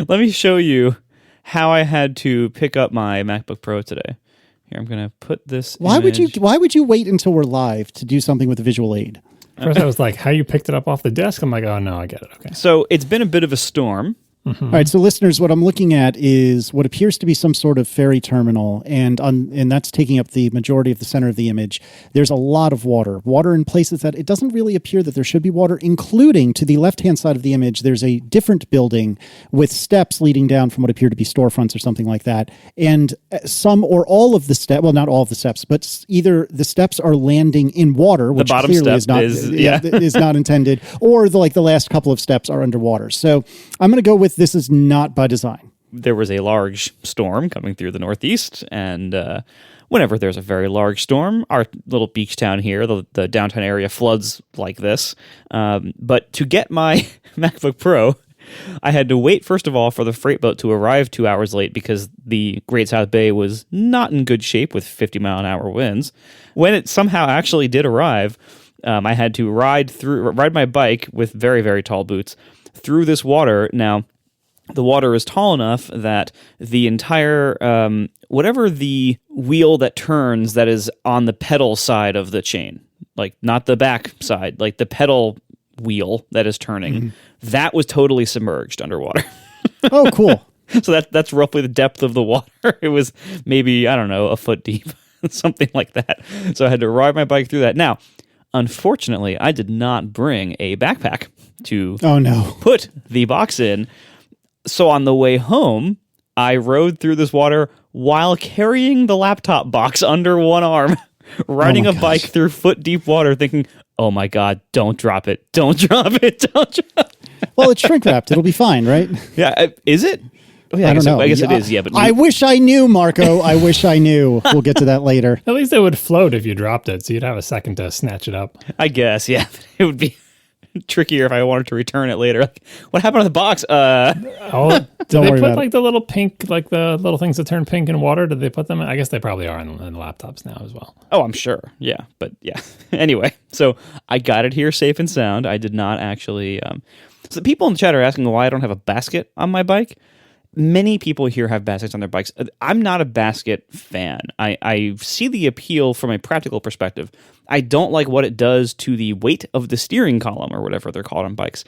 Let me show you how I had to pick up my MacBook Pro today. Here, I'm going to put this Why would you wait until we're live to do something with a visual aid? First I was like, how you picked it up off the desk? I'm like, oh no, I get it. Okay. So it's been a bit of a storm. Mm-hmm. All right, so listeners, what I'm looking at is what appears to be some sort of ferry terminal, and that's taking up the majority of the center of the image. There's a lot of water in places that it doesn't really appear that there should be water, including to the left-hand side of the image, there's a different building with steps leading down from what appear to be storefronts or something like that, and some or all of the steps, well, not all of the steps, but either the steps are landing in water, which clearly is not intended, or the last couple of steps are underwater. So I'm going to go with this is not by design. There was a large storm coming through the Northeast, and whenever there's a very large storm, our little beach town here, the downtown area floods like this. But to get my MacBook Pro, I had to wait, first of all, for the freight boat to arrive 2 hours late because the Great South Bay was not in good shape with 50-mile-an-hour winds. When it somehow actually did arrive, I had to ride my bike with very, very tall boots through this water. Now, the water is tall enough that the entire, whatever the wheel that turns that is on the pedal side of the chain, like not the back side, like the pedal wheel that is turning, that was totally submerged underwater. Oh, cool. So that's roughly the depth of the water. It was maybe, I don't know, a foot deep, something like that. So I had to ride my bike through that. Now, unfortunately, I did not bring a backpack to put the box in. So on the way home, I rode through this water while carrying the laptop box under one arm, riding a bike through foot-deep water, thinking, oh my God, don't drop it, don't drop it, don't drop it. Well, it's shrink-wrapped. It'll be fine, right? Yeah, is it? Oh, yeah, I don't know. I guess it is, yeah. But I wish I knew, Marco. I wish I knew. We'll get to that later. At least it would float if you dropped it, so you'd have a second to snatch it up. I guess, yeah. It would be trickier if I wanted to return it later. Like, what happened to the box? Did they put the little pink, like the little things that turn pink in water? Did they put them in? I guess they probably are in laptops now as well. Oh, I'm sure. Yeah, but yeah. Anyway, so I got it here safe and sound. I did not actually. So people in the chat are asking why I don't have a basket on my bike. Many people here have baskets on their bikes. I'm not a basket fan. I see the appeal from a practical perspective. I don't like what it does to the weight of the steering column or whatever they're called on bikes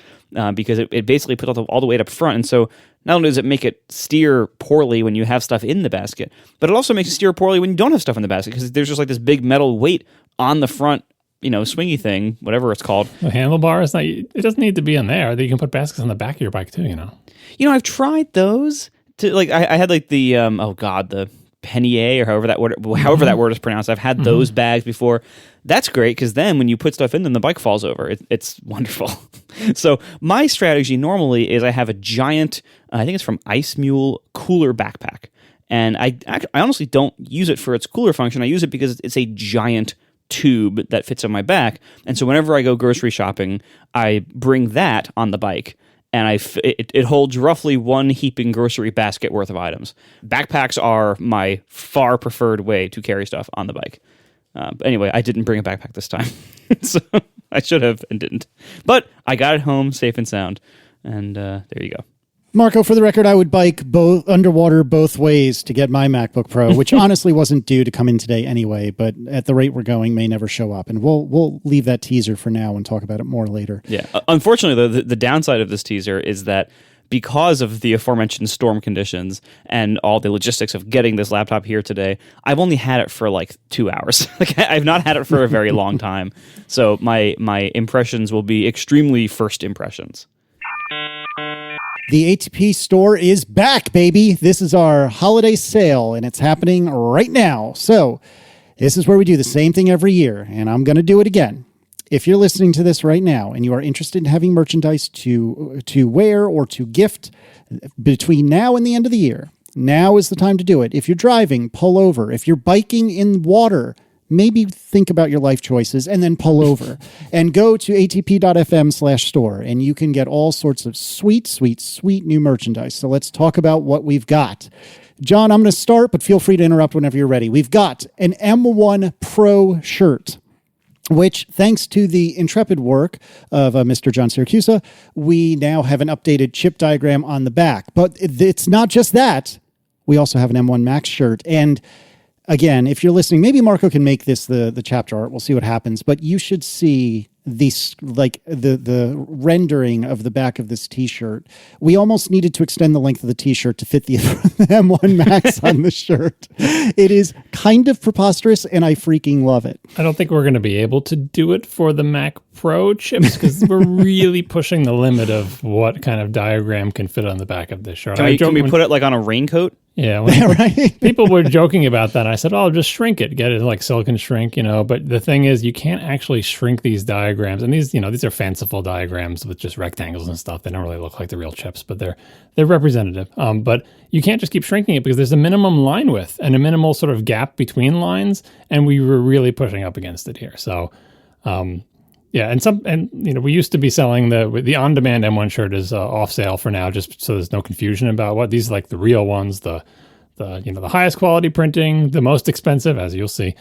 because it basically puts all the weight up front. And so not only does it make it steer poorly when you have stuff in the basket, but it also makes it steer poorly when you don't have stuff in the basket because there's just like this big metal weight on the front, swingy thing, whatever it's called. The handlebar it doesn't need to be in there. You can put baskets on the back of your bike too, I've tried those to I had like the the Penier or however that word is pronounced. I've had those bags before. That's great because then when you put stuff in them, the bike falls over. It's wonderful. So my strategy normally is I have a giant, I think it's from Ice Mule cooler backpack, and I honestly don't use it for its cooler function. I use it because it's a giant tube that fits on my back, and so whenever I go grocery shopping, I bring that on the bike. And it holds roughly one heaping grocery basket worth of items. Backpacks are my far preferred way to carry stuff on the bike. But anyway, I didn't bring a backpack this time. So I should have and didn't. But I got it home safe and sound. And there you go. Marco, for the record, I would bike underwater both ways to get my MacBook Pro, which honestly wasn't due to come in today anyway, but at the rate we're going, may never show up. And we'll leave that teaser for now and talk about it more later. Yeah. Unfortunately, though, the downside of this teaser is that because of the aforementioned storm conditions and all the logistics of getting this laptop here today, I've only had it for like 2 hours. I've not had it for a very long time. So my impressions will be extremely first impressions. The ATP Store is back, baby. This is our holiday sale, and it's happening right now. So this is where we do the same thing every year, and I'm going to do it again. If you're listening to this right now and you are interested in having merchandise to wear or to gift between now and the end of the year, now is the time to do it. If you're driving, pull over. If you're biking in water, maybe think about your life choices and then pull over and go to atp.fm/store and you can get all sorts of sweet, sweet, sweet new merchandise. So let's talk about what we've got. John, I'm going to start, but feel free to interrupt whenever you're ready. We've got an M1 Pro shirt. which, thanks to the intrepid work of Mr. John Siracusa, we now have an updated chip diagram on the back. But it's not just that. We also have an M1 Max shirt. And again, if you're listening, maybe Marco can make this the chapter art. We'll see what happens. But you should see the rendering of the back of this T-shirt. We almost needed to extend the length of the T-shirt to fit the M1 Max on the shirt. It is kind of preposterous, and I freaking love it. I don't think we're going to be able to do it for the Mac Pro chips because we're really pushing the limit of what kind of diagram can fit on the back of this shirt. Can we put it like on a raincoat? Yeah, right. People were joking about that. I said, "Oh, just shrink it, get it like silicon shrink," But the thing is, you can't actually shrink these diagrams, and these are fanciful diagrams with just rectangles and stuff. They don't really look like the real chips, but they're representative. But you can't just keep shrinking it because there's a minimum line width and a minimal sort of gap between lines, and we were really pushing up against it here. So, yeah, we used to be selling the on-demand M1 shirt is off sale for now, just so there's no confusion about what these are, like the real ones, the highest quality printing, the most expensive, as you'll see.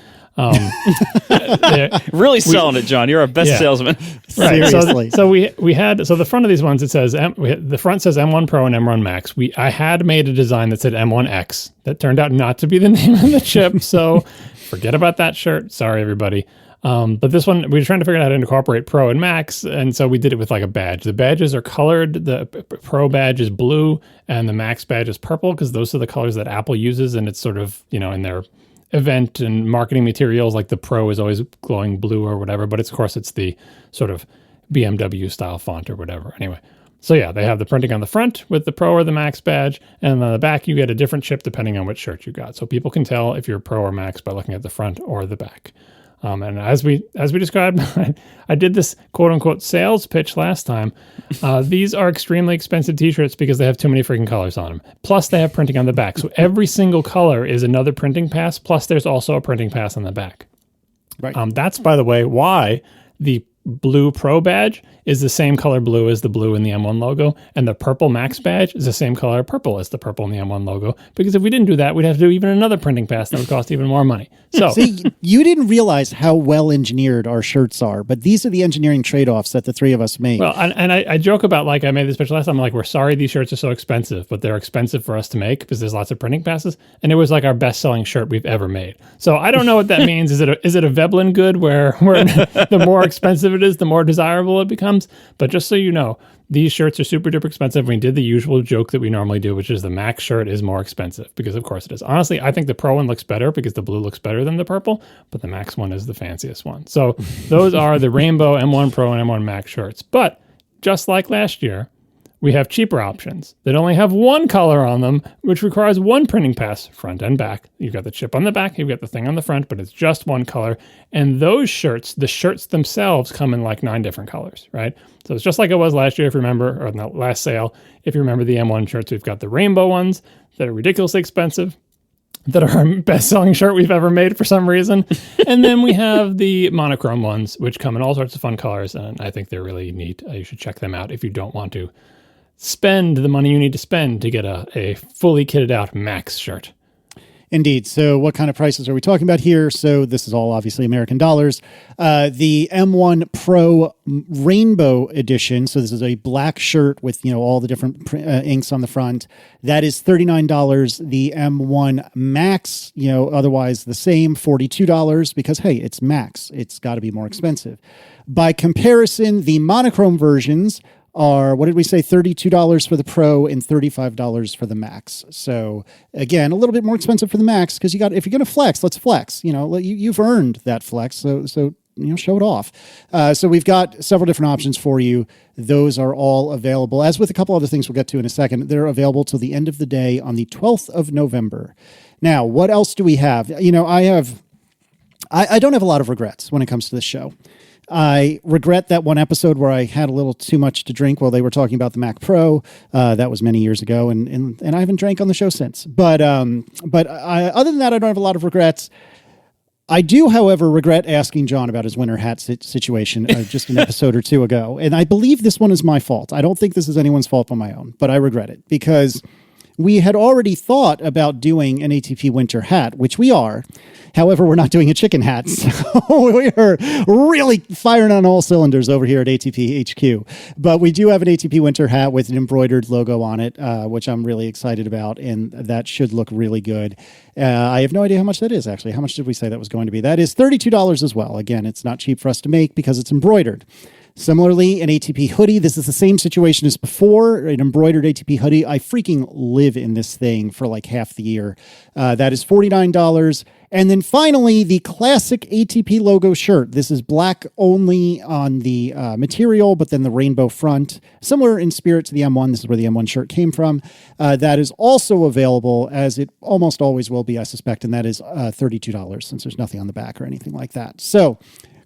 Really selling it, John. You're our best salesman. Right. Seriously. So we had the front of these ones. It says the front says M1 Pro and M1 Max. I had made a design that said M1X. That turned out not to be the name of the chip. So forget about that shirt. Sorry, everybody. But this one, we were trying to figure out how to incorporate Pro and Max, and so we did it with like a badge. The badges are colored. The Pro badge is blue, and the Max badge is purple, because those are the colors that Apple uses, and it's sort of, in their event and marketing materials, like the Pro is always glowing blue or whatever, but of course it's the sort of BMW style font or whatever. Anyway, so yeah, they have the printing on the front with the Pro or the Max badge, and on the back you get a different chip depending on which shirt you got. So people can tell if you're Pro or Max by looking at the front or the back. And as we described, I did this quote unquote sales pitch last time. These are extremely expensive T-shirts because they have too many freaking colors on them. Plus they have printing on the back. So every single color is another printing pass. Plus there's also a printing pass on the back. Right. That's, by the way, why the blue Pro badge is the same color blue as the blue in the M1 logo, and the purple Max badge is the same color purple as the purple in the M1 logo, because if we didn't do that, we'd have to do even another printing pass that would cost even more money. So see, you didn't realize how well engineered our shirts are, but these are the engineering trade-offs that the three of us made. Well, and I joke about, like, I made this picture last time, I'm like, we're sorry these shirts are so expensive, but they're expensive for us to make because there's lots of printing passes, and it was like our best-selling shirt we've ever made. So I don't know what that means. Is it a Veblen good where the more expensive it is, the more desirable it becomes? But just so you know, these shirts are super duper expensive. We did the usual joke that we normally do, which is the Max shirt is more expensive, because of course it is. Honestly, I think the Pro one looks better because the blue looks better than the purple, but the Max one is the fanciest one. So those are the rainbow M1 Pro and M1 Max shirts. But just like last year, we have cheaper options that only have one color on them, which requires one printing pass, front and back. You've got the chip on the back, you've got the thing on the front, but it's just one color. And those shirts, the shirts themselves, come in like 9 different colors, right? So it's just like it was last year, if you remember, or in the last sale. If you remember the M1 shirts, we've got the rainbow ones that are ridiculously expensive, that are our best-selling shirt we've ever made for some reason. And then we have the monochrome ones, which come in all sorts of fun colors, and I think they're really neat. You should check them out if you don't want to spend the money you need to spend to get a fully kitted out Max shirt. Indeed. So what kind of prices are we talking about here? So this is all obviously American dollars. The M1 Pro Rainbow Edition. So this is a black shirt with, all the different inks on the front. That is $39. The M1 Max, otherwise the same, $42, because hey, it's Max. It's got to be more expensive. By comparison, the monochrome versions are, what did we say, $32 for the Pro and $35 for the Max. So again, a little bit more expensive for the Max, because if you're going to flex, let's flex. You've earned that flex, so show it off. So we've got several different options for you. Those are all available. As with a couple other things we'll get to in a second, they're available till the end of the day on the 12th of November. Now, what else do we have? I don't have a lot of regrets when it comes to this show. I regret that one episode where I had a little too much to drink while they were talking about the Mac Pro. That was many years ago, and I haven't drank on the show since. But other than that, I don't have a lot of regrets. I do, however, regret asking John about his winter hat situation just an episode or two ago. And I believe this one is my fault. I don't think this is anyone's fault but my own, but I regret it because we had already thought about doing an ATP winter hat, which we are. However, we're not doing a chicken hat. So we are really firing on all cylinders over here at ATP HQ. But we do have an ATP winter hat with an embroidered logo on it, which I'm really excited about. And that should look really good. I have no idea how much that is, actually. How much did we say that was going to be? That is $32 as well. Again, it's not cheap for us to make because it's embroidered. Similarly, an ATP hoodie. This is the same situation as before, an embroidered ATP hoodie. I freaking live in this thing for like half the year. That is $49. And then finally, the classic ATP logo shirt. This is black only on the material, but then the rainbow front. Similar in spirit to the M1. This is where the M1 shirt came from. That is also available, as it almost always will be, I suspect, and that is $32 since there's nothing on the back or anything like that. So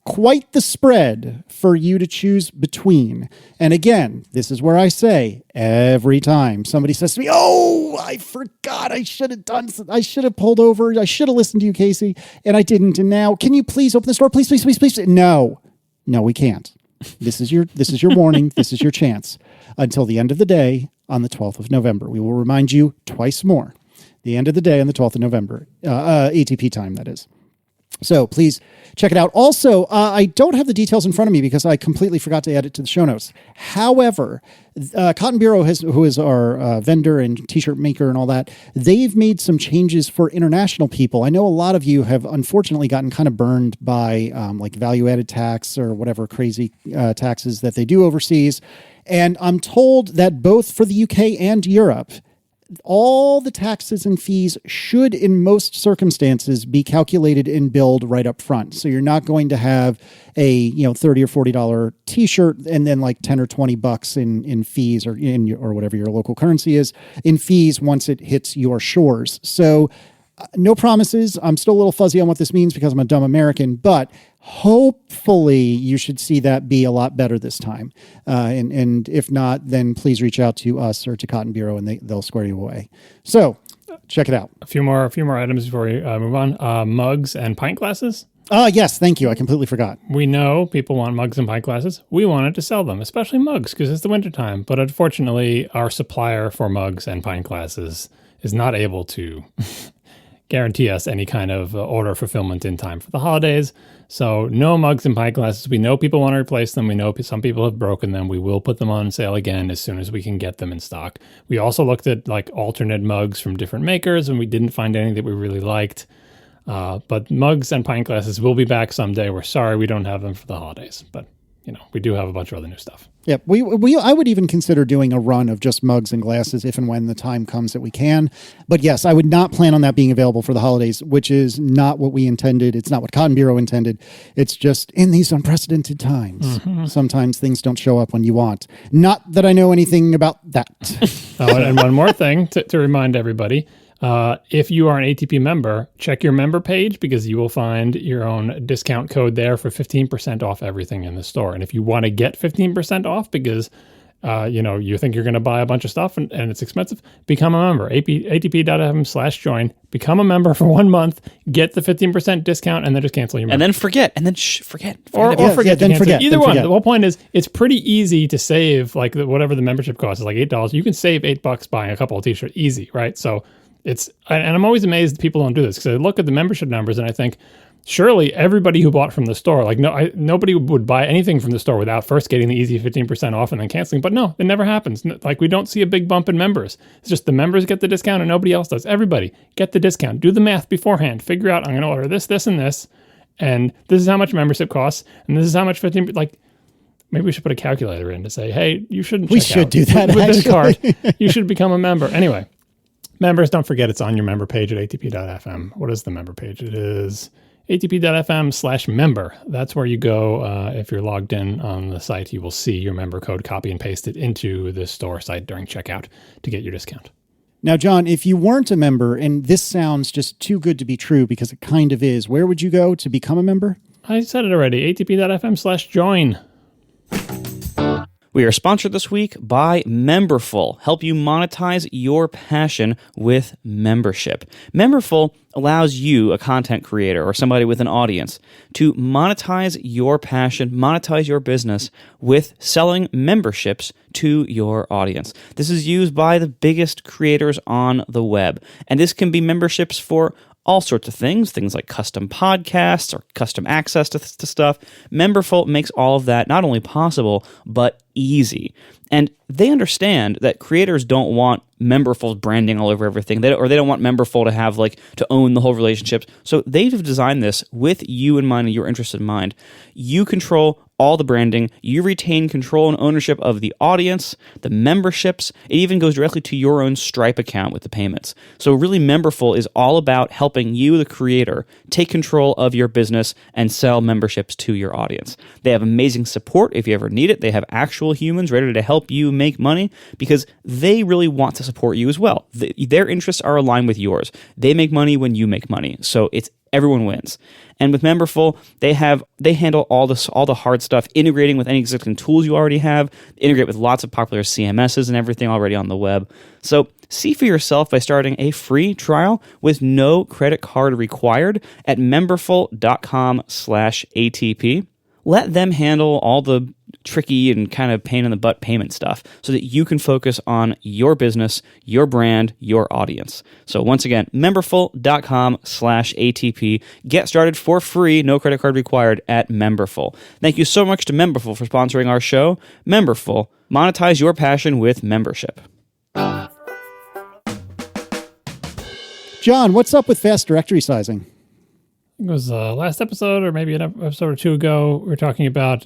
quite the spread for you to choose between. And again, this is where I say every time somebody says to me, oh, I forgot, I should have pulled over, I should have listened to you, Casey, and I didn't. And now, can you please open the store? Please, please, please, please. No, we can't. This is your warning. This is your chance. Until the end of the day on the 12th of November. We will remind you twice more. The end of the day on the 12th of November. ATP time, that is. So please check it out. Also, I don't have the details in front of me because I completely forgot to add it to the show notes. However, Cotton Bureau, who is our vendor and t-shirt maker and all that, they've made some changes for international people. I know a lot of you have unfortunately gotten kind of burned by like value-added tax or whatever crazy taxes that they do overseas. And I'm told that both for the UK and Europe, all the taxes and fees should, in most circumstances, be calculated and billed right up front. So you're not going to have a $30 or $40 t-shirt and then like 10 or 20 bucks in fees or or whatever your local currency is in fees once it hits your shores. So no promises. I'm still a little fuzzy on what this means because I'm a dumb American, but hopefully you should see that be a lot better this time. And if not, then please reach out to us or to Cotton Bureau and they'll square you away. So check it out. A few more items before we move on. Mugs and pint glasses. Yes, thank you. I completely forgot. We know people want mugs and pint glasses. We wanted to sell them, especially mugs because it's the wintertime. But unfortunately, our supplier for mugs and pint glasses is not able to guarantee us any kind of order fulfillment in time for the holidays. So no mugs and pint glasses. We know people want to replace them. We know some people have broken them. We will put them on sale again as soon as we can get them in stock. We also looked at like alternate mugs from different makers and we didn't find any that we really liked. But mugs and pint glasses will be back someday. We're sorry we don't have them for the holidays, but we do have a bunch of other new stuff. Yep. I would even consider doing a run of just mugs and glasses if and when the time comes that we can. But yes, I would not plan on that being available for the holidays, which is not what we intended. It's not what Cotton Bureau intended. It's just in these unprecedented times. Mm-hmm. Sometimes things don't show up when you want. Not that I know anything about that. And one more thing to remind everybody. If you are an ATP member, check your member page because you will find your own discount code there for 15% off everything in the store. And if you want to get 15% off because, you think you're going to buy a bunch of stuff and it's expensive, become a member. ATP.fm/join. Become a member for 1 month, get the 15% discount, and then just cancel your membership. And then forget. Forget. Or forget. Either one. Forget. The whole point is it's pretty easy to save, like whatever the membership cost is, like $8. You can save $8 buying a couple of t-shirts. Easy, right? So and I'm always amazed that people don't do this because I look at the membership numbers and I think, surely everybody who bought from the store, nobody would buy anything from the store without first getting the easy 15% off and then canceling. But no, it never happens. Like we don't see a big bump in members. It's just the members get the discount and nobody else does. Everybody get the discount. Do the math beforehand. Figure out, I'm going to order this, this, and this. And this is how much membership costs. And this is how much 15%. Like maybe we should put a calculator in to say, hey, you shouldn't. We should do that with this card. You should become a member. Anyway. Members, don't forget it's on your member page at atp.fm. What is the member page? It is atp.fm/member. That's where you go. If you're logged in on the site, you will see your member code, copy and paste it into the store site during checkout to get your discount. Now, John, if you weren't a member, and this sounds just too good to be true because it kind of is, where would you go to become a member? I said it already, atp.fm/join. We are sponsored this week by Memberful. Help you monetize your passion with membership. Memberful allows you, a content creator or somebody with an audience, to monetize your passion, monetize your business with selling memberships to your audience. This is used by the biggest creators on the web, and this can be memberships for all sorts of things like custom podcasts or custom access to stuff. Memberful makes all of that not only possible, but easy. And they understand that creators don't want Memberful's branding all over everything, they don't want Memberful to have to own the whole relationship. So they've designed this with you in mind and your interest in mind. You control all the branding. You retain control and ownership of the audience, the memberships. It even goes directly to your own Stripe account with the payments. So really, Memberful is all about helping you, the creator, take control of your business and sell memberships to your audience. They have amazing support if you ever need it. They have actual humans ready to help you make money because they really want to support you as well. Their interests are aligned with yours. They make money when you make money. So everyone wins. And with Memberful, they handle all the hard stuff, integrating with any existing tools you already have, integrate with lots of popular CMSs and everything already on the web. So see for yourself by starting a free trial with no credit card required at memberful.com/ATP. Let them handle all the tricky and kind of pain in the butt payment stuff so that you can focus on your business, your brand, your audience. So once again, memberful.com/ATP. Get started for free, no credit card required at Memberful. Thank you so much to Memberful for sponsoring our show. Memberful, monetize your passion with membership. John, what's up with fast directory sizing? It was last episode or maybe an episode or two ago, we were talking about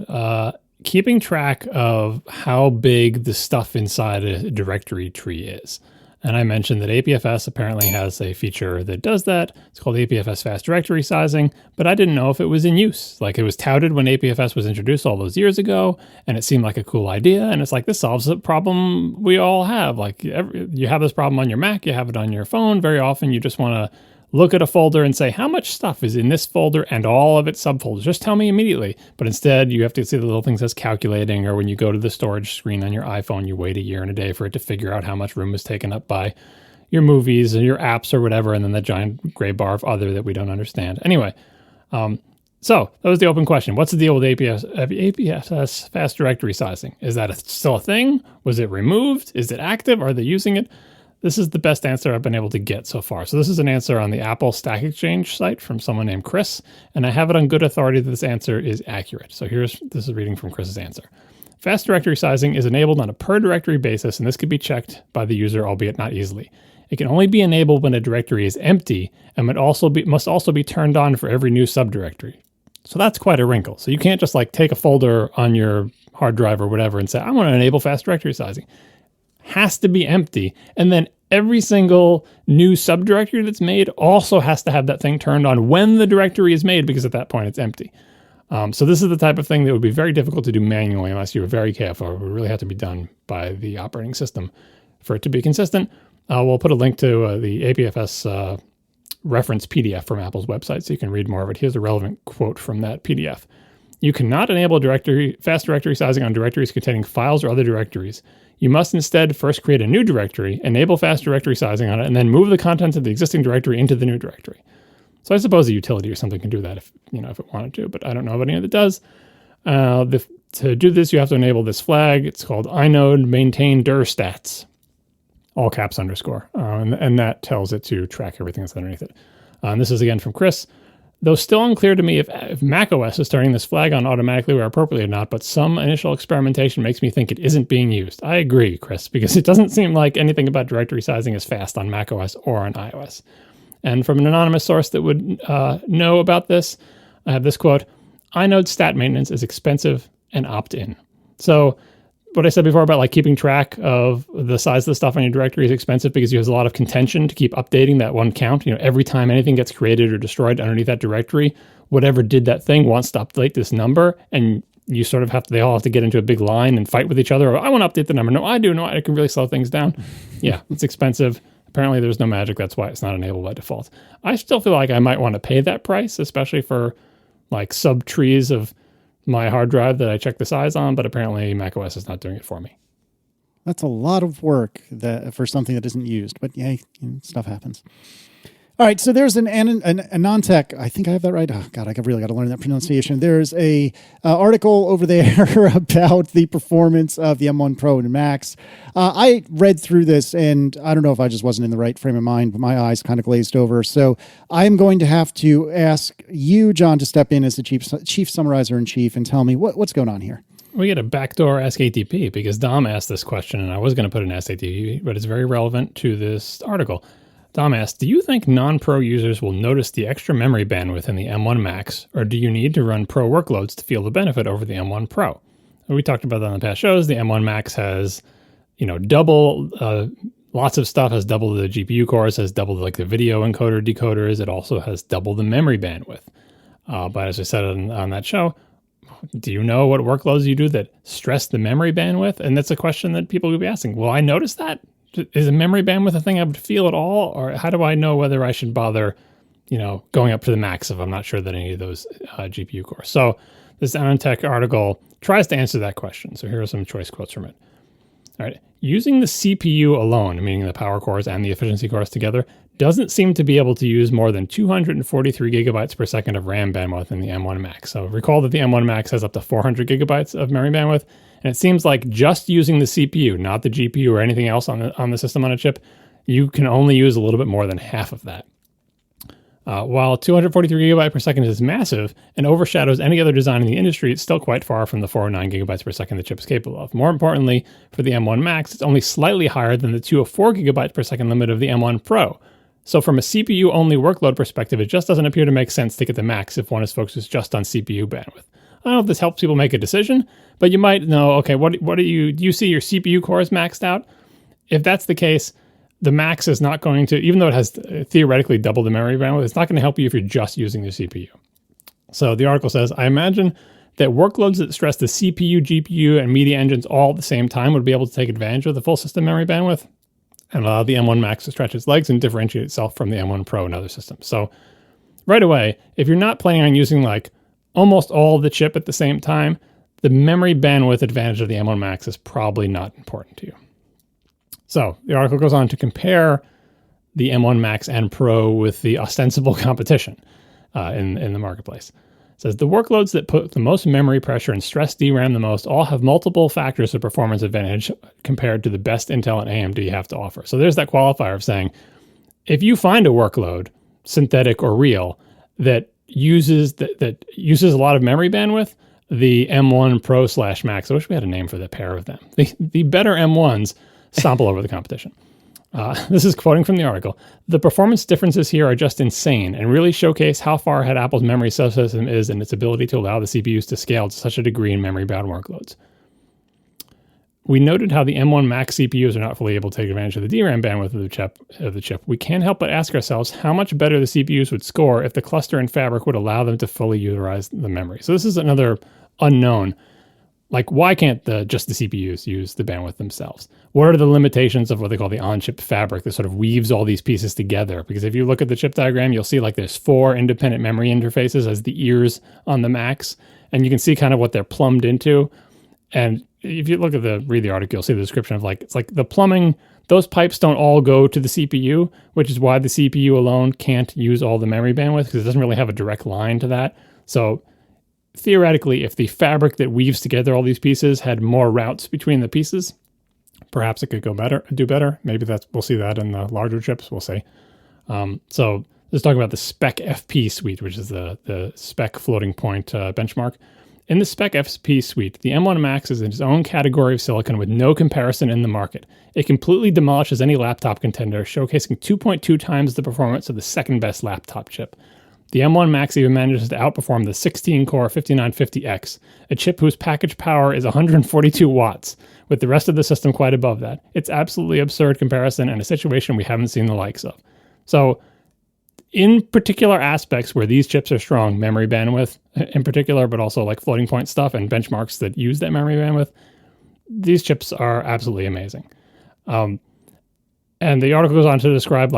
keeping track of how big the stuff inside a directory tree is. And I mentioned that APFS apparently has a feature that does that. It's called APFS Fast Directory Sizing, but I didn't know if it was in use. It was touted when APFS was introduced all those years ago, and it seemed like a cool idea. And it's this solves a problem we all have. You have this problem on your Mac, you have it on your phone. Very often you just want to look at a folder and say, how much stuff is in this folder and all of its subfolders? Just tell me immediately. But instead, you have to see the little things that's calculating, or when you go to the storage screen on your iPhone, you wait a year and a day for it to figure out how much room is taken up by your movies and your apps or whatever, and then the giant gray bar of other that we don't understand. Anyway, so that was the open question. What's the deal with APFS Fast Directory Sizing? Is that still a thing? Was it removed? Is it active? Are they using it? This is the best answer I've been able to get so far. So this is an answer on the Apple Stack Exchange site from someone named Chris, and I have it on good authority that this answer is accurate. So this is reading from Chris's answer. Fast directory sizing is enabled on a per directory basis, and this could be checked by the user, albeit not easily. It can only be enabled when a directory is empty and must also be turned on for every new subdirectory. So that's quite a wrinkle. So you can't just take a folder on your hard drive or whatever and say, I want to enable fast directory sizing. Has to be empty, and then every single new subdirectory that's made also has to have that thing turned on when the directory is made, because at that point it's empty. So this is the type of thing that would be very difficult to do manually unless you were very careful. It would really have to be done by the operating system for it to be consistent. We'll put a link to the APFS reference PDF from Apple's website so you can read more of it. Here's a relevant quote from that PDF. You cannot enable fast directory sizing on directories containing files or other directories. You must instead first create a new directory, enable fast directory sizing on it, and then move the contents of the existing directory into the new directory. So I suppose a utility or something can do that if it wanted to, but I don't know of any that does. To do this, you have to enable this flag. It's called inode maintain dir stats, all caps _, and that tells it to track everything that's underneath it. And this is again from Chris. Though still unclear to me if macOS is turning this flag on automatically or appropriately or not, but some initial experimentation makes me think it isn't being used. I agree, Chris, because it doesn't seem like anything about directory sizing is fast on macOS or on iOS. And from an anonymous source that would know about this, I have this quote, inode stat maintenance is expensive and opt-in. So what I said before about keeping track of the size of the stuff on your directory is expensive because you have a lot of contention to keep updating that one count. Every time anything gets created or destroyed underneath that directory, whatever did that thing wants to update this number, and you sort of they all have to get into a big line and fight with each other. I want to update the number. No, I do. No, I can really slow things down. Yeah, it's expensive. Apparently there's no magic. That's why it's not enabled by default. I still feel like I might want to pay that price, especially for sub trees of my hard drive that I check the size on, but apparently macOS is not doing it for me. That's a lot of work for something that isn't used, but yeah, stuff happens. All right, so there's an AnandTech. I think I have that right. Oh God, I really got to learn that pronunciation. There's a article over there about the performance of the M1 Pro and Max. I read through this, and I don't know if I just wasn't in the right frame of mind, but my eyes kind of glazed over. So I'm going to have to ask you, John, to step in as the chief summarizer in chief and tell me what's going on here. We get a backdoor Ask ATP because Dom asked this question, and I was going to put an Ask ATP, but it's very relevant to this article. Dom asked, do you think non-Pro users will notice the extra memory bandwidth in the M1 Max, or do you need to run Pro workloads to feel the benefit over the M1 Pro? And we talked about that on the past shows. The M1 Max has, double, lots of stuff, has double the GPU cores, has double the video encoder decoders. It also has double the memory bandwidth. But as I said on that show, do you know what workloads you do that stress the memory bandwidth? And that's a question that people will be asking. Will I notice that? Is a memory bandwidth a thing I would feel at all? Or how do I know whether I should bother, going up to the max if I'm not sure that any of those GPU cores? So this AnandTech article tries to answer that question. So here are some choice quotes from it. All right. Using the CPU alone, meaning the power cores and the efficiency cores together, doesn't seem to be able to use more than 243 gigabytes per second of RAM bandwidth in the M1 Max. So recall that the M1 Max has up to 400 gigabytes of memory bandwidth. And it seems like just using the CPU, not the GPU or anything else on the system on a chip, you can only use a little bit more than half of that. While 243 gigabytes per second is massive and overshadows any other design in the industry, it's still quite far from the 409 gigabytes per second the chip is capable of. More importantly, for the M1 Max, it's only slightly higher than the 204 gigabytes per second limit of the M1 Pro. So from a CPU-only workload perspective, it just doesn't appear to make sense to get the Max if one is focused just on CPU bandwidth. I don't know if this helps people make a decision, but you might know, okay, do you see your CPU cores maxed out? If that's the case, the Max is not going to, even though it has theoretically double the memory bandwidth, it's not going to help you if you're just using the CPU. So the article says, I imagine that workloads that stress the CPU, GPU, and media engines all at the same time would be able to take advantage of the full system memory bandwidth and allow the M1 Max to stretch its legs and differentiate itself from the M1 Pro and other systems. So right away, if you're not planning on using almost all of the chip at the same time, the memory bandwidth advantage of the M1 Max is probably not important to you. So the article goes on to compare the M1 Max and Pro with the ostensible competition in the marketplace. It says the workloads that put the most memory pressure and stress DRAM the most all have multiple factors of performance advantage compared to the best Intel and AMD have to offer. So there's that qualifier of saying, if you find a workload, synthetic or real, that uses a lot of memory bandwidth, the M1 Pro / Max, I wish we had a name for the pair of them. The better M1s sample over the competition. This is quoting from the article. The performance differences here are just insane and really showcase how far ahead Apple's memory subsystem is in its ability to allow the CPUs to scale to such a degree in memory-bound workloads. We noted how the M1 Max CPUs are not fully able to take advantage of the DRAM bandwidth of the chip. We can't help but ask ourselves how much better the CPUs would score if the cluster and fabric would allow them to fully utilize the memory. So this is another unknown. Why can't just the CPUs use the bandwidth themselves? What are the limitations of what they call the on-chip fabric that sort of weaves all these pieces together? Because if you look at the chip diagram, you'll see there's 4 independent memory interfaces as the ears on the Max, and you can see kind of what they're plumbed into. And if you read the article, you'll see the description of it's like the plumbing, those pipes don't all go to the CPU, which is why the CPU alone can't use all the memory bandwidth because it doesn't really have a direct line to that. So theoretically, if the fabric that weaves together all these pieces had more routes between the pieces, perhaps it could do better. Maybe we'll see that in the larger chips. We'll see. So let's talk about the Spec FP suite, which is the Spec floating point benchmark. In the Spec FP suite, the M1 Max is in its own category of silicon with no comparison in the market. It completely demolishes any laptop contender, showcasing 2.2 times the performance of the second best laptop chip. The M1 Max even manages to outperform the 16-core 5950X, a chip whose package power is 142 watts, with the rest of the system quite above that. It's absolutely absurd comparison and a situation we haven't seen the likes of. So, in particular aspects where these chips are strong, memory bandwidth in particular, but also floating point stuff and benchmarks that use that memory bandwidth, these chips are absolutely amazing. And the article goes on to describe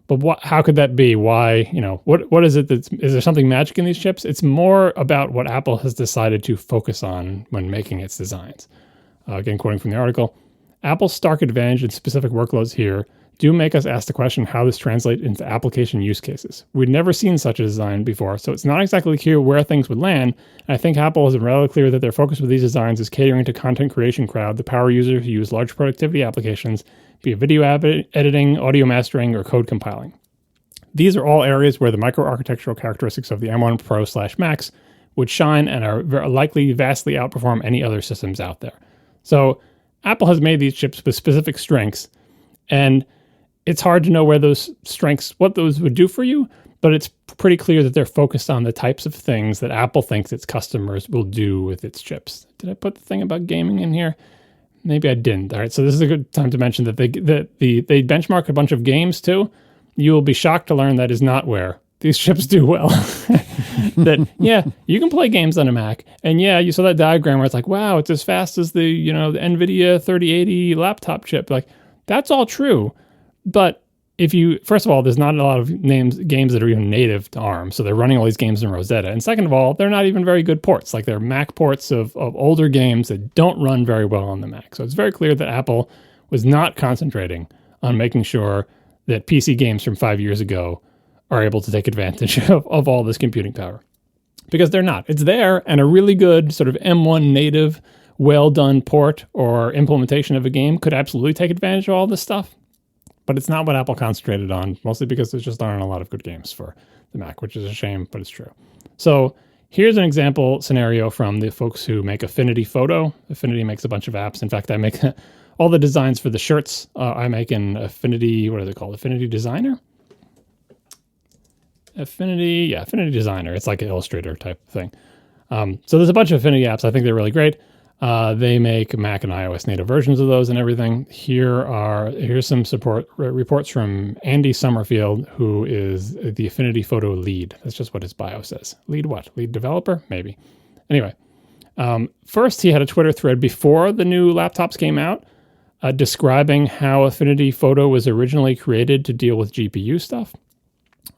But how could that be? Why, what is it is there something magic in these chips? It's more about what Apple has decided to focus on when making its designs. Again, quoting from the article, Apple's stark advantage in specific workloads here do make us ask the question how this translates into application use cases. We'd never seen such a design before, so it's not exactly clear where things would land. And I think Apple has been rather clear that their focus with these designs is catering to content creation crowd, the power users who use large productivity applications, be it video editing, audio mastering, or code compiling. These are all areas where the microarchitectural characteristics of the M1 Pro / Max would shine and are likely vastly outperform any other systems out there. So Apple has made these chips with specific strengths, and it's hard to know where those strengths, what those would do for you, but it's pretty clear that they're focused on the types of things that Apple thinks its customers will do with its chips. Did I put the thing about gaming in here? Maybe I didn't. All right, so this is a good time to mention that they benchmark a bunch of games too. You will be shocked to learn that is not where these chips do well. That, yeah, you can play games on a Mac, and yeah, you saw that diagram where it's like, wow, it's as fast as the NVIDIA 3080 laptop chip. Like, that's all true. But first of all, there's not a lot of games that are even native to ARM, so they're running all these games in Rosetta. And second of all, they're not even very good ports. Like, they're Mac ports of older games that don't run very well on the Mac. So it's very clear that Apple was not concentrating on making sure that PC games from 5 years ago are able to take advantage of all this computing power. Because they're not. It's there, and a really good sort of M1 native, well-done port or implementation of a game could absolutely take advantage of all this stuff. But it's not what Apple concentrated on, mostly because there just aren't a lot of good games for the Mac, which is a shame, but it's true. So here's an example scenario from the folks who make Affinity Photo. Affinity makes a bunch of apps. In fact, I make all the designs for the shirts. I make in Affinity, what are they called? Affinity Designer? Affinity Designer. It's like an Illustrator type thing. So there's a bunch of Affinity apps. I think they're really great. They make Mac and iOS native versions of those and everything. Here's some support reports from Andy Summerfield, who is the Affinity Photo lead. That's just what his bio says. Lead what? Lead developer? Maybe. Anyway, first he had a Twitter thread before the new laptops came out, describing how Affinity Photo was originally created to deal with GPU stuff.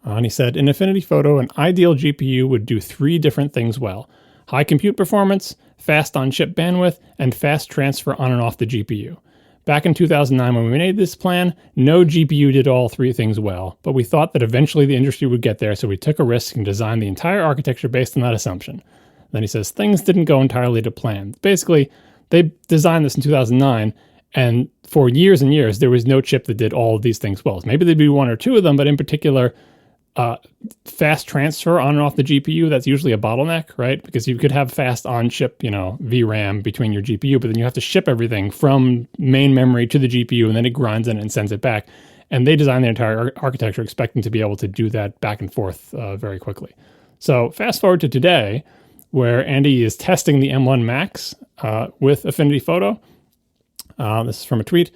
And he said, in Affinity Photo, an ideal GPU would do 3 different things well: high compute performance, fast on-chip bandwidth, and fast transfer on and off the GPU. Back in 2009, when we made this plan, no GPU did all 3 things well, but we thought that eventually the industry would get there, so we took a risk and designed the entire architecture based on that assumption. Then he says, things didn't go entirely to plan. Basically, they designed this in 2009, and for years and years, there was no chip that did all of these things well. Maybe there'd be 1 or 2 of them, but in particular, fast transfer on and off the GPU, that's usually a bottleneck, right? Because you could have fast on-chip, VRAM between your GPU, but then you have to ship everything from main memory to the GPU, and then it grinds in and sends it back. And they designed the entire architecture expecting to be able to do that back and forth very quickly. So fast forward to today, where Andy is testing the M1 Max with Affinity Photo. This is from a tweet.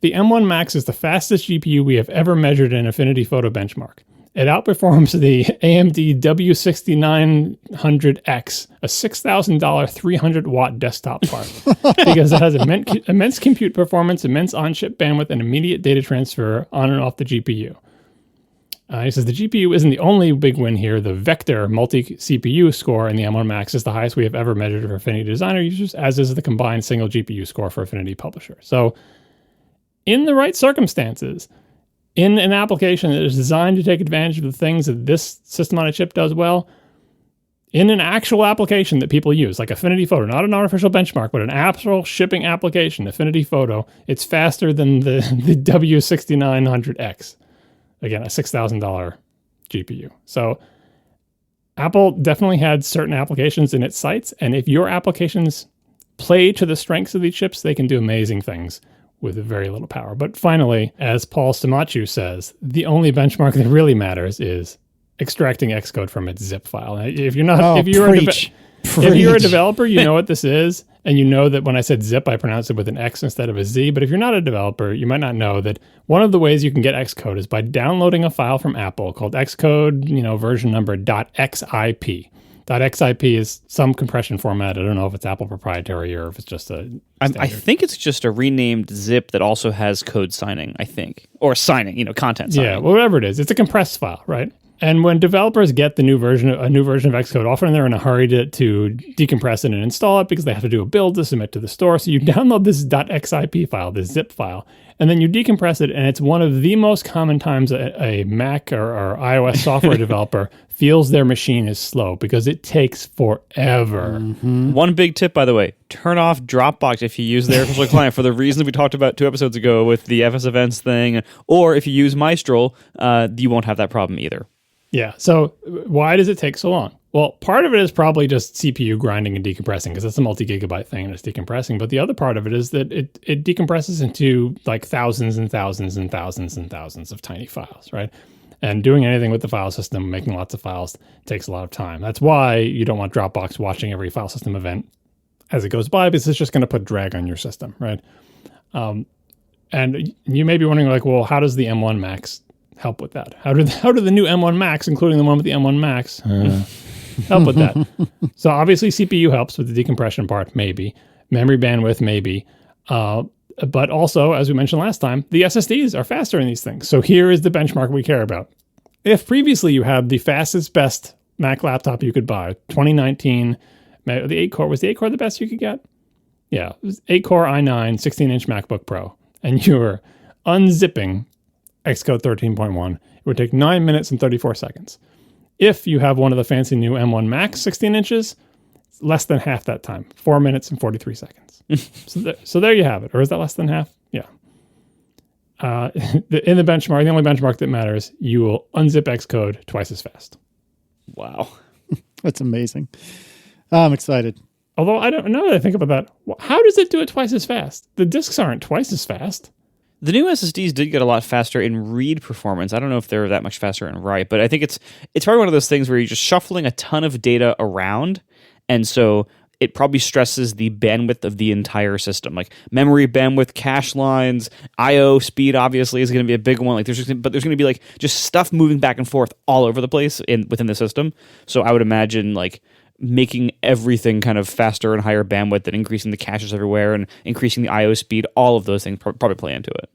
The M1 Max is the fastest GPU we have ever measured in Affinity Photo benchmark. It outperforms the AMD W6900X, a $6,000 300-watt desktop part, because it has immense compute performance, immense on-chip bandwidth, and immediate data transfer on and off the GPU. He says the GPU isn't the only big win here. The Vector multi-CPU score in the M1 Max is the highest we have ever measured for Affinity Designer users, as is the combined single GPU score for Affinity Publisher. So in the right circumstances, in an application that is designed to take advantage of the things that this system on a chip does well, in an actual application that people use, like Affinity Photo, not an artificial benchmark, but an actual shipping application, Affinity Photo, it's faster than the W6900X. Again, a $6,000 GPU. So Apple definitely had certain applications in its sights, and if your applications play to the strengths of these chips, they can do amazing things with very little power. But finally, as Paul Stamachu says, the only benchmark that really matters is extracting Xcode from its zip file. Now, if you're a developer, you know what this is, and you know that when I said zip, I pronounced it with an X instead of a Z. But if you're not a developer, you might not know that one of the ways you can get Xcode is by downloading a file from Apple called Xcode, version number .xip. .xip is some compression format. I don't know if it's Apple proprietary or if it's just a I think it's just a renamed zip that also has code signing, I think. Or signing, content signing. Yeah, well, whatever it is. It's a compressed file, right? And when developers get a new version of Xcode, often they're in a hurry to decompress it and install it because they have to do a build to submit to the store. So you download this .xip file, this zip file, and then you decompress it. And it's one of the most common times a Mac or iOS software developer feels their machine is slow because it takes forever. Mm-hmm. One big tip, by the way, turn off Dropbox if you use their official client for the reasons we talked about 2 episodes ago with the FS Events thing. Or if you use Mistral, you won't have that problem either. Yeah. So why does it take so long? Well, part of it is probably just CPU grinding and decompressing because it's a multi-gigabyte thing and it's decompressing. But the other part of it is that it decompresses into like thousands and thousands and thousands and thousands of tiny files, right? And doing anything with the file system, making lots of files, takes a lot of time. That's why you don't want Dropbox watching every file system event as it goes by, because it's just going to put drag on your system, right? And you may be wondering, like, well, how does the M1 Max help with that? How do the new M1 Max, including the one with the M1 Max, help with that? So obviously CPU helps with the decompression part, maybe. Memory bandwidth, maybe. But also, as we mentioned last time, the SSDs are faster in these things. So here is the benchmark we care about. If previously you had the fastest, best Mac laptop you could buy, 2019, the 8-core, was the 8-core the best you could get? Yeah, it was 8-core i9, 16-inch MacBook Pro. And you were unzipping Xcode 13.1, it would take 9 minutes and 34 seconds. If you have one of the fancy new M1 Max 16 inches, it's less than half that time, 4 minutes and 43 seconds. So there you have it. Or is that less than half? Yeah. In the benchmark, the only benchmark that matters, you will unzip Xcode twice as fast. Wow. That's amazing. I'm excited. Although I don't know that I think about that. How does it do it twice as fast? The disks aren't twice as fast. The new SSDs did get a lot faster in read performance. I don't know if they're that much faster in write, but I think it's probably one of those things where you're just shuffling a ton of data around, and so it probably stresses the bandwidth of the entire system. Like memory bandwidth, cache lines, I/O speed obviously is going to be a big one. Like there's going to be like just stuff moving back and forth all over the place within the system. So I would imagine like making everything kind of faster and higher bandwidth and increasing the caches everywhere and increasing the I/O speed, all of those things probably play into it.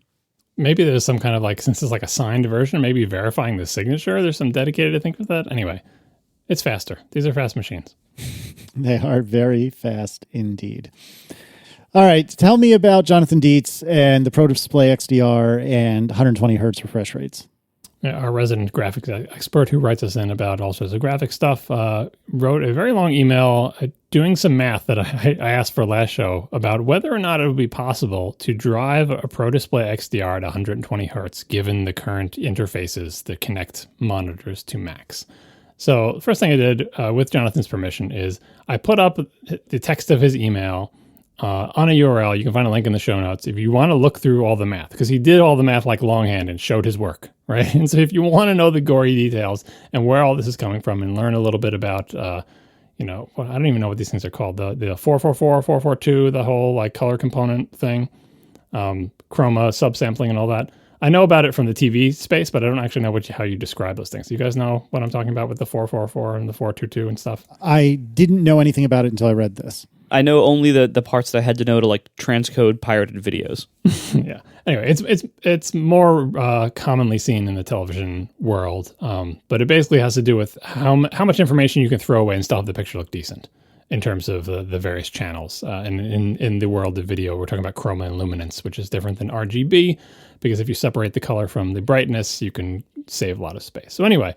Maybe there's some kind of like, since it's like a signed version, maybe verifying the signature. There's some dedicated thing with that. Anyway, it's faster. These are fast machines. They are very fast indeed. All right. Tell me about Jonathan Dietz and the Pro Display XDR and 120 hertz refresh rates. Our resident graphics expert who writes us in about all sorts of graphic stuff wrote a very long email doing some math that I asked for last show about whether or not it would be possible to drive a Pro Display XDR at 120 hertz given the current interfaces that connect monitors to Macs. So the first thing I did with Jonathan's permission is I put up the text of his email on a URL. You can find a link in the show notes if you want to look through all the math, because he did all the math like longhand and showed his work, right? And so if you want to know the gory details and where all this is coming from and learn a little bit about, I don't even know what these things are called, the 444, 442, the whole like color component thing, chroma, subsampling and all that. I know about it from the TV space, but I don't actually know how you describe those things. Do you guys know what I'm talking about with the 444 and the 422 and stuff? I didn't know anything about it until I read this. I know only the parts that I had to know to like transcode pirated videos. Yeah. Anyway, it's more commonly seen in the television world, but it basically has to do with how much information you can throw away and still have the picture look decent in terms of the various channels. And in the world of video, we're talking about chroma and luminance, which is different than RGB, because if you separate the color from the brightness, you can save a lot of space. So anyway,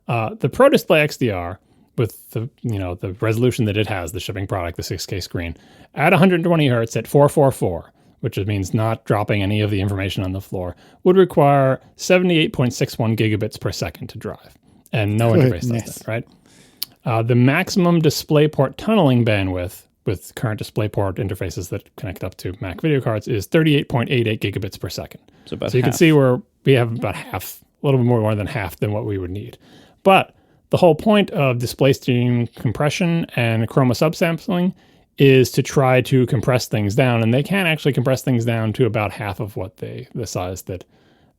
the Pro Display XDR, with the resolution that it has, the shipping product, the 6K screen, at 120 hertz at 444, which means not dropping any of the information on the floor, would require 78.61 gigabits per second to drive. And no interface does that, right? The maximum DisplayPort tunneling bandwidth with current DisplayPort interfaces that connect up to Mac video cards is 38.88 gigabits per second. So you can see where we have about half, a little bit more than half than what we would need. But the whole point of display stream compression and chroma subsampling is to try to compress things down, and they can actually compress things down to about half of what the size that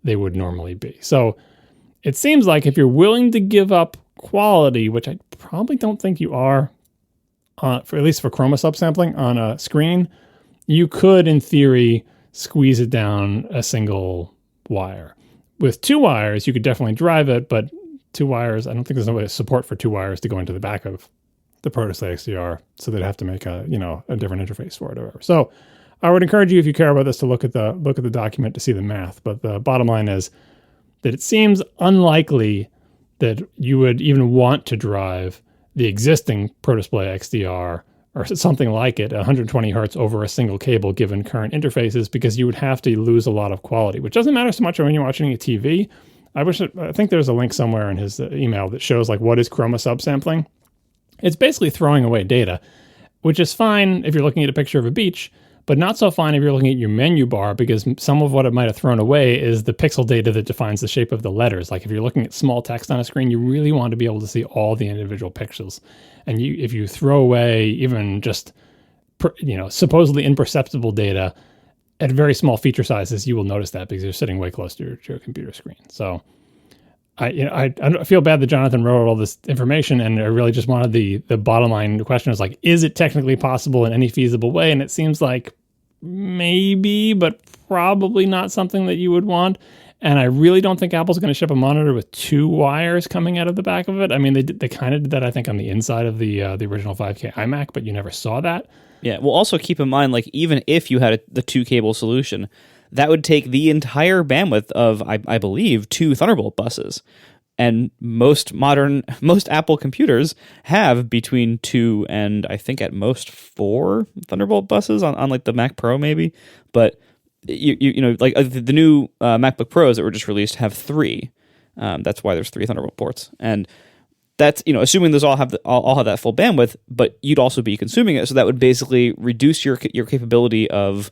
they would normally be. So it seems like if you're willing to give up quality, which I probably don't think you are, for at least for chroma subsampling on a screen, you could, in theory, squeeze it down a single wire. With 2 wires, you could definitely drive it, but 2 wires, I don't think there's no way of support for 2 wires to go into the back of the ProDisplay XDR, so they'd have to make a different interface for it or whatever. So I would encourage you, if you care about this, to look at the document to see the math. But the bottom line is that it seems unlikely that you would even want to drive the existing ProDisplay XDR or something like it, 120 hertz over a single cable given current interfaces, because you would have to lose a lot of quality, which doesn't matter so much when you're watching a TV. I think there's a link somewhere in his email that shows like what is chroma subsampling. It's basically throwing away data, which is fine if you're looking at a picture of a beach, but not so fine if you're looking at your menu bar, because some of what it might have thrown away is the pixel data that defines the shape of the letters. Like if you're looking at small text on a screen, you really want to be able to see all the individual pixels. And if you throw away even just supposedly imperceptible data at very small feature sizes, you will notice that because you're sitting way close to your computer screen. So I feel bad that Jonathan wrote all this information, and I really just wanted the bottom line question is like, is it technically possible in any feasible way? And it seems like maybe, but probably not something that you would want. And I really don't think Apple's going to ship a monitor with 2 wires coming out of the back of it. I mean, they kind of did that, I think, on the inside of the original 5K iMac, but you never saw that. Yeah, well, also keep in mind, like, even if you had the 2-cable solution, that would take the entire bandwidth of, I believe, 2 Thunderbolt buses. And most Apple computers have between 2 and I think at most 4 Thunderbolt buses on like the Mac Pro maybe. But like the new MacBook Pros that were just released have 3. That's why there's 3 Thunderbolt ports. And that's, assuming those all have that full bandwidth, but you'd also be consuming it. So that would basically reduce your capability of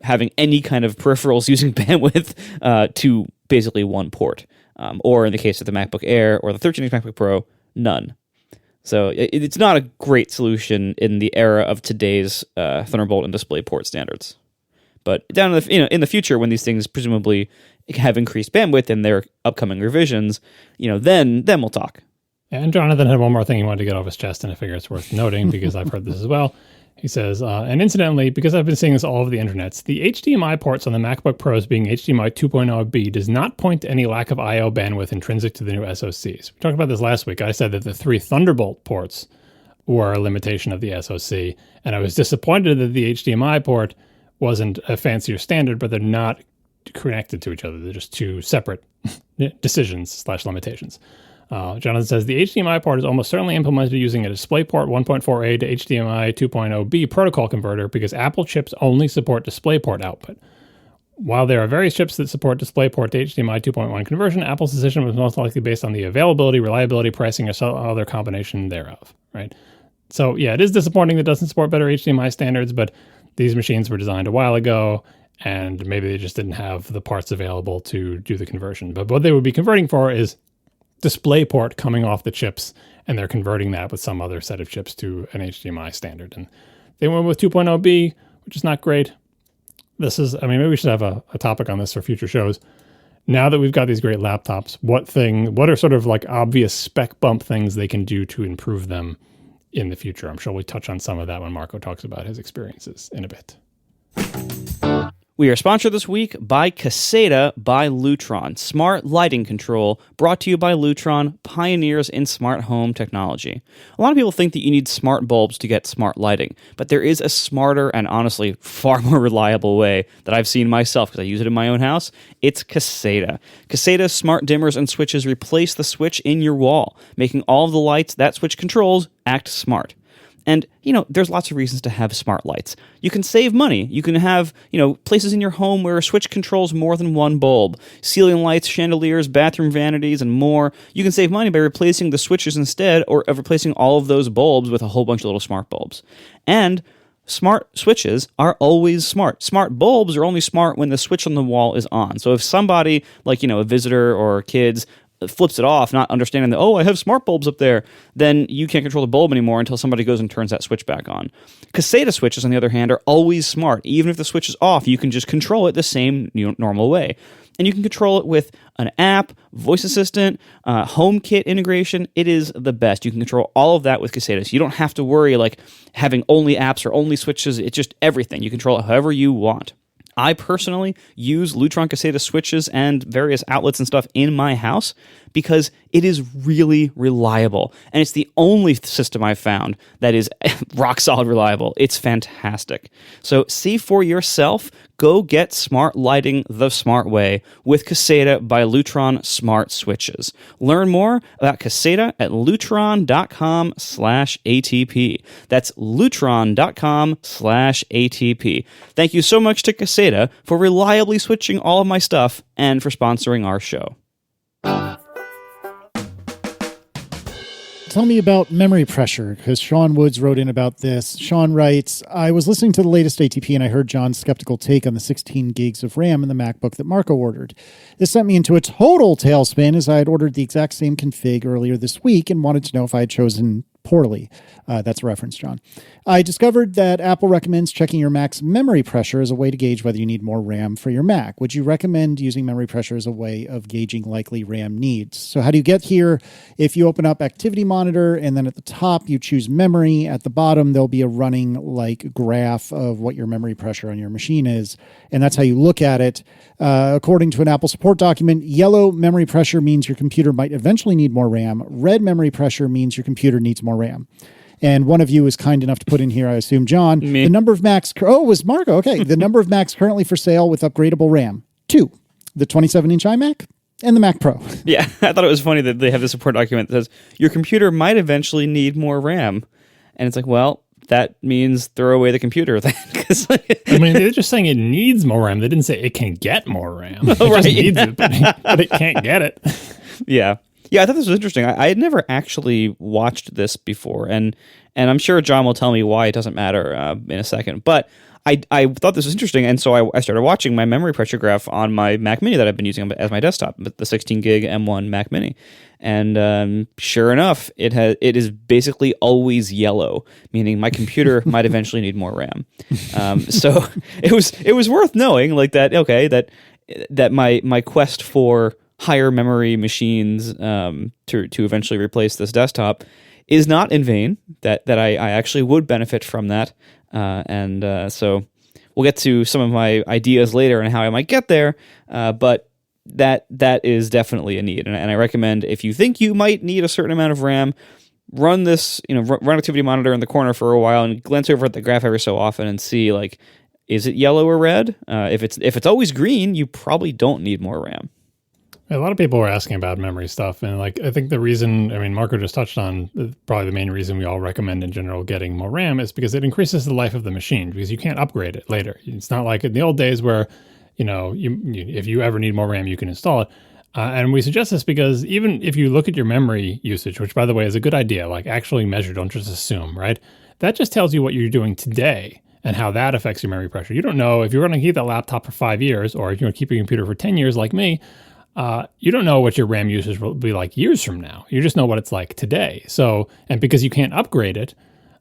having any kind of peripherals using bandwidth to basically 1 port. Or in the case of the MacBook Air or the 13-inch MacBook Pro, none. So it's not a great solution in the era of today's Thunderbolt and DisplayPort standards. But down in the future, when these things presumably have increased bandwidth in their upcoming revisions, then we'll talk. And Jonathan had one more thing he wanted to get off his chest, and I figure it's worth noting because I've heard this as well. He says, and incidentally, because I've been seeing this all over the internets, the HDMI ports on the MacBook Pros being HDMI 2.0B does not point to any lack of I/O bandwidth intrinsic to the new SoCs. We talked about this last week. I said that the 3 Thunderbolt ports were a limitation of the SoC, and I was disappointed that the HDMI port wasn't a fancier standard, but they're not connected to each other. They're just 2 separate decisions/limitations. Jonathan says, the HDMI port is almost certainly implemented using a DisplayPort 1.4a to HDMI 2.0b protocol converter because Apple chips only support DisplayPort output. While there are various chips that support DisplayPort to HDMI 2.1 conversion, Apple's decision was most likely based on the availability, reliability, pricing, or some other combination thereof, right? So yeah, it is disappointing that it doesn't support better HDMI standards, but these machines were designed a while ago, and maybe they just didn't have the parts available to do the conversion. But what they would be converting for is DisplayPort coming off the chips, and they're converting that with some other set of chips to an HDMI standard. And they went with 2.0B, which is not great. Maybe we should have a topic on this for future shows. Now that we've got these great laptops, what are sort of like obvious spec bump things they can do to improve them in the future? I'm sure we'll touch on some of that when Marco talks about his experiences in a bit. We are sponsored this week by Caséta by Lutron, smart lighting control, brought to you by Lutron, pioneers in smart home technology. A lot of people think that you need smart bulbs to get smart lighting, but there is a smarter and honestly far more reliable way that I've seen myself because I use it in my own house. It's Caséta. Caséta's smart dimmers and switches replace the switch in your wall, making all of the lights that switch controls act smart. And, there's lots of reasons to have smart lights. You can save money. You can have, places in your home where a switch controls more than one bulb. Ceiling lights, chandeliers, bathroom vanities, and more. You can save money by replacing the switches instead, or of replacing all of those bulbs with a whole bunch of little smart bulbs. And smart switches are always smart. Smart bulbs are only smart when the switch on the wall is on. So if somebody, like, a visitor or kids, flips it off, not understanding that, I have smart bulbs up there, then you can't control the bulb anymore until somebody goes and turns that switch back on. Caséta switches, on the other hand, are always smart. Even if the switch is off, you can just control it the same normal way. And you can control it with an app, voice assistant, HomeKit integration. It is the best. You can control all of that with Caséta. So you don't have to worry like having only apps or only switches. It's just everything. You control it however you want. I personally use Lutron Caséta switches and various outlets and stuff in my house because it is really reliable. And it's the only system I've found that is rock solid reliable. It's fantastic. So see for yourself, go get smart lighting the smart way with Caséta by Lutron Smart Switches. Learn more about Caséta at lutron.com/ATP. That's lutron.com/ATP. Thank you so much to Caséta for reliably switching all of my stuff and for sponsoring our show. Tell me about memory pressure, because Sean Woods wrote in about this. Sean writes, I was listening to the latest ATP and I heard John's skeptical take on the 16 gigs of RAM in the MacBook that Marco ordered. This sent me into a total tailspin as I had ordered the exact same config earlier this week and wanted to know if I had chosen poorly. That's a reference, John. I discovered that Apple recommends checking your Mac's memory pressure as a way to gauge whether you need more RAM for your Mac. Would you recommend using memory pressure as a way of gauging likely RAM needs? So how do you get here? If you open up Activity Monitor and then at the top you choose memory, at the bottom there'll be a running like graph of what your memory pressure on your machine is. And that's how you look at it. According to an Apple support document, yellow memory pressure means your computer might eventually need more RAM. Red memory pressure means your computer needs more RAM. And one of you is kind enough to put in here, I assume, John, Me. the number of Macs. Oh, it was Marco. Okay. The number of Macs currently for sale with upgradable RAM. 2, the 27-inch iMac and the Mac Pro. Yeah, I thought it was funny that they have this support document that says your computer might eventually need more RAM. And it's like, well, that means throw away the computer then. I mean, they're just saying it needs more RAM. They didn't say it can get more RAM. It right, just needs it, but it can't get it. Yeah. Yeah, I thought this was interesting. I had never actually watched this before, and I'm sure John will tell me why it doesn't matter in a second. But I thought this was interesting, and so I started watching my memory pressure graph on my Mac Mini that I've been using as my desktop, the 16 gig M1 Mac Mini, and sure enough, it is basically always yellow, meaning my computer might eventually need more RAM. So it was worth knowing, like that. Okay, that my quest for higher memory machines to eventually replace this desktop is not in vain, that I actually would benefit from that. So we'll get to some of my ideas later and how I might get there, but that is definitely a need. And I recommend if you think you might need a certain amount of RAM, run this, run Activity Monitor in the corner for a while and glance over at the graph every so often and see, like, is it yellow or red? If it's always green, you probably don't need more RAM. A lot of people were asking about memory stuff, and I think the reason, Marco just touched on probably the main reason we all recommend in general getting more RAM is because it increases the life of the machine, because you can't upgrade it later. It's not like in the old days where, if you ever need more RAM, you can install it. And we suggest this because even if you look at your memory usage, which by the way is a good idea, like actually measure, don't just assume, right? That just tells you what you're doing today and how that affects your memory pressure. You don't know if you're going to keep that laptop for 5 years, or if you're going to keep your computer for 10 years like me. You don't know what your RAM usage will be like years from now. You just know what it's like today. So, and because you can't upgrade it,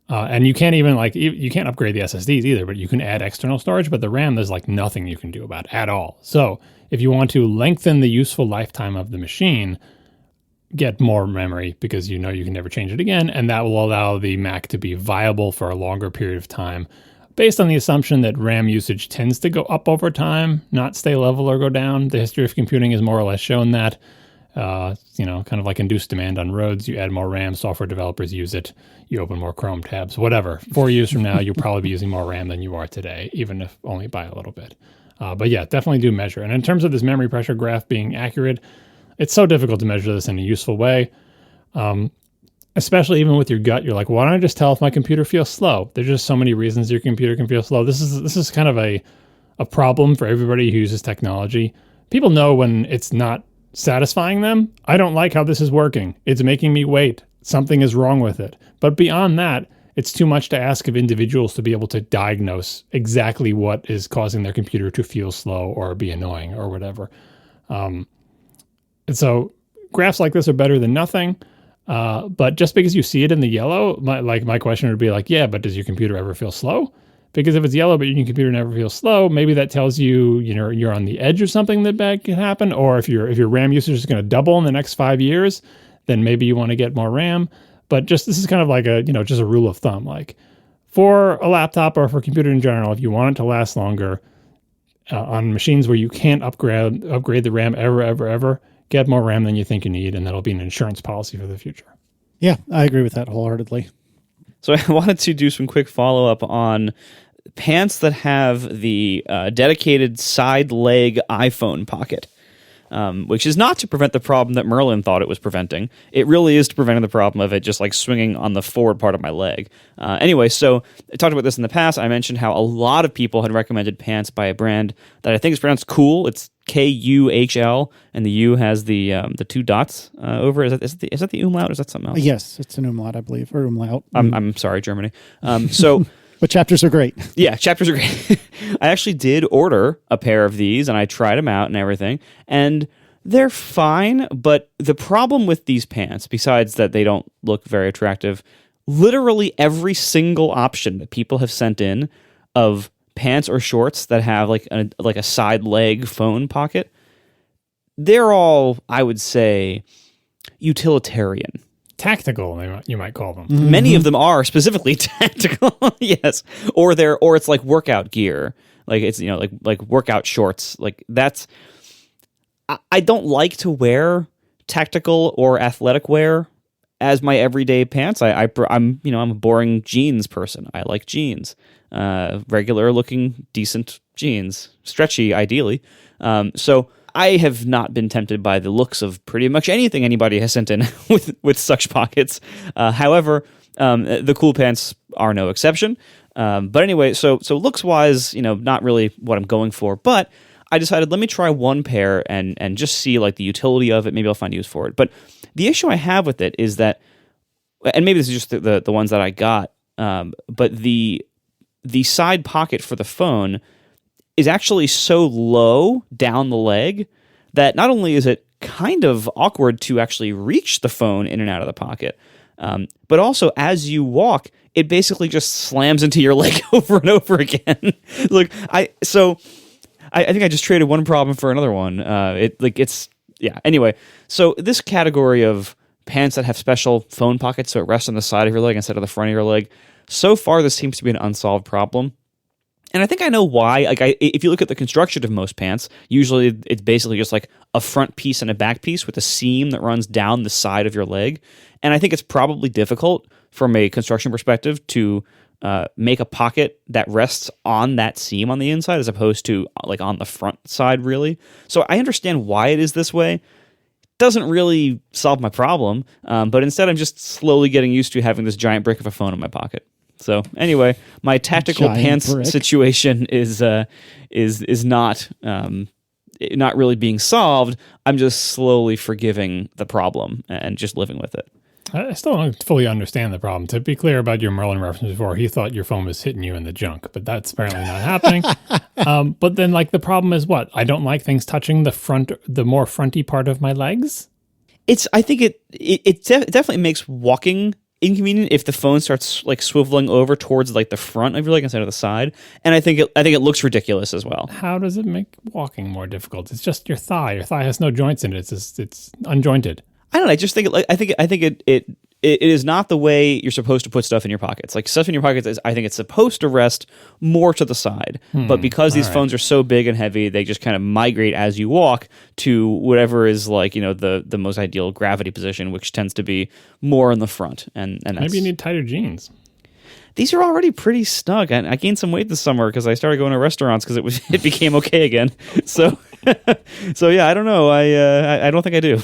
and you can't even you can't upgrade the SSDs either, but you can add external storage, but the RAM, there's nothing you can do about it at all. So if you want to lengthen the useful lifetime of the machine, get more memory, because you can never change it again. And that will allow the Mac to be viable for a longer period of time, based on the assumption that RAM usage tends to go up over time, not stay level or go down. The history of computing has more or less shown that, kind of like induced demand on roads. You add more RAM, software developers use it, you open more Chrome tabs, whatever. 4 years from now, you'll probably be using more RAM than you are today, even if only by a little bit. But yeah, definitely do measure. And in terms of this memory pressure graph being accurate, it's so difficult to measure this in a useful way. Especially even with your gut, you're like, why don't I just tell if my computer feels slow? There's just so many reasons your computer can feel slow. This is kind of a problem for everybody who uses technology. People know when it's not satisfying them. I don't like how this is working. It's making me wait. Something is wrong with it. But beyond that, it's too much to ask of individuals to be able to diagnose exactly what is causing their computer to feel slow or be annoying or whatever. And so graphs like this are better than nothing. But just because you see it in the yellow, my question would be like, yeah, but does your computer ever feel slow? Because if it's yellow, but your computer never feels slow, maybe that tells you, you're on the edge of something that bad could happen. Or if your RAM usage is going to double in the next 5 years, then maybe you want to get more RAM. But this is kind of like just a rule of thumb. Like for a laptop or for a computer in general, if you want it to last longer, on machines where you can't upgrade the RAM ever, get more RAM than you think you need, and that'll be an insurance policy for the future. Yeah, I agree with that wholeheartedly. So I wanted to do some quick follow-up on pants that have the dedicated side leg iPhone pocket, which is not to prevent the problem that Merlin thought it was preventing. It really is to prevent the problem of it just like swinging on the forward part of my leg. Anyway, so I talked about this in the past. I mentioned how a lot of people had recommended pants by a brand that I think is pronounced Kühl. It's Kuhl, and the U has the 2 dots over. Is that the umlaut? Or is that something else? Yes, it's an umlaut, I believe, or umlaut. I'm sorry, Germany. So. But chapters are great. Yeah, chapters are great. I actually did order a pair of these, and I tried them out and everything, and they're fine, but the problem with these pants, besides that they don't look very attractive, literally every single option that people have sent in of pants or shorts that have like a side leg phone pocket, they're all, I would say, utilitarian. Tactical, you might call them. Mm-hmm. Many of them are specifically tactical, yes, or it's like workout gear, like it's like workout shorts. Like that's, I don't like to wear tactical or athletic wear as my everyday pants. I'm a boring jeans person. I like jeans, regular looking, decent jeans, stretchy ideally. So I have not been tempted by the looks of pretty much anything anybody has sent in with such pockets. However, the Kühl pants are no exception. But anyway, so looks wise, not really what I'm going for. But I decided let me try one pair and just see like the utility of it. Maybe I'll find use for it. But the issue I have with it is that, and maybe this is just the ones that I got, but the side pocket for the phone is actually so low down the leg that not only is it kind of awkward to actually reach the phone in and out of the pocket, but also as you walk, it basically just slams into your leg over and over again. Look, I think I just traded one problem for another one. Anyway, so this category of pants that have special phone pockets so it rests on the side of your leg instead of the front of your leg, so far this seems to be an unsolved problem. And I think I know why. If you look at the construction of most pants, usually it's basically just like a front piece and a back piece with a seam that runs down the side of your leg. And I think it's probably difficult from a construction perspective to make a pocket that rests on that seam on the inside as opposed to like on the front side, really. So I understand why it is this way. Doesn't really solve my problem, but instead I'm just slowly getting used to having this giant brick of a phone in my pocket. So anyway, my tactical pants situation is not really being solved. I'm just slowly forgiving the problem and just living with it. I still don't fully understand the problem. To be clear about your Merlin reference before, he thought your phone was hitting you in the junk, but that's apparently not happening. But then like the problem is what? I don't like things touching the more fronty part of my legs. I think it definitely makes walking inconvenient if the phone starts like swiveling over towards like the front of your leg instead of the side, and I think it looks ridiculous as well. How does it make walking more difficult? It's just your thigh. Your thigh has no joints in it. It's unjointed. I don't know. I just think it is not the way you're supposed to put stuff in your pockets. Like stuff in your pockets I think it's supposed to rest more to the side. But because these phones are so big and heavy, they just kind of migrate as you walk to whatever is like, the most ideal gravity position, which tends to be more in the front. And that's, maybe you need tighter jeans. These are already pretty snug. I gained some weight this summer because I started going to restaurants because it became okay again. So yeah, I don't know. I don't think I do.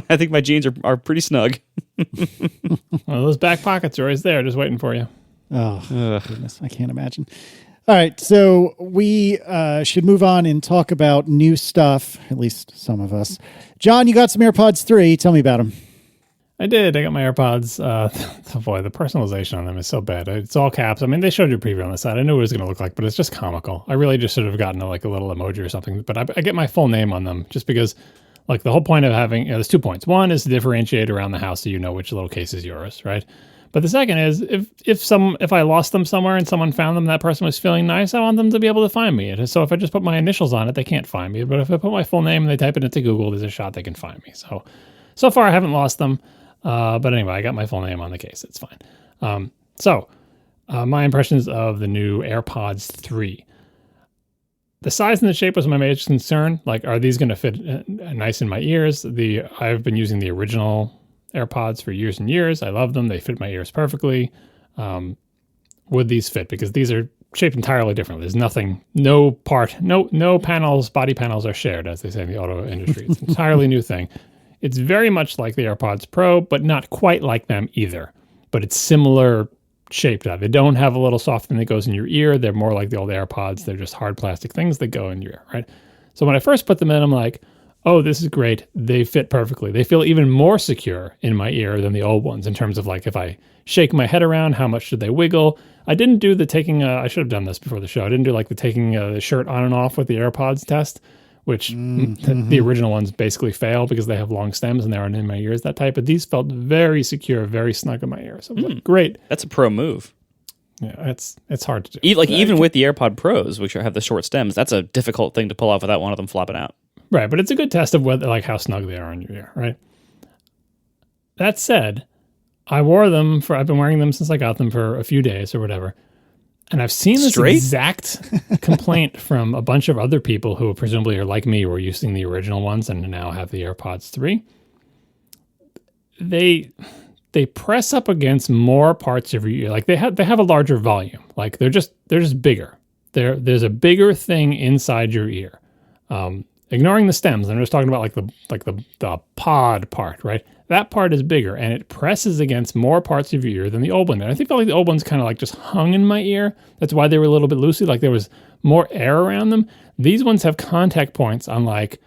I think my jeans are pretty snug. Well, those back pockets are always there, just waiting for you. Oh, goodness. I can't imagine. All right, so we should move on and talk about new stuff, at least some of us. John, you got some AirPods 3. Tell me about them. I did. I got my AirPods. Oh boy, the personalization on them is so bad. It's all caps. I mean, they showed you a preview on the side. I knew what it was going to look like, but it's just comical. I really just should have gotten a little emoji or something. But I get my full name on them just because... Like the whole point of having, there's 2 points. One is to differentiate around the house so you know which little case is yours, right? But the second is if I lost them somewhere and someone found them, that person was feeling nice, I want them to be able to find me. And so if I just put my initials on it, they can't find me. But if I put my full name and they type it into Google, there's a shot they can find me. So far I haven't lost them. But anyway, I got my full name on the case. It's fine. My impressions of the new AirPods 3. The size and the shape was my major concern. Like, are these going to fit nice in my ears? I've been using the original AirPods for years and years. I love them. They fit my ears perfectly. Would these fit? Because these are shaped entirely differently. There's nothing, no panels, body panels are shared, as they say in the auto industry. It's an entirely new thing. It's very much like the AirPods Pro, but not quite like them either. But it's similar shaped. They don't have a little soft thing that goes in your ear. They're more like the old AirPods. They're just hard plastic things that go in your ear, right? So when I first put them in, I'm like, oh, this is great. They fit perfectly. They feel even more secure in my ear than the old ones in terms of like if I shake my head around, how much should they wiggle? I didn't do the taking, I should have done this before the show. I didn't do like the taking the shirt on and off with the AirPods test, which the original ones basically fail because they have long stems and they aren't in my ears that type. But these felt very secure, very snug in my ears. So like, great. That's a pro move. Yeah, it's hard to do. Even with the AirPod Pros, which have the short stems, that's a difficult thing to pull off without one of them flopping out. Right, but it's a good test of whether like how snug they are in your ear, right? That said, I've been wearing them since I got them for a few days or whatever. And I've seen this exact complaint from a bunch of other people who presumably are like me, who are using the original ones and now have the AirPods 3. They press up against more parts of your ear. Like they have a larger volume. Like they're just bigger. There's a bigger thing inside your ear. Ignoring the stems, I'm just talking about the pod part, right? That part is bigger and it presses against more parts of your ear than the old one. And I think like the old ones kind of like just hung in my ear. That's why they were a little bit loosey. Like there was more air around them. These ones have contact points on like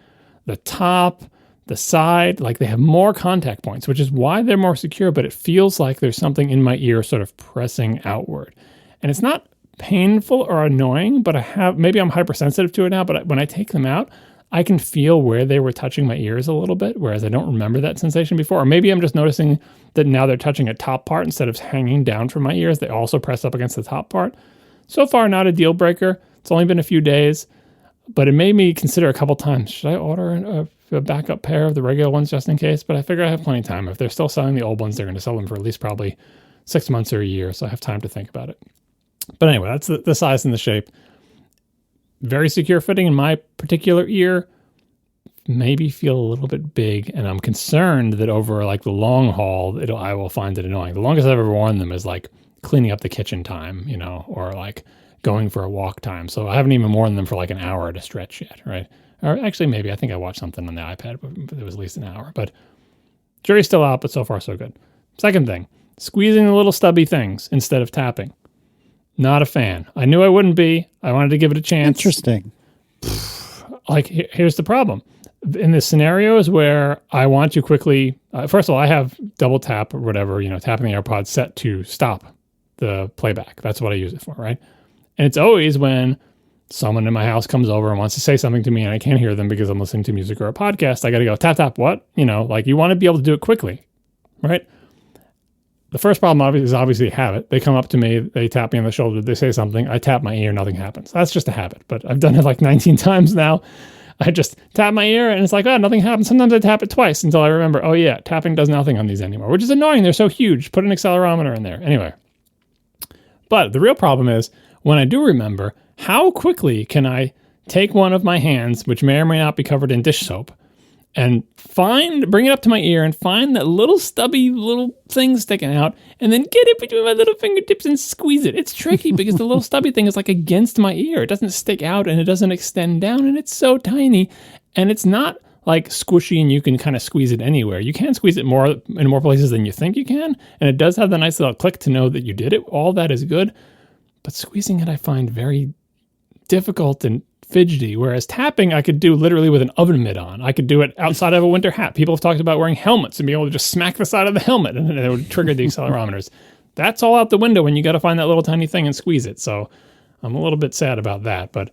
the top, the side. Like they have more contact points, which is why they're more secure. But it feels like there's something in my ear sort of pressing outward. And it's not painful or annoying, but maybe I'm hypersensitive to it now. But when I take them out, I can feel where they were touching my ears a little bit, whereas I don't remember that sensation before. Or maybe I'm just noticing that now they're touching a top part instead of hanging down from my ears. They also press up against the top part. So far, not a deal breaker. It's only been a few days, but it made me consider a couple times, should I order a backup pair of the regular ones just in case? But I figure I have plenty of time. If they're still selling the old ones, they're going to sell them for at least probably 6 months or a year, so I have time to think about it. But anyway, that's the size and the shape. Very secure fitting in my particular ear. Maybe feel a little bit big, and I'm concerned that over like the long haul, I will find it annoying. The longest I've ever worn them is like cleaning up the kitchen time, or like going for a walk time. So I haven't even worn them for like an hour at a stretch yet, right? Or actually, maybe I think I watched something on the iPad, but it was at least an hour. But jury's still out, but so far so good. Second thing, squeezing the little stubby things instead of tapping. Not a fan. I knew I wouldn't be. I wanted to give it a chance. Interesting. Like, here's the problem. In the scenarios where I want to quickly, first of all, I have double tap or whatever, tapping the AirPods set to stop the playback. That's what I use it for, right? And it's always when someone in my house comes over and wants to say something to me and I can't hear them because I'm listening to music or a podcast. I got to go tap, tap, what? Like you want to be able to do it quickly, right? The first problem is obviously a habit. They come up to me, they tap me on the shoulder, they say something, I tap my ear, nothing happens. That's just a habit, but I've done it like 19 times now. I just tap my ear and it's like, oh, nothing happens. Sometimes I tap it twice until I remember, oh yeah, tapping does nothing on these anymore, which is annoying. They're so huge. Put an accelerometer in there. Anyway. But the real problem is when I do remember, how quickly can I take one of my hands, which may or may not be covered in dish soap, and bring it up to my ear and find that little stubby little thing sticking out and then get it between my little fingertips and squeeze it. It's tricky because the little stubby thing is like against my ear. It doesn't stick out and it doesn't extend down and it's so tiny and it's not like squishy and you can kind of squeeze it anywhere. You can squeeze it in more places than you think you can. And it does have the nice little click to know that you did it. All that is good. But squeezing it I find very difficult and fidgety, whereas tapping I could do literally with an oven mitt on. I could do it outside of a winter hat. People have talked about wearing helmets and being able to just smack the side of the helmet and it would trigger the accelerometers. That's all out the window when you got to find that little tiny thing and squeeze it. So I'm a little bit sad about that. But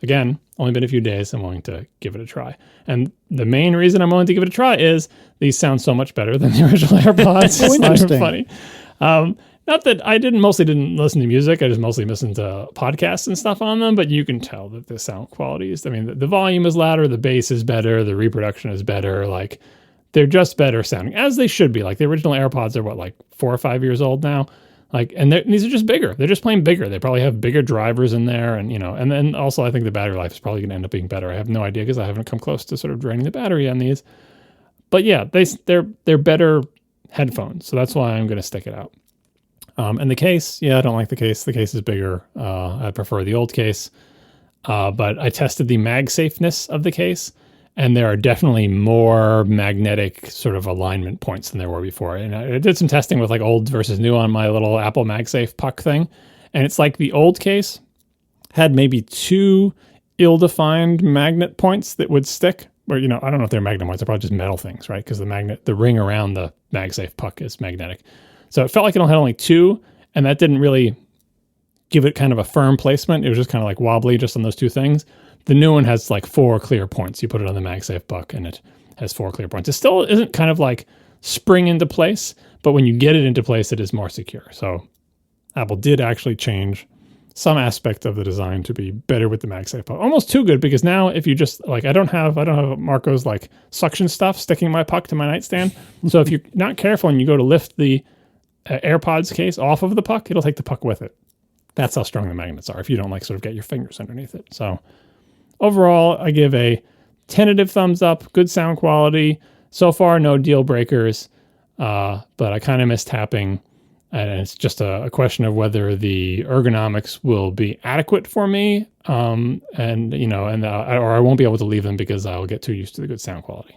again, only been a few days. I'm willing to give it a try. And the main reason I'm willing to give it a try is these sound so much better than the original AirPods. So it's not even interesting. funny. Not that I didn't listen to music. I just mostly listened to podcasts and stuff on them, but you can tell that the sound quality is, I mean, the volume is louder, the bass is better, the reproduction is better. Like, they're just better sounding, as they should be. Like, the original AirPods are like 4 or 5 years old now. Like, and these are just bigger. They're just plain bigger. They probably have bigger drivers in there, and and then also I think the battery life is probably going to end up being better. I have no idea because I haven't come close to sort of draining the battery on these. But yeah, they're better headphones, so that's why I'm going to stick it out. And the case, I don't like the case. The case is bigger. I prefer the old case. But I tested the MagSafeness of the case, and there are definitely more magnetic sort of alignment points than there were before. And I did some testing with like old versus new on my little Apple MagSafe puck thing. And it's like the old case had maybe 2 ill-defined magnet points that would stick. Or, I don't know if they're magnet points. They're probably just metal things, right? Because the ring around the MagSafe puck is magnetic. So it felt like it had only 2, and that didn't really give it kind of a firm placement. It was just kind of like wobbly just on those 2 things. The new one has like 4 clear points. You put it on the MagSafe puck, and it has 4 clear points. It still isn't kind of like spring into place, but when you get it into place, it is more secure. So Apple did actually change some aspect of the design to be better with the MagSafe puck. Almost too good, because now if you just like, I don't have Marco's like suction stuff sticking my puck to my nightstand. So if you're not careful and you go to lift the AirPods case off of the puck, it'll take the puck with it. That's how strong the magnets are if you don't like sort of get your fingers underneath it. So overall, I give a tentative thumbs up. Good sound quality. So far, no deal breakers, but I kind of miss tapping. And it's just a question of whether the ergonomics will be adequate for me, or I won't be able to leave them because I'll get too used to the good sound quality.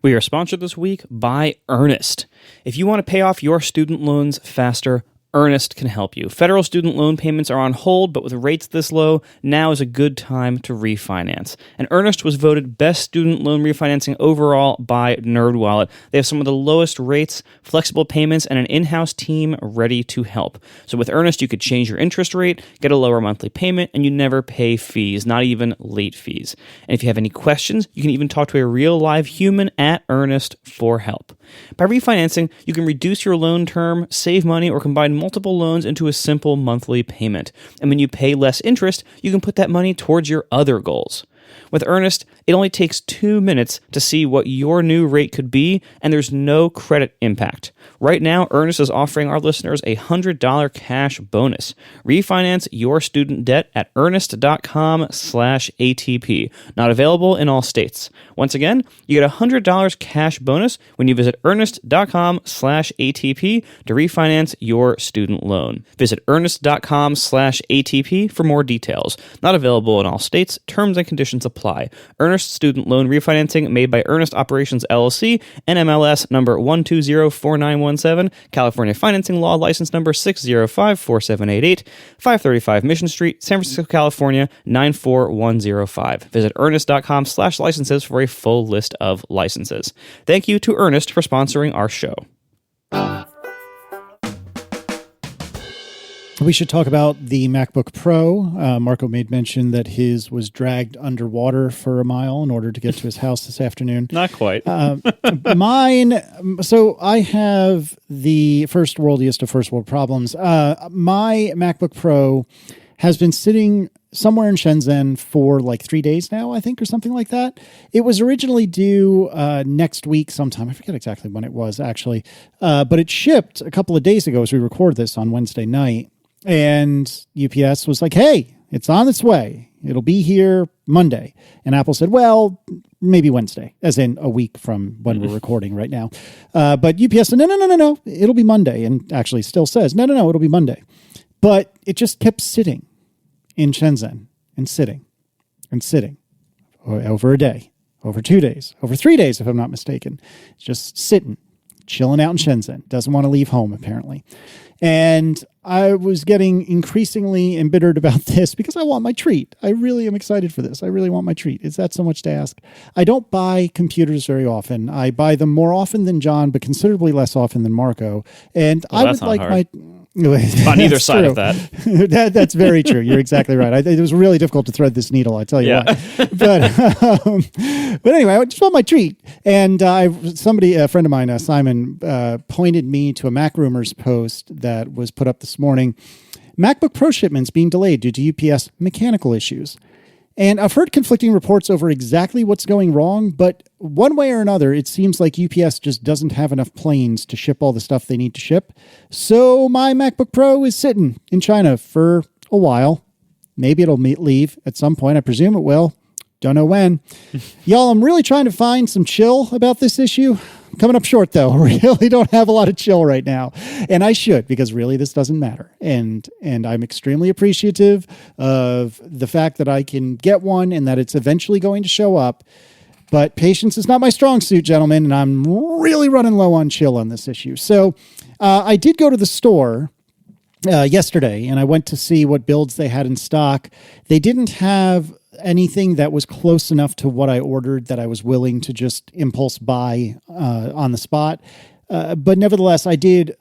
We are sponsored this week by Earnest. If you want to pay off your student loans faster, Earnest can help you. Federal student loan payments are on hold, but with rates this low, now is a good time to refinance. And Earnest was voted best student loan refinancing overall by NerdWallet. They have some of the lowest rates, flexible payments, and an in-house team ready to help. So with Earnest, you could change your interest rate, get a lower monthly payment, and you never pay fees, not even late fees. And if you have any questions, you can even talk to a real live human at Earnest for help. By refinancing, you can reduce your loan term, save money, or combine multiple loans into a simple monthly payment. And when you pay less interest, you can put that money towards your other goals. With Earnest, it only takes 2 minutes to see what your new rate could be, and there's no credit impact. Right now, Earnest is offering our listeners a $100 cash bonus. Refinance your student debt at earnest.com/ATP. Not available in all states. Once again, you get a $100 cash bonus when you visit earnest.com/ATP to refinance your student loan. Visit earnest.com/ATP for more details. Not available in all states. Terms and conditions apply. Earnest student loan refinancing made by Earnest Operations LLC, NMLS number 1204917, California Financing Law License number 6054788, 535 Mission Street, San Francisco, California 94105. Visit earnest.com/licenses for a full list of licenses. Thank you to Earnest for sponsoring our show. We should talk about the MacBook Pro. Marco made mention that his was dragged underwater for a mile in order to get to his house this afternoon. Not quite. Mine, so I have the first worldiest of first world problems. My MacBook Pro has been sitting somewhere in Shenzhen for like 3 days now, I think, or something like that. It was originally due next week sometime. I forget exactly when it was, actually. But it shipped a couple of days ago as we record this on Wednesday night. And UPS was like, hey, it's on its way. It'll be here Monday. And Apple said, well, maybe Wednesday, as in a week from when we're recording right now. But UPS said, no, it'll be Monday. And actually still says, no, it'll be Monday. But it just kept sitting in Shenzhen and sitting over a day, over 2 days, over 3 days, if I'm not mistaken. It's just sitting, chilling out in Shenzhen. Doesn't want to leave home, apparently. And I was getting increasingly embittered about this because I want my treat. I really am excited for this. I really want my treat. Is that so much to ask? I don't buy computers very often. I buy them more often than John, but considerably less often than Marco. And I would like On either side of that. That's very true. You're exactly right. It was really difficult to thread this needle, I tell you what. But anyway, I just want my treat. And a friend of mine, Simon, pointed me to a Mac Rumors post that was put up this morning. MacBook Pro shipments being delayed due to UPS mechanical issues. And I've heard conflicting reports over exactly what's going wrong, but one way or another, it seems like UPS just doesn't have enough planes to ship all the stuff they need to ship. So my MacBook Pro is sitting in China for a while. Maybe it'll leave at some point. I presume it will. Don't know when. Y'all, I'm really trying to find some chill about this issue. Coming up short, though. I really don't have a lot of chill right now. And I should, because really this doesn't matter. And I'm extremely appreciative of the fact that I can get one and that it's eventually going to show up. But patience is not my strong suit, gentlemen, and I'm really running low on chill on this issue. So I did go to the store yesterday, and I went to see what builds they had in stock. They didn't have anything that was close enough to what I ordered that I was willing to just impulse buy on the spot. But nevertheless, I did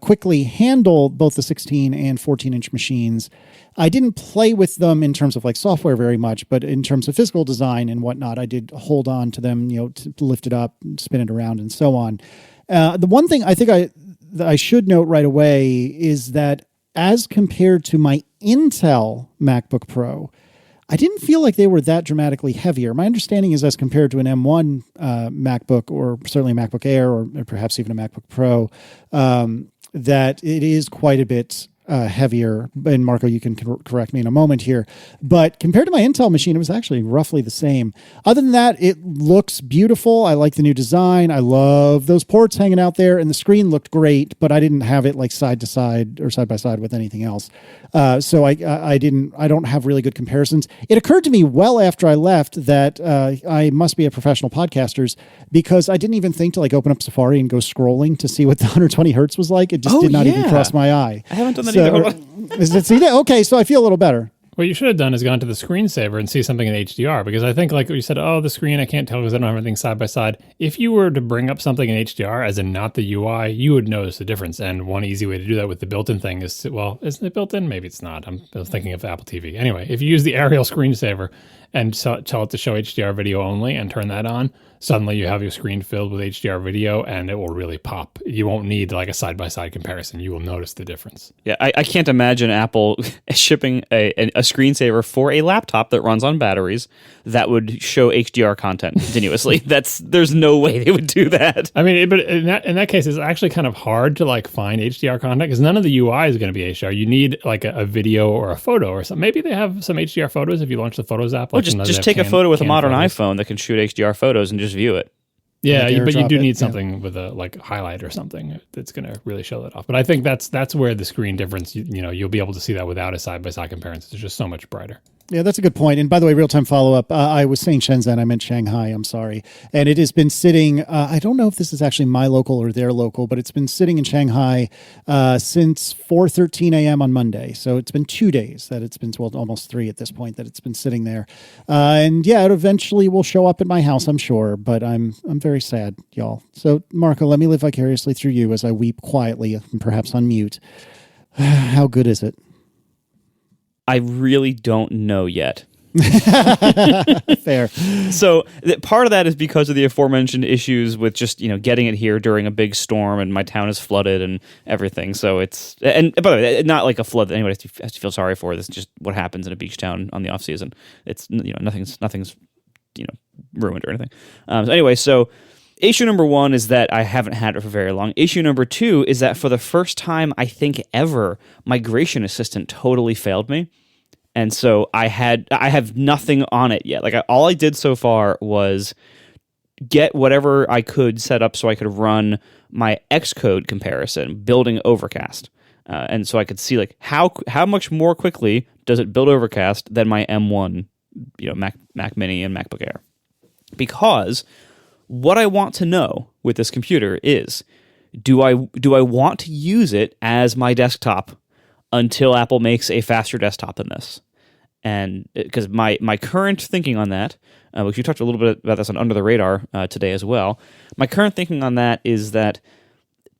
quickly handle both the 16 and 14-inch machines. I didn't play with them in terms of like software very much, but in terms of physical design and whatnot, I did hold on to them, to lift it up, spin it around, and so on. The one thing I think that I should note right away is that as compared to my Intel MacBook Pro, I didn't feel like they were that dramatically heavier. My understanding is as compared to an M1 MacBook, or certainly a MacBook Air, or perhaps even a MacBook Pro, that it is quite a bit heavier. And Marco, you can correct me in a moment here. But compared to my Intel machine, it was actually roughly the same. Other than that, it looks beautiful. I like the new design. I love those ports hanging out there, and the screen looked great, but I didn't have it like side to side or side by side with anything else. So I don't have really good comparisons. It occurred to me well after I left that I must be a professional podcaster, because I didn't even think to like open up Safari and go scrolling to see what the 120 hertz was like. It just did not even cross my eye. I haven't done that either. See that? Okay, so I feel a little better. What you should have done is gone to the screensaver and see something in HDR, because I think like you said, the screen, I can't tell because I don't have anything side by side. If you were to bring up something in HDR, as in not the UI, you would notice the difference. And one easy way to do that with the built-in thing is isn't it built in? Maybe it's not. I was thinking of Apple TV. Anyway, if you use the aerial screensaver and tell it to show HDR video only and turn that on, suddenly you have your screen filled with HDR video and it will really pop. You won't need like a side-by-side comparison. You will notice the difference. Yeah, I can't imagine Apple shipping a screensaver for a laptop that runs on batteries that would show HDR content continuously. There's no way they would do that. I mean, but in that case, it's actually kind of hard to like find HDR content because none of the UI is going to be HDR. You need like a video or a photo or something. Maybe they have some HDR photos if you launch the Photos app. Or just take a photo with a modern iPhone that can shoot HDR photos and just view it. Yeah, but you do need something with a like highlight or something that's going to really show that off. But I think that's where the screen difference, you'll be able to see that without a side-by-side comparison. It's just so much brighter. Yeah, that's a good point. And by the way, real-time follow-up, I was saying Shenzhen, I meant Shanghai, I'm sorry. And it has been sitting, I don't know if this is actually my local or their local, but it's been sitting in Shanghai since 4:13 a.m. on Monday. So it's been 2 days that it's been, almost 3 at this point, that it's been sitting there. And yeah, it eventually will show up at my house, I'm sure, but I'm very sad, y'all. So Marco, let me live vicariously through you as I weep quietly and perhaps on mute. How good is it? I really don't know yet. Fair. So part of that is because of the aforementioned issues with just, getting it here during a big storm, and my town is flooded and everything. So and by the way, not like a flood that anybody has to feel sorry for. This is just what happens in a beach town on the off season. It's, nothing's ruined or anything. So anyway, so issue number 1 is that I haven't had it for very long. Issue number 2 is that for the first time, I think ever, Migration Assistant totally failed me. And so I have nothing on it yet. Like all I did so far was get whatever I could set up so I could run my Xcode comparison building Overcast. And so I could see like how much more quickly does it build Overcast than my M1, Mac Mini and MacBook Air. Because what I want to know with this computer is, do I want to use it as my desktop until Apple makes a faster desktop than this? And because my current thinking on that, which you talked a little bit about this on Under the Radar today as well, my current thinking on that is that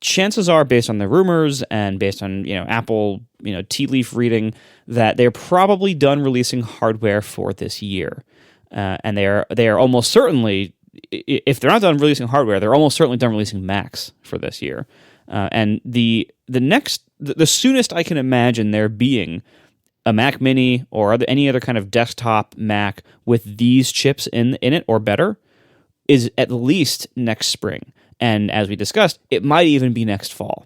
chances are, based on the rumors and based on Apple tea leaf reading, that they're probably done releasing hardware for this year, and they are almost certainly, if they're not done releasing hardware, they're almost certainly done releasing Macs for this year. And the soonest I can imagine there being a Mac Mini or any other kind of desktop Mac with these chips in it or better is at least next spring. And as we discussed, it might even be next fall.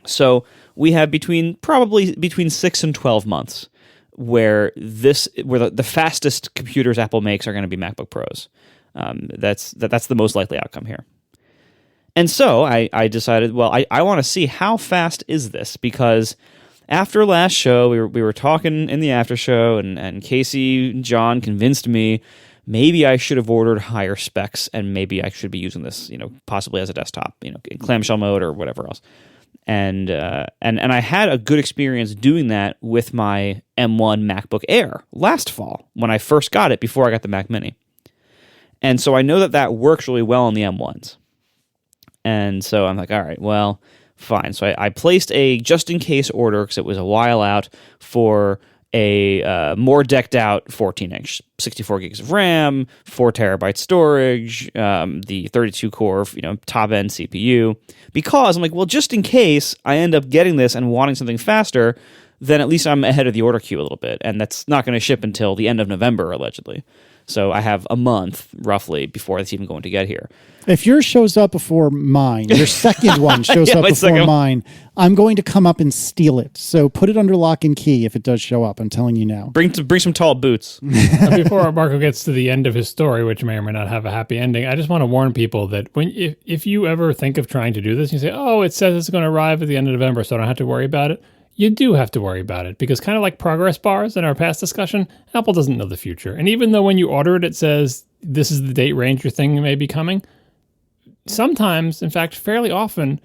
So we have probably between 6 and 12 months where the fastest computers Apple makes are going to be MacBook Pros. That's the most likely outcome here. And so I decided, well, I want to see how fast is this, because after last show, we were talking in the after show, and Casey and John convinced me maybe I should have ordered higher specs, and maybe I should be using this, possibly as a desktop, in clamshell mode or whatever else. And I had a good experience doing that with my M1 MacBook Air last fall when I first got it before I got the Mac Mini. And so I know that works really well on the M1s. And so I'm like, all right, well, fine. So I placed a just-in-case order, because it was a while out, for a more decked-out 14-inch, 64 gigs of RAM, 4 terabyte storage, the 32-core, top-end CPU. Because I'm like, well, just in case I end up getting this and wanting something faster, then at least I'm ahead of the order queue a little bit. And that's not going to ship until the end of November, allegedly. So I have a month, roughly, before it's even going to get here. If yours shows up before mine, your second one shows up before mine, I'm going to come up and steal it. So put it under lock and key if it does show up. I'm telling you now. Bring some tall boots. Before Marco gets to the end of his story, which may or may not have a happy ending, I just want to warn people that if you ever think of trying to do this, you say, oh, it says it's going to arrive at the end of November, so I don't have to worry about it. You do have to worry about it, because kind of like progress bars in our past discussion, Apple doesn't know the future. And even though when you order it, it says this is the date range your thing may be coming, sometimes, in fact, fairly often,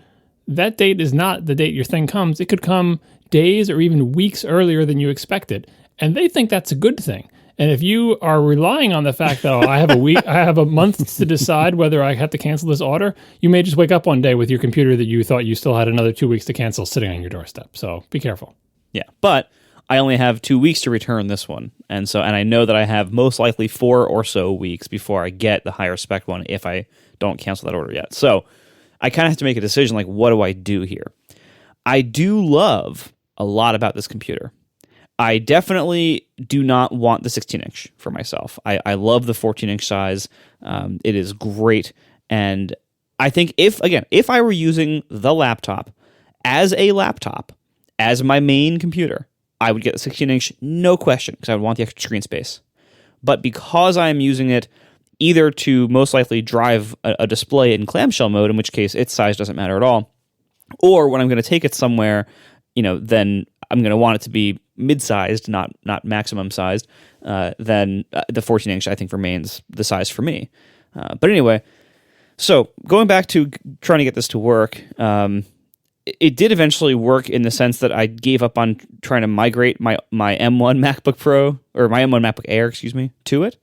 that date is not the date your thing comes. It could come days or even weeks earlier than you expected. And they think that's a good thing. And if you are relying on the fact that I have a week, I have a month to decide whether I have to cancel this order, you may just wake up one day with your computer that you thought you still had another 2 weeks to cancel sitting on your doorstep. So be careful. Yeah, but I only have 2 weeks to return this one. And I know that I have most likely 4 or so weeks before I get the higher spec one if I don't cancel that order yet. So I kind of have to make a decision, like, what do I do here? I do love a lot about this computer. I definitely do not want the 16-inch for myself. I love the 14-inch size. It is great. And I think if I were using the laptop, as my main computer, I would get the 16-inch, no question, because I would want the extra screen space. But because I'm using it either to most likely drive a display in clamshell mode, in which case its size doesn't matter at all, or when I'm going to take it somewhere, then I'm going to want it to be mid-sized, not maximum sized, then the 14-inch, I think, remains the size for me. But anyway, so going back to trying to get this to work, it did eventually work in the sense that I gave up on trying to migrate my M1 MacBook Pro, or my M1 MacBook Air, to it.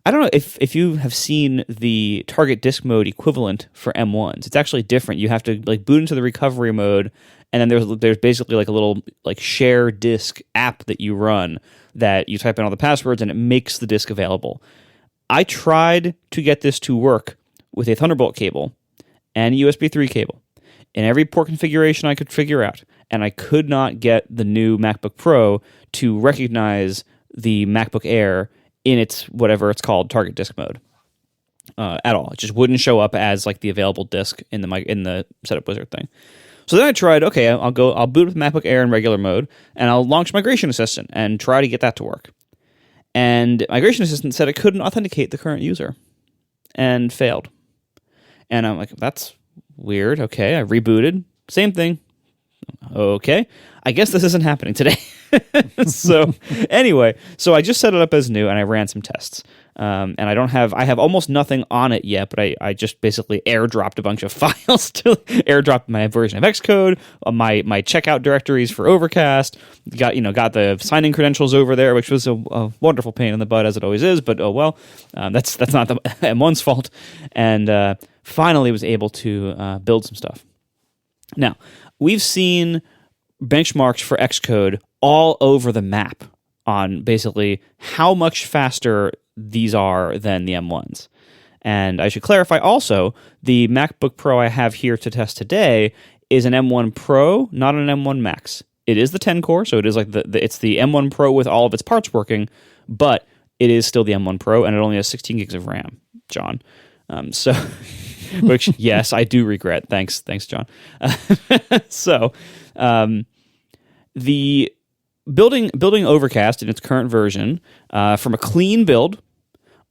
I don't know if you have seen the target disk mode equivalent for M1s. It's actually different. You have to boot into the recovery mode, and then there's basically a little share disk app that you run that you type in all the passwords and it makes the disk available. I tried to get this to work with a Thunderbolt cable and a USB 3 cable in every port configuration I could figure out, and I could not get the new MacBook Pro to recognize the MacBook Air in its whatever it's called target disk mode at all. It just wouldn't show up as the available disk in the setup wizard thing. So then I tried, okay, I'll boot with MacBook Air in regular mode, and I'll launch Migration Assistant and try to get that to work. And Migration Assistant said it couldn't authenticate the current user and failed. And I'm like, that's weird. Okay, I rebooted. Same thing. Okay, I guess this isn't happening today. So anyway, I just set it up as new and I ran some tests. And I have almost nothing on it yet, but I just basically airdropped a bunch of files to airdrop my version of Xcode, my checkout directories for Overcast, got the sign-in credentials over there, which was a wonderful pain in the butt, as it always is, but oh well, that's not the M1's fault. And finally was able to build some stuff. Now, we've seen benchmarks for Xcode all over the map on basically how much faster these are than the M1s. And I should clarify also, the MacBook Pro I have here to test today is an M1 Pro, not an M1 Max. It is the 10 core, so it is like it's the M1 Pro with all of its parts working, but it is still the M1 Pro, and it only has 16 gigs of RAM, John. So, which, yes, I do regret. Thanks, John. So, the building Overcast in its current version from a clean build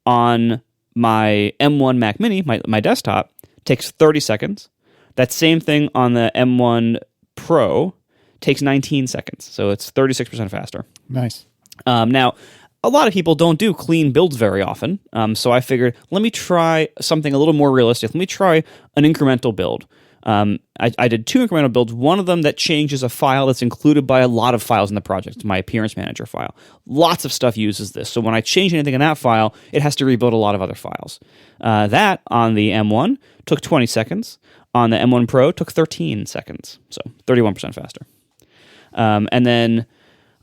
on my M1 Mac Mini, my desktop, takes 30 seconds. That same thing on the M1 Pro takes 19 seconds. So it's 36% faster. Nice. Now, a lot of people don't do clean builds very often. So I figured, let me try something a little more realistic. Let me try an incremental build. I did 2 incremental builds. One of them that changes a file that's included by a lot of files in the project. It's my Appearance Manager file. Lots of stuff uses this. So when I change anything in that file, it has to rebuild a lot of other files. That on the M1 took 20 seconds. On the M1 Pro took 13 seconds. So 31% faster. And then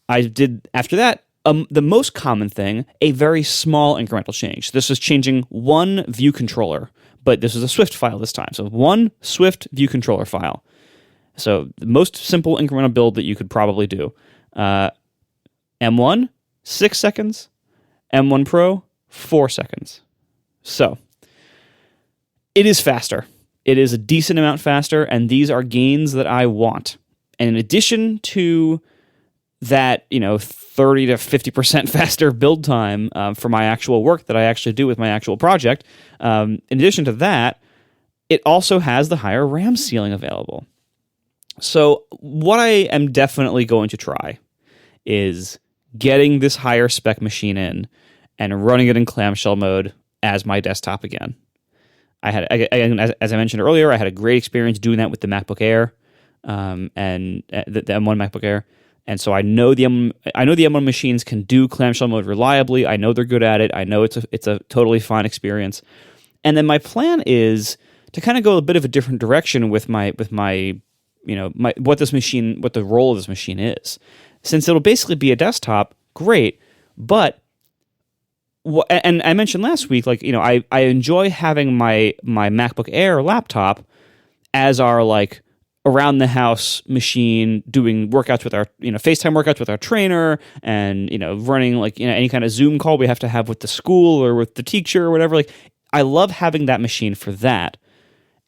I did, after that, the most common thing, a very small incremental change. This was changing one view controller, but this was a Swift file this time. So one Swift view controller file. So the most simple incremental build that you could probably do. M1, 6 seconds. M1 Pro, 4 seconds. So it is faster. It is a decent amount faster, and these are gains that I want. And in addition to that, 30 to 50% faster build time for my actual work that I actually do with my actual project, in addition to that, it also has the higher RAM ceiling available. So what I am definitely going to try is getting this higher spec machine in and running it in clamshell mode as my desktop again. As I mentioned earlier, I had a great experience doing that with the MacBook Air and the M1 MacBook Air. And so I know the M1 machines can do clamshell mode reliably. I know they're good at it. I know it's a totally fine experience. And then my plan is to kind of go a bit of a different direction with my what the role of this machine is. Since it'll basically be a desktop, great, but and I mentioned last week, I enjoy having my MacBook Air laptop as our around the house machine, doing workouts with our FaceTime workouts with our trainer, and running any kind of Zoom call we have to have with the school or with the teacher or whatever. I love having that machine for that.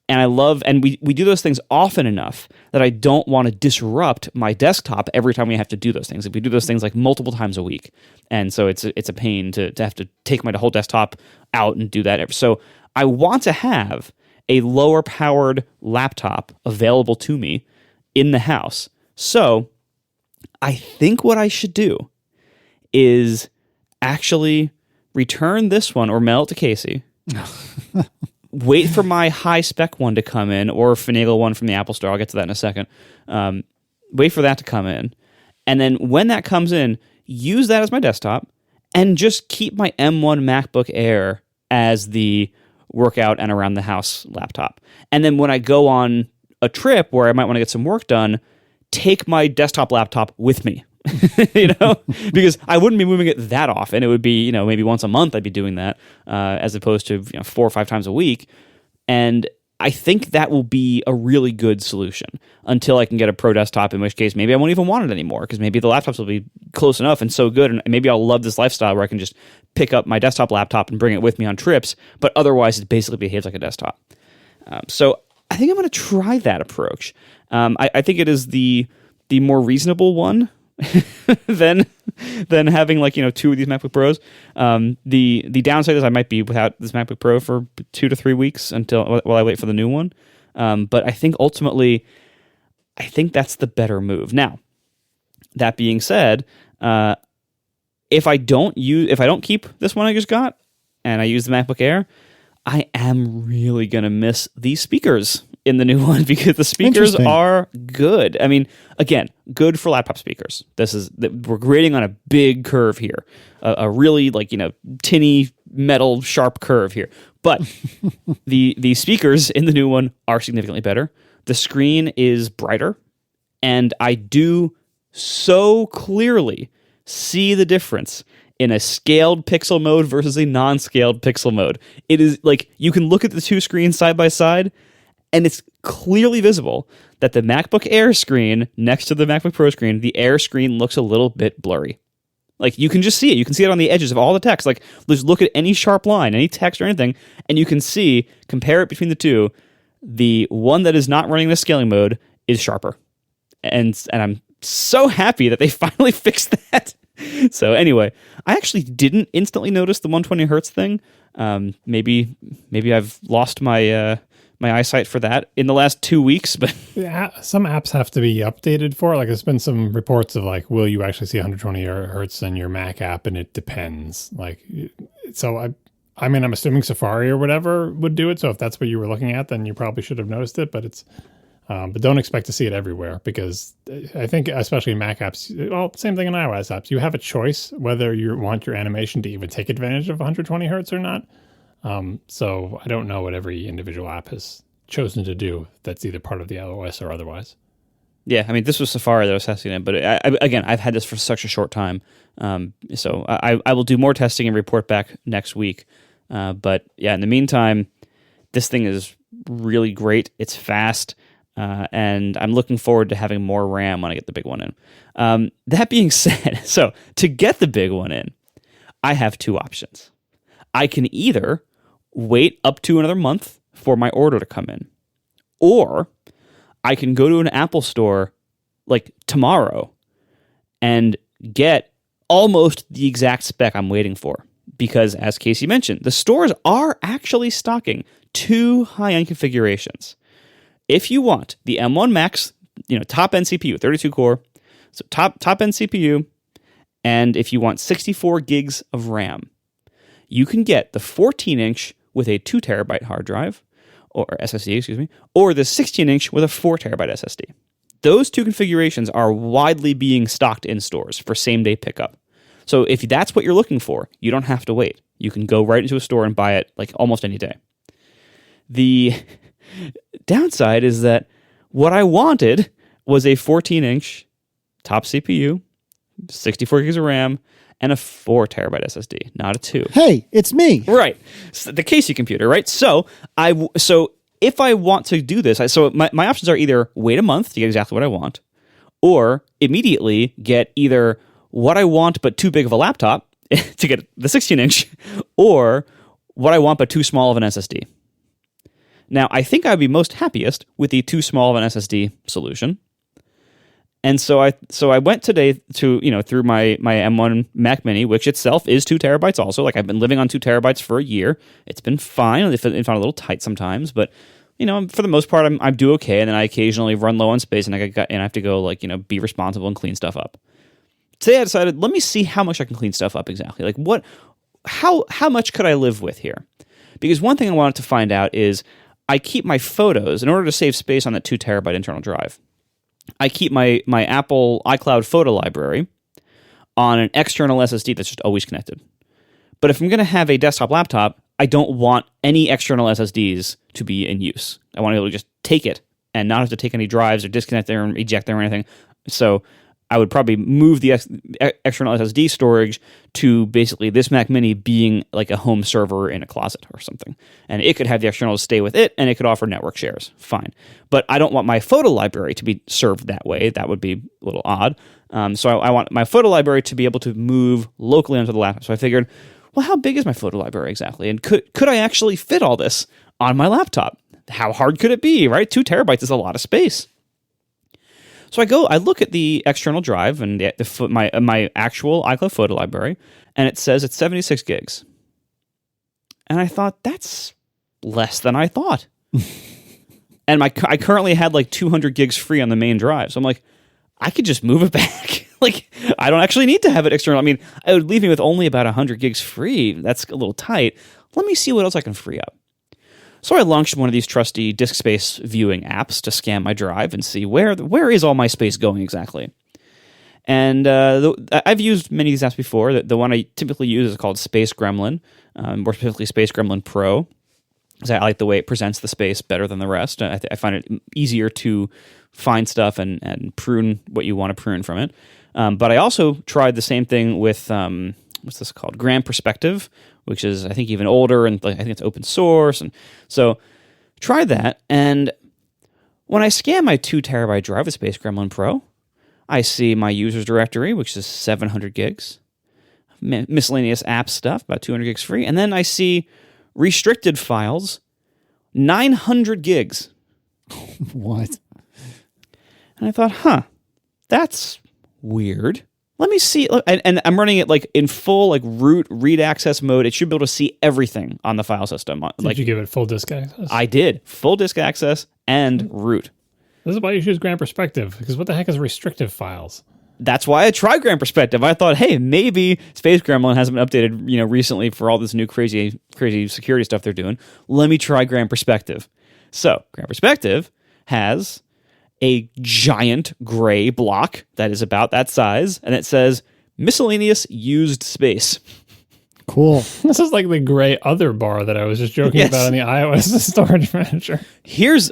And we do those things often enough that I don't want to disrupt my desktop every time we have to do those things. If we do those things multiple times a week, and so it's a pain to have to take my whole desktop out and do that. So I want to have a lower powered laptop available to me in the house. So I think what I should do is actually return this one or mail it to Casey. Wait for my high spec one to come in, or finagle one from the Apple Store. I'll get to that in a second. Wait for that to come in. And then when that comes in, use that as my desktop and just keep my M1 MacBook Air as the workout and around the house laptop. And then when I go on a trip where I might want to get some work done, take my desktop laptop with me. Because I wouldn't be moving it that often. It would be, maybe once a month I'd be doing that, as opposed to 4 or 5 times a week. And I think that will be a really good solution until I can get a Pro desktop, in which case maybe I won't even want it anymore, because maybe the laptops will be close enough and so good, and maybe I'll love this lifestyle where I can just pick up my desktop laptop and bring it with me on trips, but otherwise it basically behaves like a desktop. So I think I'm going to try that approach. I think it is the more reasonable one than having 2 of these MacBook Pros. The downside is I might be without this MacBook Pro for 2 to 3 weeks while I wait for the new one. But I think ultimately, that's the better move. Now, that being said, if I don't keep this one I just got and I use the MacBook Air, I am really gonna miss these speakers in the new one, because the speakers are good. I mean, again, good for laptop speakers. We're grading on a big curve here, a really tinny metal sharp curve here. But the speakers in the new one are significantly better. The screen is brighter, and I do so clearly see the difference in a scaled pixel mode versus a non-scaled pixel mode. It is like you can look at the two screens side by side, and it's clearly visible that the MacBook Air screen next to the MacBook Pro screen, the Air screen looks a little bit blurry. Like, you can just see it. You can see it on the edges of all the text. Like, just look at any sharp line, any text or anything, and you can see, compare it between the two, the one that is not running the scaling mode is sharper. And I'm so happy that they finally fixed that. So anyway, I actually didn't instantly notice the 120 hertz thing. Maybe I've lost my my eyesight for that in the last 2 weeks, but yeah, some apps have to be updated for it. Like, there's been some reports of like, will you actually see 120 hertz in your Mac app? And it depends. Like, so I mean, I'm assuming Safari or whatever would do it. So if that's what you were looking at, then you probably should have noticed it. But it's but don't expect to see it everywhere, because I think especially in Mac apps, well, same thing in iOS apps. You have a choice whether you want your animation to even take advantage of 120 hertz or not. So I don't know what every individual app has chosen to do that's either part of the iOS or otherwise. yeah, I mean, this was Safari that I was testing it, but again, I've had this for such a short time. So I will do more testing and report back next week. But yeah, in the meantime, this thing is really great. It's fast. And I'm looking forward to having more RAM when I get the big one in. That being said, so to get the big one in, I have two options. I can either wait up to another month for my order to come in, or I can go to an Apple store like tomorrow and get almost the exact spec I'm waiting for. Because as Casey mentioned, the stores are actually stocking two high-end configurations. If you want the M1 Max, top-end CPU, 32 core, so top-end CPU, and if you want 64 gigs of RAM, you can get the 14-inch with a 2 terabyte hard drive, or SSD, or the 16-inch with a 4 terabyte SSD. Those two configurations are widely being stocked in stores for same-day pickup. So if that's what you're looking for, you don't have to wait. You can go right into a store and buy it like almost any day. The downside is that what I wanted was a 14-inch top CPU, 64 gigs of RAM, and a 4 terabyte SSD, not a 2. Hey, it's me. Right. So the Casey computer, right? So if I want to do this, my options are either wait a month to get exactly what I want, or immediately get either what I want but too big of a laptop to get the 16-inch, or what I want but too small of an SSD. Now, I think I'd be most happiest with the too small of an SSD solution. And so I went today to, through my M1 Mac Mini, which itself is 2 terabytes also. Like, I've been living on 2 terabytes for a year. It's been fine. It's been a little tight sometimes, but, for the most part, I do okay. And then I occasionally run low on space and I have to go, be responsible and clean stuff up. Today I decided, let me see how much I can clean stuff up exactly. Like, how much could I live with here? Because one thing I wanted to find out is I keep my photos, in order to save space on that 2 terabyte internal drive, I keep my Apple iCloud photo library on an external SSD that's just always connected. But if I'm going to have a desktop laptop, I don't want any external SSDs to be in use. I want to be able to just take it and not have to take any drives or disconnect them or eject them or anything. So I would probably move the external SSD storage to basically this Mac Mini being like a home server in a closet or something. And it could have the externals stay with it, and it could offer network shares. Fine. But I don't want my photo library to be served that way. That would be a little odd. So I want my photo library to be able to move locally onto the laptop. So I figured, well, how big is my photo library exactly? And could I actually fit all this on my laptop? How hard could it be, right? 2 terabytes is a lot of space. So I look at the external drive and my actual iCloud photo library, and it says it's 76 gigs. And I thought, that's less than I thought. And I currently had like 200 gigs free on the main drive. So I'm like, I could just move it back. Like, I don't actually need to have it external. I mean, it would leave me with only about 100 gigs free. That's a little tight. Let me see what else I can free up. So I launched one of these trusty disk space viewing apps to scan my drive and see where is all my space going exactly. And I've used many of these apps before. The one I typically use is called Space Gremlin, more specifically Space Gremlin Pro. because I like the way it presents the space better than the rest. I find it easier to find stuff and prune what you want to prune from it. But I also tried the same thing with, what's this called? Grand Perspective, which is, I think, even older, and I think it's open source. And so tried that, and when I scan my 2 terabyte drive with Space Gremlin Pro, I see my users directory, which is 700 gigs, miscellaneous app stuff, about 200 gigs free, and then I see restricted files, 900 gigs. What? And I thought, that's weird. Let me see. And I'm running it like in full like root read access mode. It should be able to see everything on the file system. Did you give it full disk access? I did. Full disk access and root. This is why you choose Grand Perspective, because what the heck is restrictive files? That's why I tried Grand Perspective. I thought, hey, maybe Space Gremlin hasn't been updated, recently for all this new crazy security stuff they're doing. Let me try Grand Perspective. So Grand Perspective has a giant gray block that is about that size, and it says miscellaneous used space. Cool. This is like the gray other bar that I was just joking about in the iOS storage manager.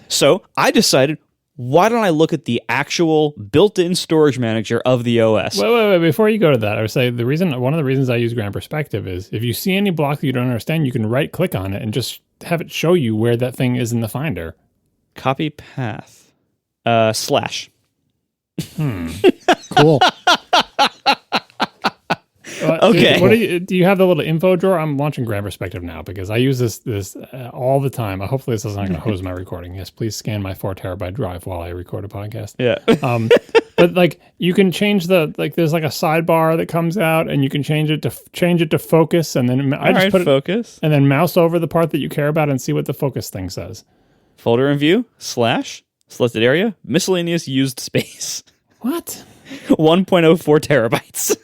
So I decided, why don't I look at the actual built-in storage manager of the OS? Wait. Before you go to that, I would say one of the reasons I use Grand Perspective is if you see any block that you don't understand, you can right-click on it and just have it show you where that thing is in the Finder. Copy path. Slash. Cool. Okay. Do you have the little info drawer? I'm launching Grand Perspective now because I use this all the time. Hopefully this is not going to hose my recording. Yes, please scan my 4 terabyte drive while I record a podcast. Yeah. But like you can change there's like a sidebar that comes out and you can change it to focus, and then I just put focus and then mouse over the part that you care about and see what the focus thing says. Folder and view /, selected area, miscellaneous used space. What? 1.04 terabytes.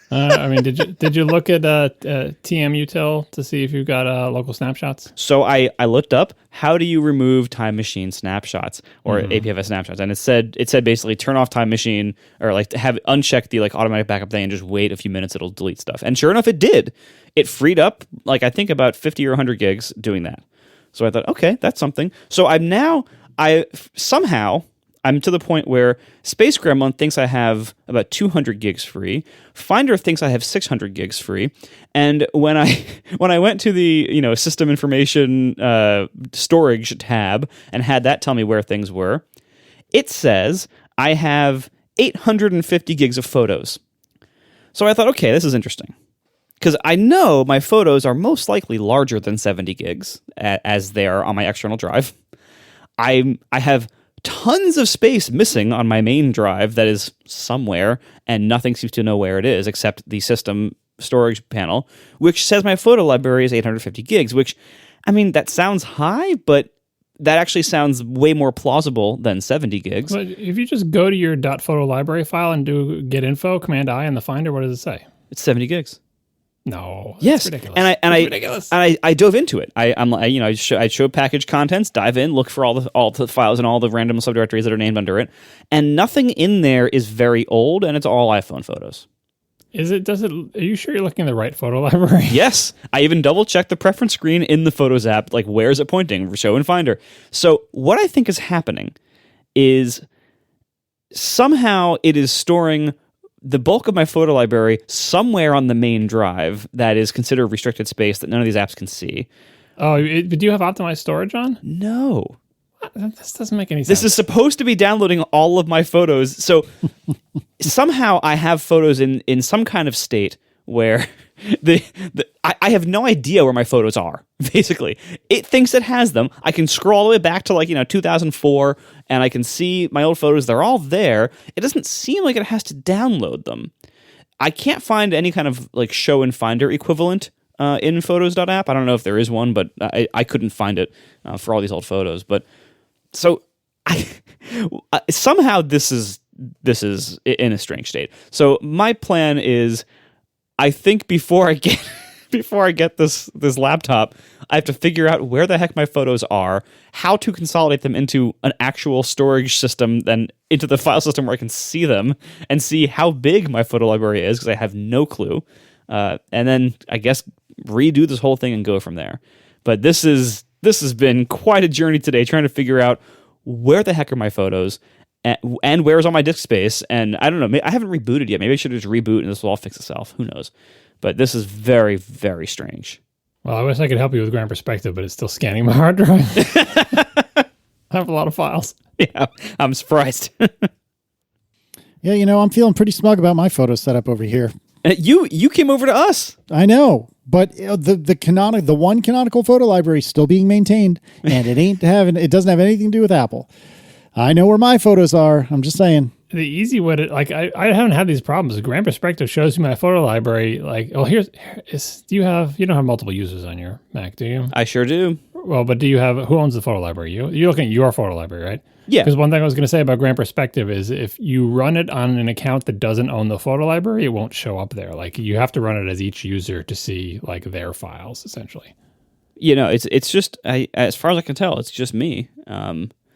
Did you look at TMUtil to see if you've got local snapshots? So I looked up, how do you remove Time Machine snapshots or APFS snapshots? And it said basically turn off Time Machine, or like to have uncheck the like automatic backup thing and just wait a few minutes, it'll delete stuff. And sure enough, it did. It freed up like I think about 50 or 100 gigs doing that. So I thought, okay, that's something. So I'm to the point where Space Gremlin thinks I have about 200 gigs free. Finder thinks I have 600 gigs free. And when I went to the system information storage tab and had that tell me where things were, it says I have 850 gigs of photos. So I thought, okay, this is interesting. Because I know my photos are most likely larger than 70 gigs as they are on my external drive. I have tons of space missing on my main drive that is somewhere, and nothing seems to know where it is except the system storage panel, which says my photo library is 850 gigs, which, that sounds high, but that actually sounds way more plausible than 70 gigs. But if you just go to your .photo library file and do get info, Command-I in the Finder, what does it say? It's 70 gigs. No, yes, ridiculous. Ridiculous. I dove into it. I showed package contents, dive in, look for all the files and all the random subdirectories that are named under it, and nothing in there is very old, and it's all iPhone photos. Are you sure you're looking at the right photo library? Yes, I even double checked the preference screen in the Photos app, like where is it pointing? Show in Finder. So what I think is happening is somehow it is storing the bulk of my photo library somewhere on the main drive that is considered restricted space that none of these apps can see. Oh, but do you have optimized storage on? No. This doesn't make any sense. This is supposed to be downloading all of my photos. So somehow I have photos in some kind of state where I have no idea where my photos are, basically. It thinks it has them. I can scroll all the way back to 2004, and I can see my old photos. They're all there. It doesn't seem like it has to download them. I can't find any kind of show in Finder equivalent in Photos.app. I don't know if there is one, but I couldn't find it for all these old photos. But so somehow this is in a strange state. So my plan is, I think before I get this laptop, I have to figure out where the heck my photos are, how to consolidate them into an actual storage system, then into the file system where I can see them and see how big my photo library is, because I have no clue. And then I guess redo this whole thing and go from there. But this is This has been quite a journey today, trying to figure out where the heck are my photos and where's all my disk space. And I don't know, I haven't rebooted yet. Maybe I should just reboot and this will all fix itself. Who knows? But this is very, very strange. Well, I wish I could help you with Grand Perspective, but it's still scanning my hard drive. I have a lot of files. Yeah, I'm surprised. Yeah, I'm feeling pretty smug about my photo setup over here. You came over to us. I know, but the one canonical photo library is still being maintained, and it doesn't have anything to do with Apple. I know where my photos are. I'm just saying. The easy way to I haven't had these problems. Grand Perspective shows me my photo library. You don't have multiple users on your Mac, do you? I sure do. Well, but who owns the photo library? You're looking at your photo library, right? Yeah. Because one thing I was going to say about Grand Perspective is if you run it on an account that doesn't own the photo library, it won't show up there. Like you have to run it as each user to see like their files, essentially. It's just as far as I can tell, it's just me.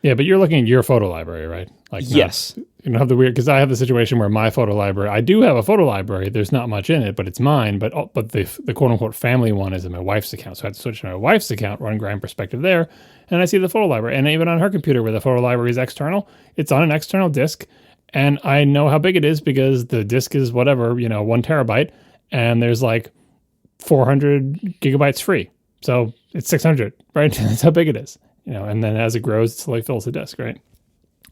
Yeah, but you're looking at your photo library, right? Yes. You don't have the weird, because I have the situation where my photo library, I do have a photo library. There's not much in it, but it's mine. But the quote unquote family one is in my wife's account. So I have to switch to my wife's account, run Grand Perspective there, and I see the photo library. And even on her computer where the photo library is external, it's on an external disk. And I know how big it is because the disk is 1 terabyte, and there's like 400 gigabytes free. So it's 600, right? That's how big it is. And then as it grows, it slowly fills the disk, right?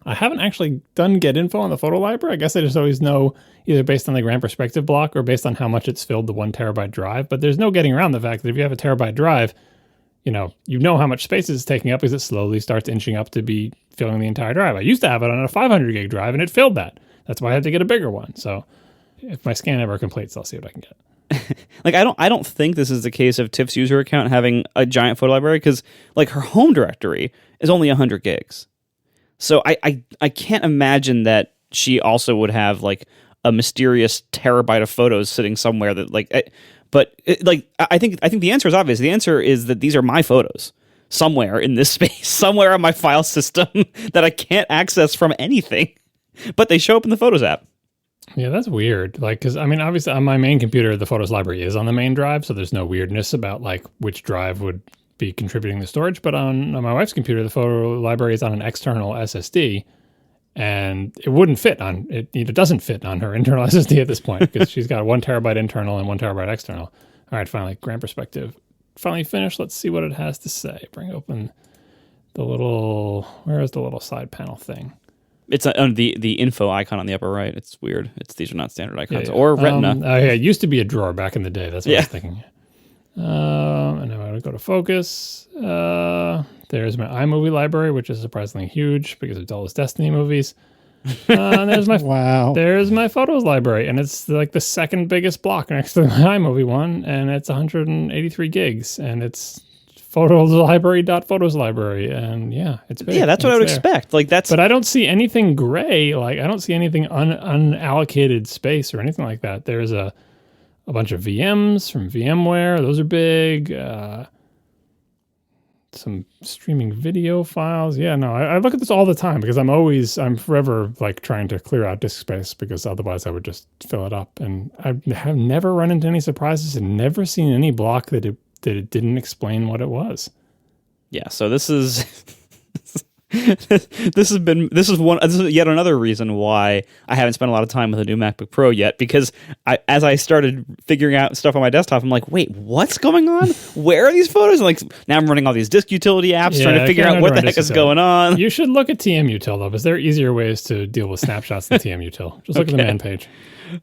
I haven't actually done get info on the photo library. I guess I just always know either based on the Grand Perspective block or based on how much it's filled the 1 terabyte drive. But there's no getting around the fact that if you have a terabyte drive, you know how much space it's taking up because it slowly starts inching up to be filling the entire drive. I used to have it on a 500 gig drive and it filled that. That's why I had to get a bigger one. So if my scan ever completes, I'll see what I can get. I don't think this is the case of Tiff's user account having a giant photo library because her home directory is only 100 gigs. So I can't imagine that she also would have a mysterious terabyte of photos sitting somewhere that I think the answer is obvious. The answer is that these are my photos somewhere in this space, somewhere on my file system that I can't access from anything, but they show up in the Photos app. Yeah, that's weird. Because obviously on my main computer, the Photos library is on the main drive, so there's no weirdness about which drive would be contributing the storage. But on my wife's computer, the photo library is on an external SSD, and it wouldn't fit on it. It doesn't fit on her internal SSD at this point because she's got 1 terabyte internal and 1 terabyte external. All right, finally, Grand Perspective. Finally finished. Let's see what it has to say. Bring open where is the little side panel thing? It's the info icon on the upper right. It's weird. These are not standard icons or Retina. It used to be a drawer back in the day. That's what I was thinking. And I'm going to go to focus. There's my iMovie library, which is surprisingly huge because of all those Destiny movies. And there's my There's my Photos library, and it's the second biggest block next to my iMovie one, and it's 183 gigs, and it's Photos library, and it's big. Yeah, that's what I would expect. But I don't see anything gray. I don't see anything unallocated space or anything like that. There's a bunch of VMs from VMware. Those are big. Some streaming video files. Yeah, no, I look at this all the time because I'm forever trying to clear out disk space because otherwise I would just fill it up. And I have never run into any surprises and never seen any block that it didn't explain what it was. Yeah, so this is this is yet another reason why I haven't spent a lot of time with a new MacBook Pro yet, because as I started figuring out stuff on my desktop, I'm like, wait, what's going on? Where are these photos? And now I'm running all these disk utility apps trying to figure out what the heck is going on. You should look at TMUtil though, because there are easier ways to deal with snapshots than TMUtil. Just look at the man page.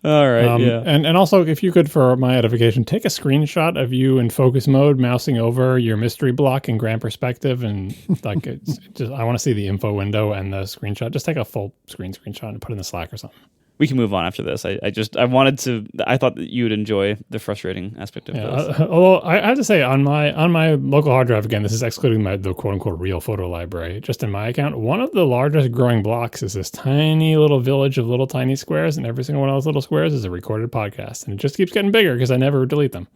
All right, And also, if you could, for my edification, take a screenshot of you in focus mode, mousing over your mystery block in Grand Perspective, and I want to see the info window and the screenshot. Just take a full screenshot and put it in the Slack or something. We can move on after this. I thought that you would enjoy the frustrating aspect of this. Although I have to say, on my local hard drive, again, this is excluding the quote unquote real photo library. Just in my account, one of the largest growing blocks is this tiny little village of little tiny squares, and every single one of those little squares is a recorded podcast, and it just keeps getting bigger because I never delete them.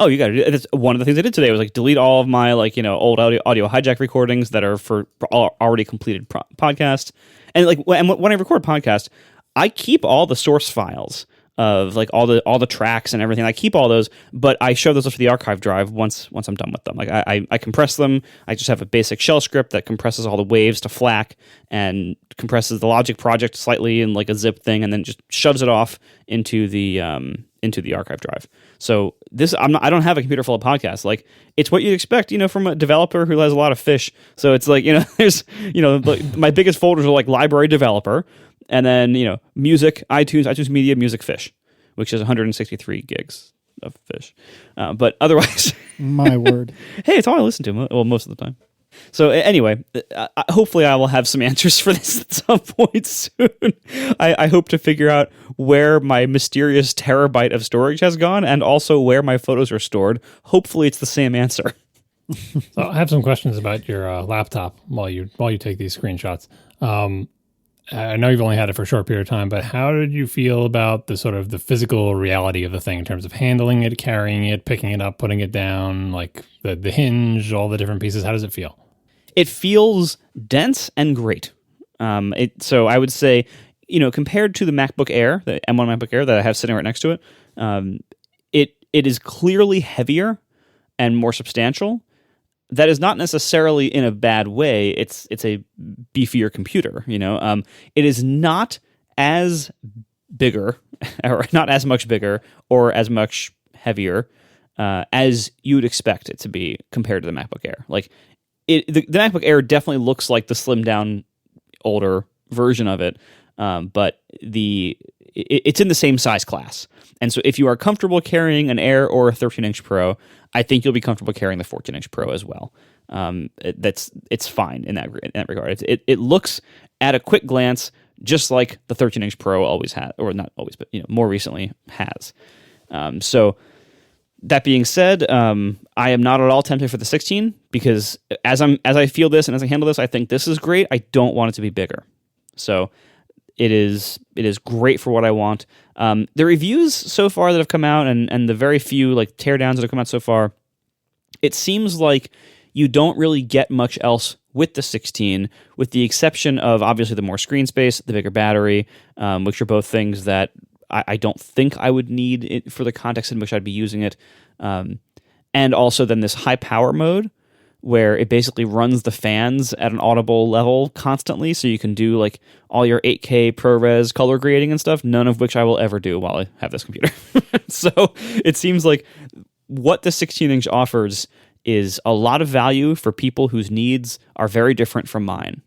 Oh, you got to do. That's one of the things I did today was delete all of my old audio hijack recordings that are for already completed podcasts, and when I record podcasts, I keep all the source files of like all the tracks and everything. I keep all those, but I show those up to the archive drive once I'm done with them. Like I compress them. I just have a basic shell script that compresses all the waves to FLAC and compresses the Logic project slightly in like a zip thing, and then just shoves it off into the archive drive. So I don't have a computer full of podcasts. Like, it's what you'd expect, from a developer who has a lot of fish. So it's like, there's, like my biggest folders are like library developer, and then, music, iTunes Media, music, fish, which is 163 gigs of fish. But otherwise, my word. Hey, it's all I listen to. Well, most of the time. So anyway, hopefully I will have some answers for this at some point soon. I hope to figure out where my mysterious terabyte of storage has gone, and also where my photos are stored. Hopefully it's the same answer. So I have some questions about your laptop while you take these screenshots. I know you've only had it for a short period of time, but how did you feel about the sort of the physical reality of the thing in terms of handling it, carrying it, picking it up, putting it down, like the hinge, all the different pieces? How does it feel? It feels dense and great. So I would say, compared to the MacBook Air, the M1 MacBook Air that I have sitting right next to it, it is clearly heavier and more substantial. That is not necessarily in a bad way. It's a beefier computer. It is not as bigger, or not as much bigger, or as much heavier as you would expect it to be compared to the MacBook Air. Like, the MacBook Air definitely looks like the slimmed down older version of it, but it's in the same size class. And so if you are comfortable carrying an Air or a 13-inch Pro, I think you'll be comfortable carrying the 14-inch Pro as well. It's fine in that regard. It looks at a quick glance just like the 13-inch Pro always had, or not always, but more recently has. So that being said, I am not at all tempted for the 16, because as I feel this and as I handle this, I think this is great. I don't want it to be bigger. So it is great for what I want. The reviews so far that have come out, and the very few like teardowns that have come out so far, it seems like you don't really get much else with the 16, with the exception of obviously the more screen space, the bigger battery, which are both things that I don't think I would need it for the context in which I'd be using it. And also then this high power mode, where it basically runs the fans at an audible level constantly, so you can do like all your 8K ProRes color grading and stuff, none of which I will ever do while I have this computer. So it seems like what the 16-inch offers is a lot of value for people whose needs are very different from mine.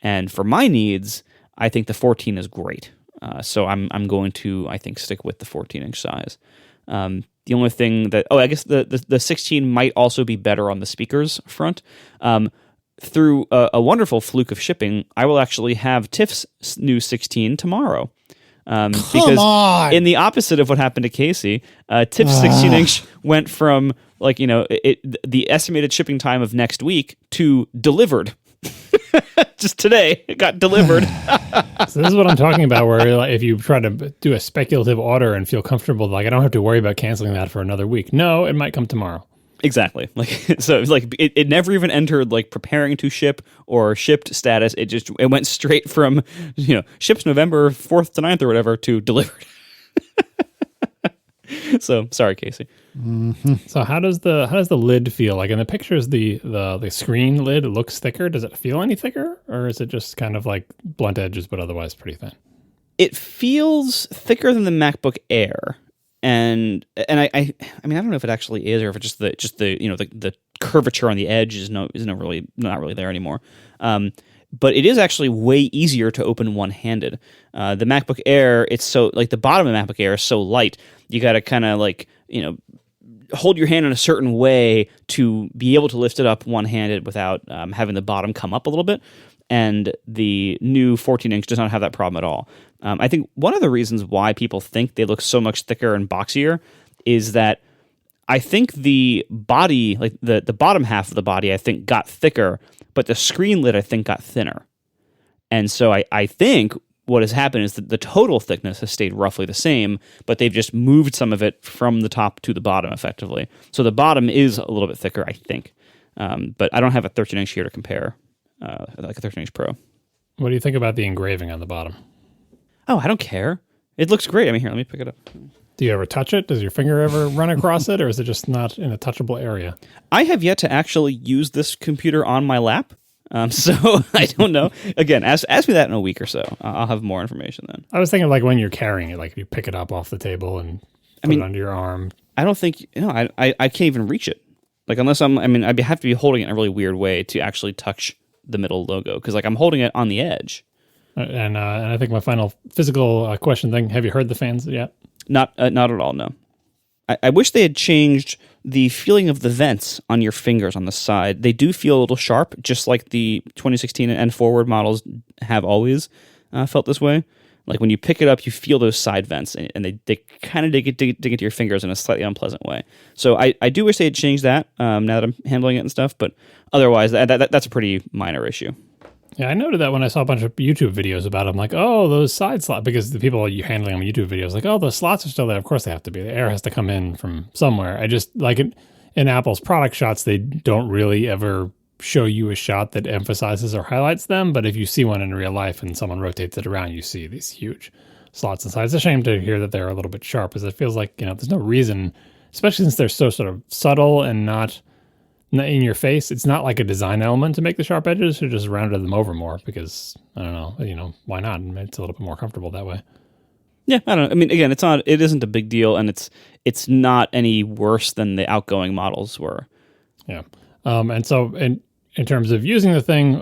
And for my needs, I think the 14 is great. So I'm going to, I think, stick with the 14-inch size. The only thing that, I guess the 16 might also be better on the speakers front. Through a wonderful fluke of shipping, I will actually have TIFF's new 16 tomorrow. Because in the opposite of what happened to Casey, TIFF's 16-inch went from the estimated shipping time of next week to delivered. Just today, it got delivered. So this is what I'm talking about, where like, if you try to do a speculative order and feel comfortable, like I don't have to worry about canceling that for another week. No, it might come tomorrow. Exactly. It never even entered like preparing to ship or shipped status. It went straight from ships November 4th to 9th or whatever to delivered. So sorry, Casey. Mm-hmm. So how does the lid feel? Like in the pictures, the screen lid looks thicker. Does it feel any thicker, or is it just kind of like blunt edges but otherwise pretty thin? It feels thicker than the MacBook Air, and I don't know if it actually is, or if it's just the curvature on the edge is not really there anymore. But it is actually way easier to open one-handed. The MacBook Air, it's so like the bottom of the MacBook Air is so light. You got to kind of hold your hand in a certain way to be able to lift it up one-handed without having the bottom come up a little bit. And the new 14-inch does not have that problem at all. I think one of the reasons why people think they look so much thicker and boxier is that I think the body, like the bottom half of the body, I think got thicker, but the screen lid, I think, got thinner. And so I think what has happened is that the total thickness has stayed roughly the same, but they've just moved some of it from the top to the bottom, effectively. So the bottom is a little bit thicker, I think. But I don't have a 13-inch here to compare, like a 13-inch Pro. What do you think about the engraving on the bottom? Oh, I don't care. It looks great. I mean, here, let me pick it up. Do you ever touch it? Does your finger ever run across it, or is it just not in a touchable area? I have yet to actually use this computer on my lap, so I don't know. Again, ask me that in a week or so. I'll have more information then. I was thinking like when you're carrying it, like you pick it up off the table and put it under your arm. I don't think, I can't even reach it. Like unless I'd have to be holding it in a really weird way to actually touch the middle logo, because like I'm holding it on the edge. And I think my final physical question thing, have you heard the fans yet? Not at all, no. I wish they had changed the feeling of the vents on your fingers on the side. They do feel a little sharp, just like the 2016 and forward models have always felt this way. Like when you pick it up, you feel those side vents, and they kind of dig into your fingers in a slightly unpleasant way. So I do wish they had changed that now that I'm handling it and stuff, but otherwise, that's a pretty minor issue. Yeah, I noted that when I saw a bunch of YouTube videos about them, like, oh, those side slots, because the people you handling on YouTube videos, like, oh, the slots are still there. Of course they have to be. The air has to come in from somewhere. I just, like, in Apple's product shots, they don't really ever show you a shot that emphasizes or highlights them. But if you see one in real life and someone rotates it around, you see these huge slots inside. It's a shame to hear that they're a little bit sharp, because it feels like, there's no reason, especially since they're so sort of subtle and not in your face. It's not like a design element to make the sharp edges, to just rounded them over more, because I don't know, why not? It's a little bit more comfortable that way. Yeah, I don't know. I mean, again, it isn't a big deal, and it's not any worse than the outgoing models were. Yeah. And so in terms of using the thing,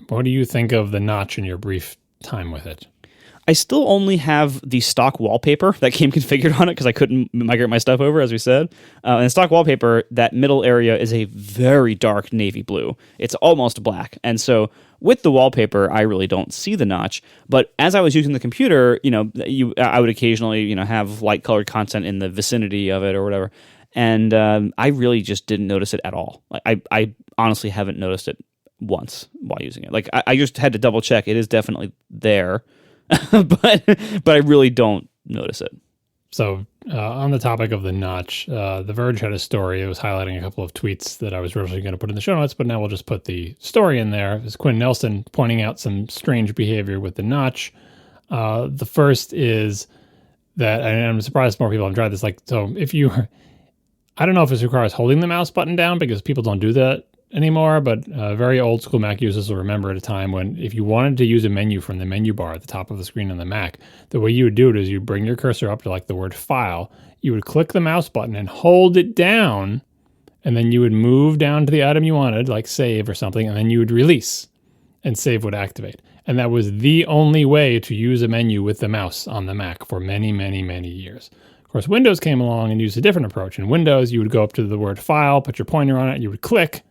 what do you think of the notch in your brief time with it? I still only have the stock wallpaper that came configured on it because I couldn't migrate my stuff over, as we said. And stock wallpaper, that middle area is a very dark navy blue. It's almost black. And so with the wallpaper, I really don't see the notch. But as I was using the computer, I would occasionally, have light-colored content in the vicinity of it or whatever. And I really just didn't notice it at all. I honestly haven't noticed it once while using it. Like I just had to double check. It is definitely there. but I really don't notice it. So on the topic of the notch, The Verge had a story. It was highlighting a couple of tweets that I was originally going to put in the show notes, but now we'll just put the story in there. It was Quinn Nelson pointing out some strange behavior with the notch. The first is that, and I'm surprised more people have tried this, like, so if you, I don't know if this requires holding the mouse button down, because people don't do that anymore, but very old school Mac users will remember at a time when if you wanted to use a menu from the menu bar at the top of the screen on the Mac, the way you would do it is you bring your cursor up to like the word file, you would click the mouse button and hold it down, and then you would move down to the item you wanted, like save or something, and then you would release, and save would activate. And that was the only way to use a menu with the mouse on the Mac for many, many, many years. Of course, Windows came along and used a different approach. In Windows, you would go up to the word file, put your pointer on it, you would click,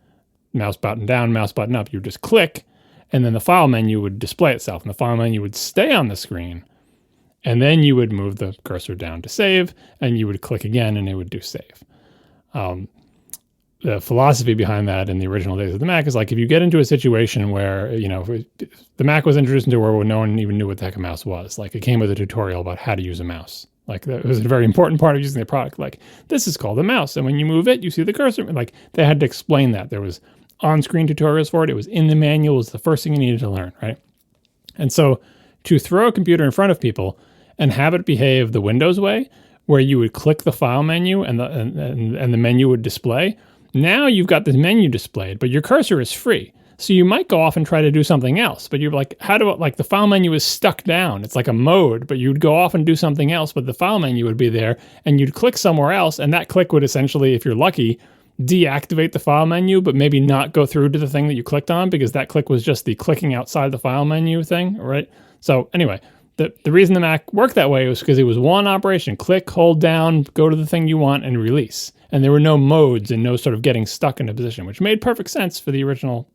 mouse button down, mouse button up, you would just click, and then the file menu would display itself, and the file menu would stay on the screen, and then you would move the cursor down to save, and you would click again, and it would do save. The philosophy behind that in the original days of the Mac is like, if you get into a situation where, the Mac was introduced into a world where no one even knew what the heck a mouse was. Like, it came with a tutorial about how to use a mouse. Like, that was a very important part of using the product. Like, this is called a mouse, and when you move it, you see the cursor. Like, they had to explain that. There was on-screen tutorials for it. It was in the manual. It was the first thing you needed to learn, right? And so to throw a computer in front of people and have it behave the Windows way, where you would click the file menu and the menu would display, now you've got this menu displayed, but your cursor is free. So you might go off and try to do something else, but you're like, the file menu is stuck down. It's like a mode, but you'd go off and do something else, but the file menu would be there, and you'd click somewhere else, and that click would essentially, if you're lucky, deactivate the file menu, but maybe not go through to the thing that you clicked on, because that click was just the clicking outside the file menu thing, right? So anyway, the reason the Mac worked that way was because it was one operation: click, hold down, go to the thing you want, and release. And there were no modes and no sort of getting stuck in a position, which made perfect sense for the original,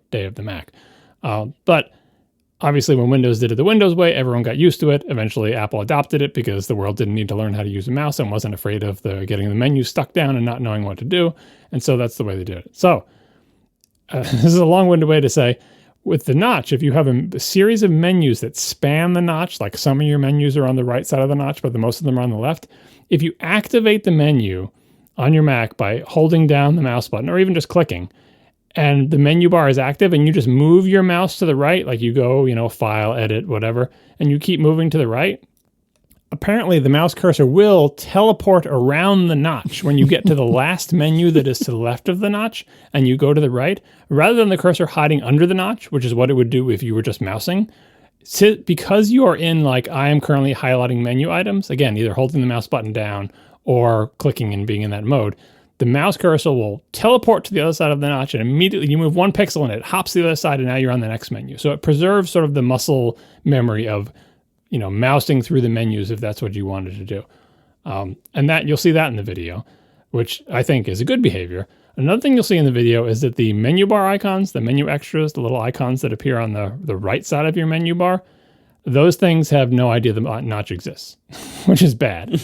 day of the Mac. But obviously, when Windows did it the Windows way, everyone got used to it. Eventually, Apple adopted it because the world didn't need to learn how to use a mouse and wasn't afraid of getting the menu stuck down and not knowing what to do. And so that's the way they did it. So this is a long-winded way to say, with the notch, if you have a series of menus that span the notch, like some of your menus are on the right side of the notch, but most of them are on the left, if you activate the menu on your Mac by holding down the mouse button or even just clicking, and the menu bar is active, and you just move your mouse to the right, like you go, file, edit, whatever, and you keep moving to the right, apparently the mouse cursor will teleport around the notch when you get to the last menu that is to the left of the notch and you go to the right, rather than the cursor hiding under the notch, which is what it would do if you were just mousing. So because you are in, like, I am currently highlighting menu items, again, either holding the mouse button down or clicking and being in that mode, the mouse cursor will teleport to the other side of the notch and immediately you move one pixel and it hops to the other side and now you're on the next menu. So it preserves sort of the muscle memory of, mousing through the menus if that's what you wanted to do. And that you'll see that in the video, which I think is a good behavior. Another thing you'll see in the video is that the menu bar icons, the menu extras, the little icons that appear on the right side of your menu bar, those things have no idea the notch exists, which is bad.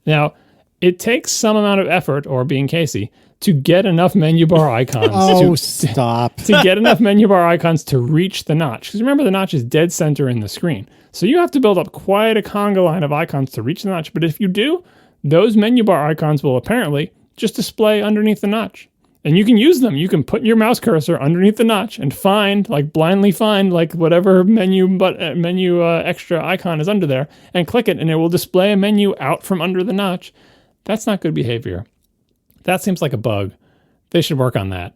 Now, it takes some amount of effort, or being Casey, to get enough menu bar icons. Stop. To get enough menu bar icons to reach the notch. Because remember, the notch is dead center in the screen. So you have to build up quite a conga line of icons to reach the notch. But if you do, those menu bar icons will apparently just display underneath the notch. And you can use them. You can put your mouse cursor underneath the notch and blindly find whatever menu extra icon is under there and click it, and it will display a menu out from under the notch. That's not good behavior. That seems like a bug. They should work on that.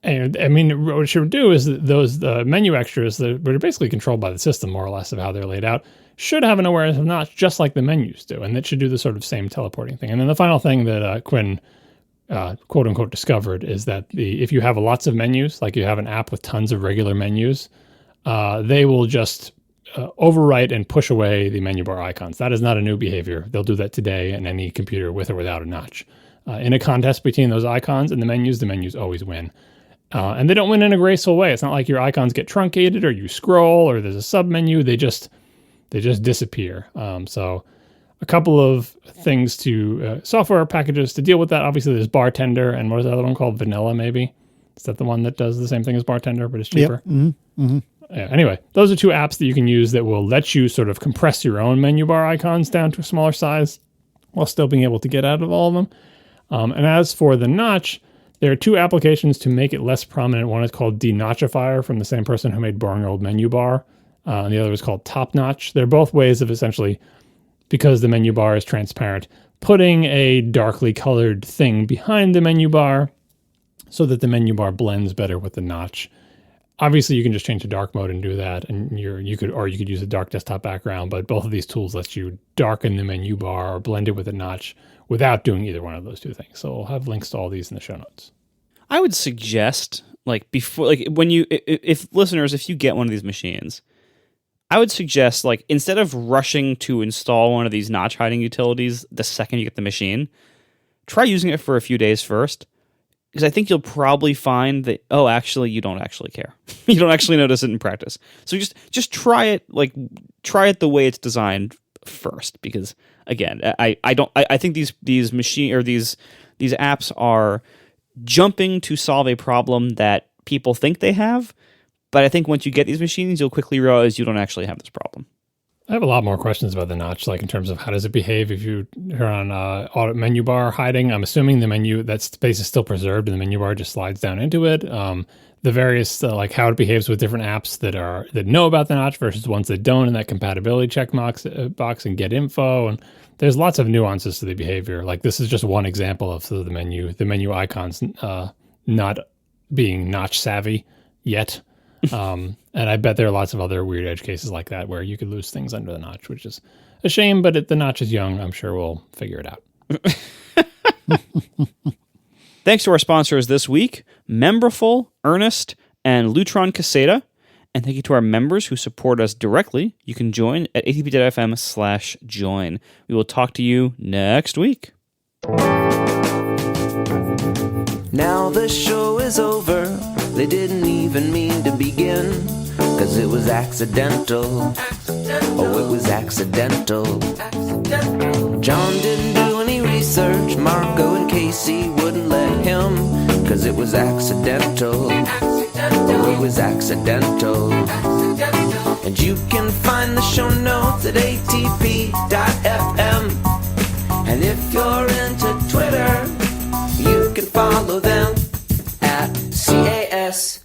And I mean, what it should do is that those menu extras that are basically controlled by the system, more or less, of how they're laid out, should have an awareness of notch just like the menus do, and that should do the sort of same teleporting thing. And then the final thing that Quinn quote unquote discovered is that if you have lots of menus, like you have an app with tons of regular menus, they will just overwrite and push away the menu bar icons. That is not a new behavior. They'll do that today in any computer with or without a notch. In a contest between those icons and the menus always win. And they don't win in a graceful way. It's not like your icons get truncated or you scroll or there's a sub-menu. They just disappear. So a couple of things software packages to deal with that. Obviously, there's Bartender, and what is the other one called? Vanilla, maybe? Is that the one that does the same thing as Bartender, but it's cheaper? Yep. Mm-hmm. Mm-hmm. Yeah, anyway, those are two apps that you can use that will let you sort of compress your own menu bar icons down to a smaller size while still being able to get out of all of them. And as for the notch, there are two applications to make it less prominent. One is called Denotchifier, from the same person who made Boring Old Menu Bar. And the other is called Top Notch. They're both ways of essentially, because the menu bar is transparent, putting a darkly colored thing behind the menu bar so that the menu bar blends better with the notch. Obviously, you can just change to dark mode and do that, and you could use a dark desktop background. But both of these tools let you darken the menu bar or blend it with a notch without doing either one of those two things. So we'll have links to all these in the show notes. I would suggest, if listeners, if you get one of these machines, I would suggest, instead of rushing to install one of these notch hiding utilities the second you get the machine, try using it for a few days first. Because I think you'll probably find that, actually, you don't actually care. You don't actually notice it in practice. So just try it, try it the way it's designed first. Because again, I think these machine or these apps are jumping to solve a problem that people think they have. But I think once you get these machines, you'll quickly realize you don't actually have this problem. I have a lot more questions about the notch, in terms of how does it behave if you turn on auto menu bar hiding. I'm assuming the menu, that space is still preserved and the menu bar just slides down into it. The various, how it behaves with different apps that know about the notch versus ones that don't, and that compatibility check box and get info. And there's lots of nuances to the behavior. This is just one example of the menu icons not being notch savvy yet. And I bet there are lots of other weird edge cases like that where you could lose things under the notch, which is a shame, but the notch is young. I'm sure we'll figure it out. Thanks to our sponsors this week, Memberful, Earnest, and Lutron Caséta. And thank you to our members who support us directly. You can join at atp.fm/join. We will talk to you next week. Now the show is over. They didn't even mean to begin, 'cause it was accidental. Oh, it was accidental. John didn't do any research. Marco and Casey wouldn't let him, 'cause it was accidental. Oh, it was accidental. And you can find the show notes at atp.fm. And if you're into Twitter, you can follow them at CASEYLISS.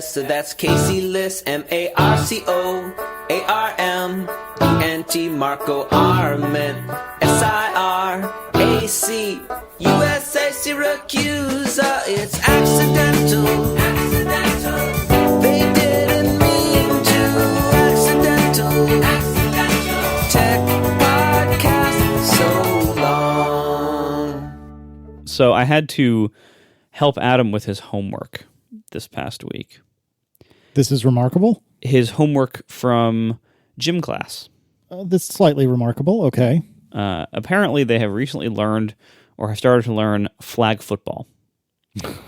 So that's Casey Liss, MARCO. ARMENT, Marco Arment, SIRAC, USA, Syracuse. It's accidental. They didn't mean to. Accidental. Tech podcast so long. So I had to help Adam with his homework this past week. This is remarkable. His homework from gym class. This is slightly remarkable. Okay. Apparently, they have recently learned or have started to learn flag football,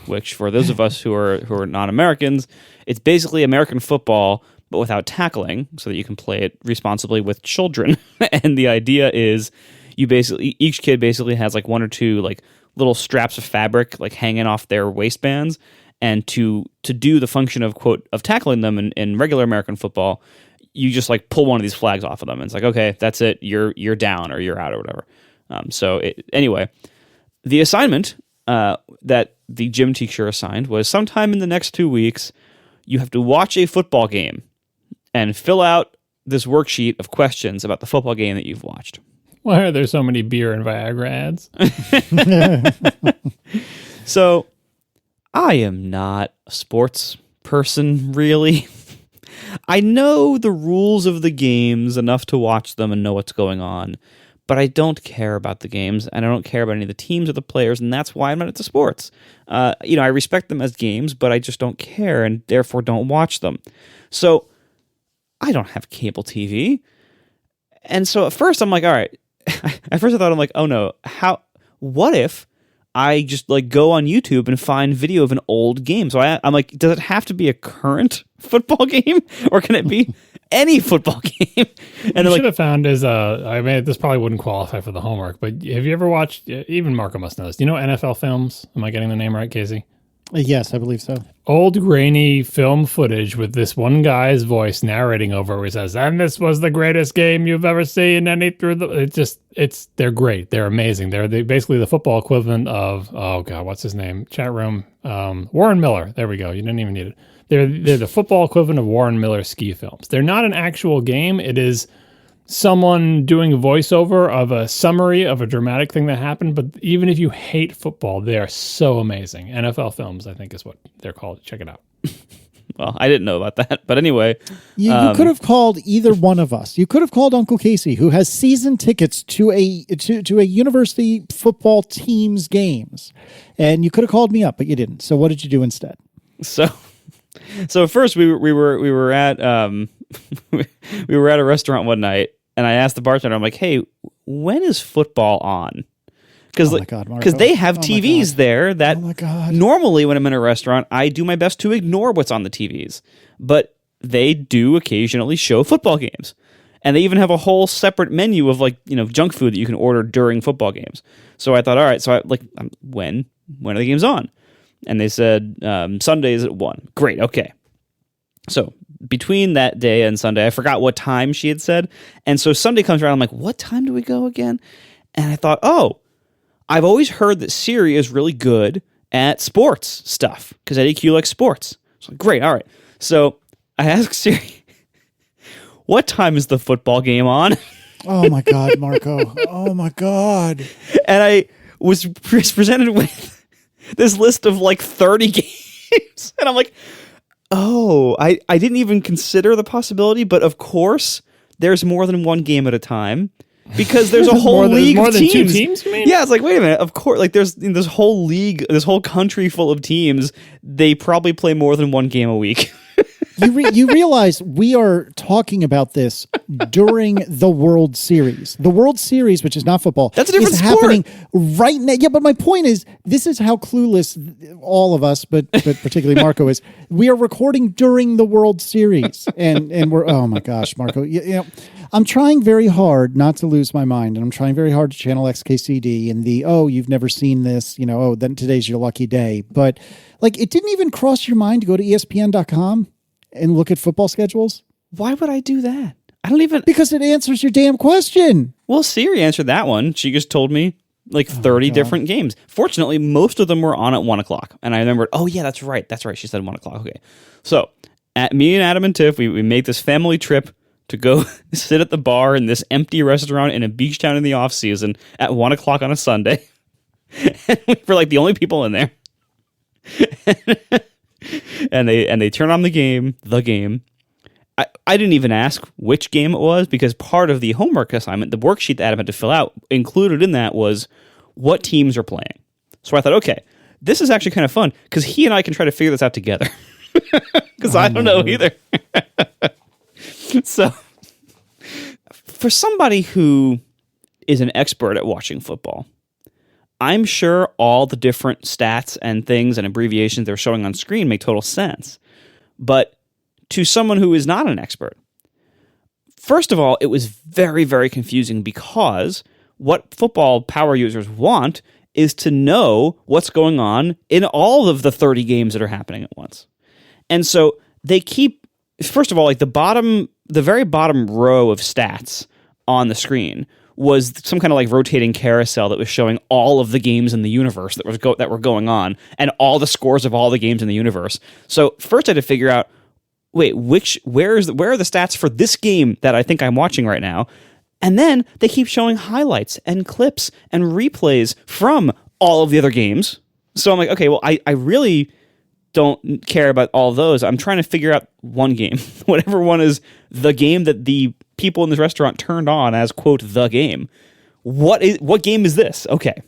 which for those of us who are non-Americans, it's basically American football, but without tackling, so that you can play it responsibly with children. And the idea is each kid basically has like one or two like little straps of fabric like hanging off their waistbands. And to do the function of, quote, of tackling them in regular American football, you just like pull one of these flags off of them. And it's like, okay, that's it. You're down or you're out or whatever. Anyway, the assignment that the gym teacher assigned was sometime in the next 2 weeks, you have to watch a football game and fill out this worksheet of questions about the football game that you've watched. Why are there so many beer and Viagra ads? So I am not a sports person, really. I know the rules of the games enough to watch them and know what's going on, but I don't care about the games, and I don't care about any of the teams or the players, and that's why I'm not into sports. I respect them as games, but I just don't care, and therefore don't watch them. So I don't have cable TV. And so at first I'm like, all right. At first I thought, I'm like, oh no, what if I just like go on YouTube and find video of an old game? So I'm like, does it have to be a current football game, or can it be any football game? And you should have found is this probably wouldn't qualify for the homework, but have you ever watched? Even Marco must know this. Do you know NFL Films? Am I getting the name right, Casey? Yes, I believe so. Old grainy film footage with this one guy's voice narrating over where he says, "And this was the greatest game you've ever seen." And they're great. They're amazing. They're basically the football equivalent of, oh God, what's his name? Chat room. Warren Miller. There we go. You didn't even need it. They're the football equivalent of Warren Miller ski films. They're not an actual game. It is someone doing a voiceover of a summary of a dramatic thing that happened. But even if you hate football, they are so amazing. NFL Films, I think, is what they're called. Check it out. Well, I didn't know about that. But anyway. You could have called either one of us. You could have called Uncle Casey, who has season tickets to a university football team's games. And you could have called me up, but you didn't. So what did you do instead? So first we were at we were at a restaurant one night, and I asked the bartender, I'm like, hey, when is football on? Because they have TVs there that normally when I'm in a restaurant, I do my best to ignore what's on the TVs. But they do occasionally show football games. And they even have a whole separate menu of junk food that you can order during football games. So I thought, all right, when are the games on? And they said Sundays at 1. Great, okay. So between that day and Sunday, I forgot what time she had said. And so Sunday comes around, I'm like, what time do we go again? And I thought, I've always heard that Siri is really good at sports stuff because Eddie Kühl likes sports. So great, all right. So I asked Siri, what time is the football game on? Oh my God, Marco. Oh my God. And I was presented with this list of 30 games. And I'm like, I didn't even consider the possibility, but of course there's more than one game at a time. Because there's a whole league of teams. Than 2 teams, you mean? Yeah, it's like, wait a minute. Of course, there's this whole league, this whole country full of teams. They probably play more than one game a week. You realize we are talking about this during the World Series. The World Series, which is not football, that's a different is sport. Happening right now. Yeah, but my point is, this is how clueless all of us, but particularly Marco is. We are recording during the World Series, and we're, oh my gosh, Marco, I'm trying very hard not to lose my mind, and I'm trying very hard to channel XKCD and you've never seen this, then today's your lucky day. But it didn't even cross your mind to go to ESPN.com and look at football schedules? Why would I do that? I don't even... Because it answers your damn question. Well, Siri answered that one. She just told me 30 different games. Fortunately, most of them were on at 1 o'clock. And I remembered, oh yeah, that's right. She said 1 o'clock. Okay. So me and Adam and Tiff, we made this family trip to go sit at the bar in this empty restaurant in a beach town in the off season at 1 o'clock on a Sunday. And we were like the only people in there. and they turn on the game. I didn't even ask which game it was because part of the homework assignment, the worksheet that Adam had to fill out, included in that was what teams are playing. So I thought, okay, this is actually kind of fun because he and I can try to figure this out together. Because I don't know either. So for somebody who is an expert at watching football, I'm sure all the different stats and things and abbreviations they're showing on screen make total sense. But to someone who is not an expert, first of all, it was very, very confusing because what football power users want is to know what's going on in all of the 30 games that are happening at once. And so they keep, first of all, like the very bottom row of stats on the screen was some kind of like rotating carousel that was showing all of the games in the universe that were going on and all the scores of all the games in the universe. So first I had to figure out, wait, where are the stats for this game that I think I'm watching right now? And then they keep showing highlights and clips and replays from all of the other games. So I'm like, okay, well, I really don't care about all of those. I'm trying to figure out one game, whatever one is the game that the people in this restaurant turned on as, quote, the game. What game is this? Okay.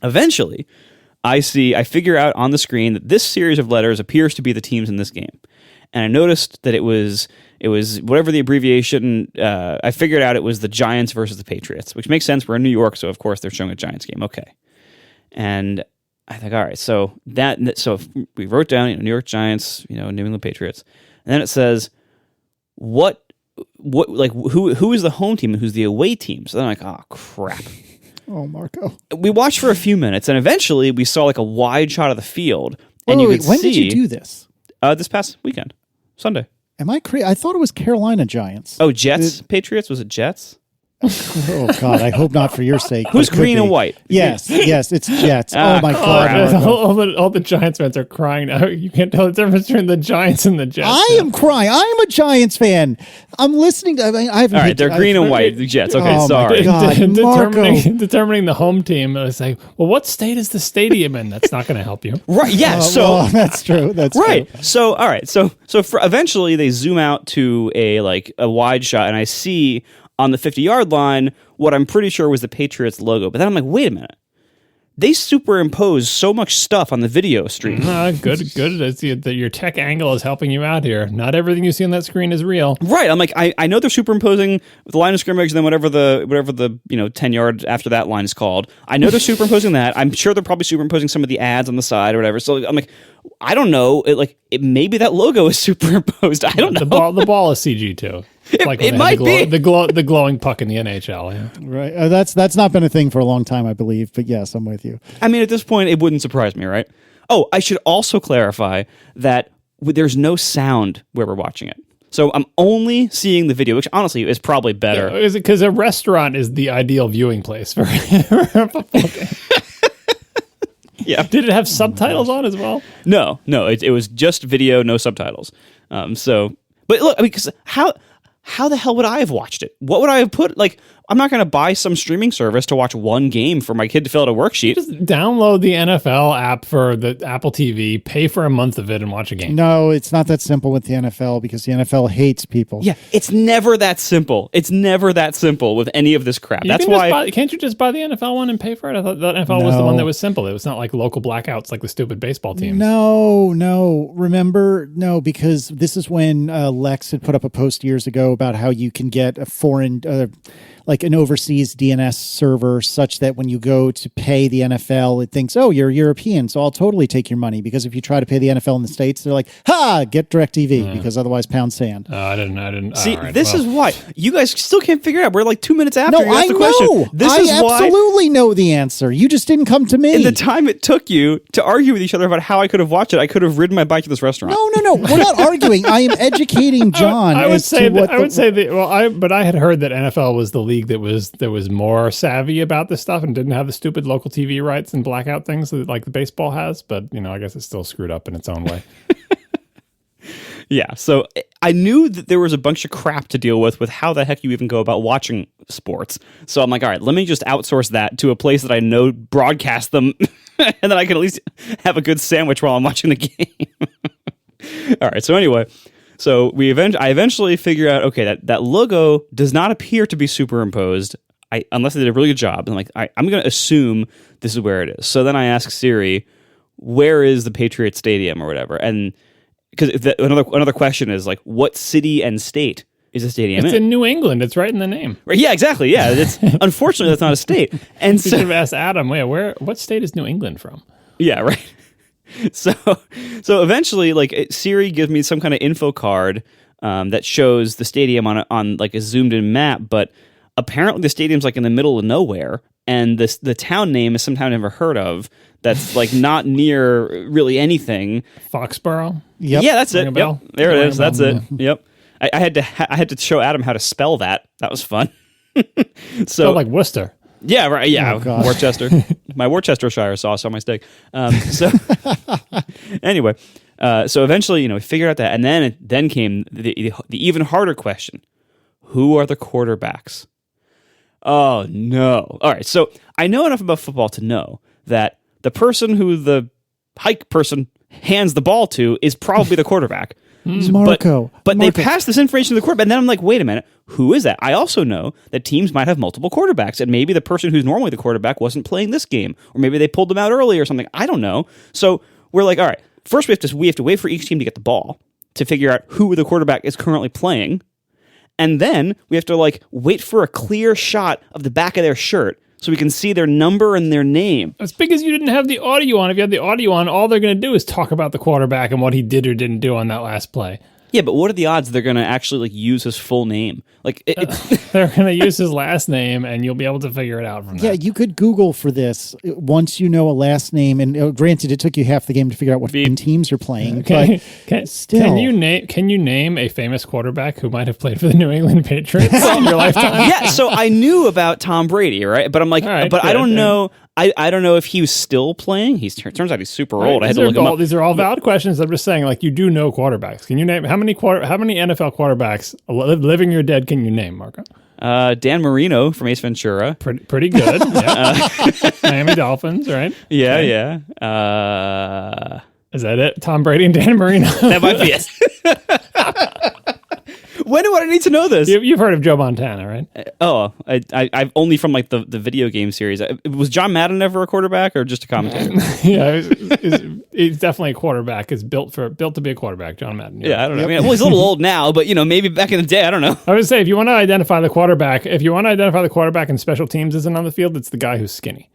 Eventually, I figure out on the screen that this series of letters appears to be the teams in this game. And I noticed that it was whatever the abbreviation, I figured out it was the Giants versus the Patriots, which makes sense. We're in New York, so of course they're showing a Giants game. Okay. And I think, all right, so we wrote down, New York Giants, New England Patriots. And then it says, who is the home team and who's the away team? So then I'm like, oh, crap. Oh, Marco. We watched for a few minutes, and eventually we saw like a wide shot of the field. When did you do this? This past weekend, Sunday. Am I crazy? I thought it was Carolina Giants. Oh, Jets, Patriots? Was it Jets? Oh, God, I hope not for your sake. Who's green and white? Yes, it's Jets. Oh, my God. All the Giants fans are crying now. You can't tell the difference between the Giants and the Jets. I am crying. I am a Giants fan. I'm listening to... I haven't all right, they're green and white, the Jets. Okay, oh sorry. God, determining the home team, it's like, well, what state is the stadium in? That's not going to help you. Right, yeah, well, that's true. That's right. True. So, all right. So eventually they zoom out to a wide shot, and I see on the 50-yard line what I'm pretty sure was the Patriots logo. But then I'm like, wait a minute. They superimpose so much stuff on the video stream. Good. I see that your tech angle is helping you out here. Not everything you see on that screen is real. Right. I'm like, I know they're superimposing the line of scrimmage and then whatever the 10 yards after that line is called. I know they're superimposing that. I'm sure they're probably superimposing some of the ads on the side or whatever. So I'm like, I don't know. Maybe that logo is superimposed. I don't know. The ball is CG too. It might be the glowing puck in the NHL. Yeah. Right. That's not been a thing for a long time, I believe. But yes, I'm with you. I mean, at this point, it wouldn't surprise me, right? Oh, I should also clarify that there's no sound where we're watching it. So I'm only seeing the video, which honestly is probably better. Yeah, is it because a restaurant is the ideal viewing place for a football game? Yeah. Did it have subtitles on as well? No. It was just video, no subtitles. But look, I mean, 'cause how the hell would I have watched it? What would I have put? Like, I'm not going to buy some streaming service to watch one game for my kid to fill out a worksheet. Just download the NFL app for the Apple TV, pay for a month of it, and watch a game. No, it's not that simple with the NFL because the NFL hates people. Yeah, it's never that simple. It's never that simple with any of this crap. That's why. Can't you just buy the NFL one and pay for it? I thought the NFL was the one that was simple. It was not like local blackouts like the stupid baseball teams. No. Remember? No, because this is when Lex had put up a post years ago about how you can get a foreign... like an overseas DNS server such that when you go to pay the NFL, it thinks, oh, you're European, so I'll totally take your money. Because if you try to pay the NFL in the States, they're like, ha, get DirecTV, because otherwise pound sand. I didn't. See, this is why. You guys still can't figure it out. We're like 2 minutes after you asked the question. I absolutely know the answer. You just didn't come to me. In the time it took you to argue with each other about how I could have watched it, I could have ridden my bike to this restaurant. No. We're not arguing. I am educating John. I would say that I had heard that NFL was the league that was more savvy about this stuff and didn't have the stupid local TV rights and blackout things that, like the baseball has. But I guess it's still screwed up in its own way. Yeah, so I knew that there was a bunch of crap to deal with how the heck you even go about watching sports. So I'm like, all right, let me just outsource that to a place that I know broadcast them, and then I can at least have a good sandwich while I'm watching the game. All right, so anyway, so I eventually figure out, okay, that logo does not appear to be superimposed, unless they did a really good job. I'm like, I'm going to assume this is where it is. So then I ask Siri, where is the Patriot Stadium or whatever? And because another question is like, what city and state is the stadium It's in New England. It's right in the name. Right, yeah, exactly. Yeah, unfortunately that's not a state. And You so should have asked Adam, what state is New England from? yeah, right. So eventually, like Siri gives me some kind of info card that shows the stadium on like a zoomed in map, but apparently the stadium's like in the middle of nowhere, and the town name is some town I've never heard of. That's like not near really anything. Foxborough? Yep. Yeah, that's Ring it. a bell? Yep. There it is. That's Ring a it. Yep. I had to show Adam how to spell that. That was fun. So like Worcester. yeah, right. Yeah, Oh, God. Worcester. My Worcestershire sauce on my steak. So anyway, so eventually, we figured out that, and then came the even harder question: who are the quarterbacks? Oh no! All right, so I know enough about football to know that the person who the hike person hands the ball to is probably the quarterback. Marco. But they pass this information to the quarterback, and then I'm like, wait a minute, who is that? I also know that teams might have multiple quarterbacks, and maybe the person who's normally the quarterback wasn't playing this game, or maybe they pulled them out early or something. I don't know. So we're like, all right, first we have to wait for each team to get the ball to figure out who the quarterback is currently playing, and then we have to like wait for a clear shot of the back of their shirt so we can see their number and their name. It's because you didn't have the audio on. If you had the audio on, all they're going to do is talk about the quarterback and what he did or didn't do on that last play. Yeah, but what are the odds they're going to actually like use his full name? Like, They're going to use his last name, and you'll be able to figure it out from Yeah, that. you could Google for this once you know a last name. And granted, it took you half the game to figure out what teams you're playing. Can still. you name a famous quarterback who might have played for the New England Patriots in your lifetime? yeah, so I knew about Tom Brady, right? But I'm like, All right, but I good, don't yeah. know. I don't know if he was still playing. Turns out he's super old. I had to look him up. These are all valid questions. I'm just saying, like, you do know quarterbacks. Can you name how many NFL quarterbacks, living or dead, can you name, Marco? Dan Marino from Ace Ventura. Pretty good. Yeah. Miami Dolphins, right? Yeah, Okay. yeah. Is that it? Tom Brady and Dan Marino. That might be it. When do I need to know this? You've heard of Joe Montana, right? Oh, I've only from like the video game series. Was John Madden ever a quarterback or just a commentator? Yeah, he's definitely a quarterback. It's built to be a quarterback. John Madden. Yeah, I don't know. I mean, well, he's a little old now, but maybe back in the day, I don't know. I would say if you want to identify the quarterback, and special teams isn't on the field, it's the guy who's skinny.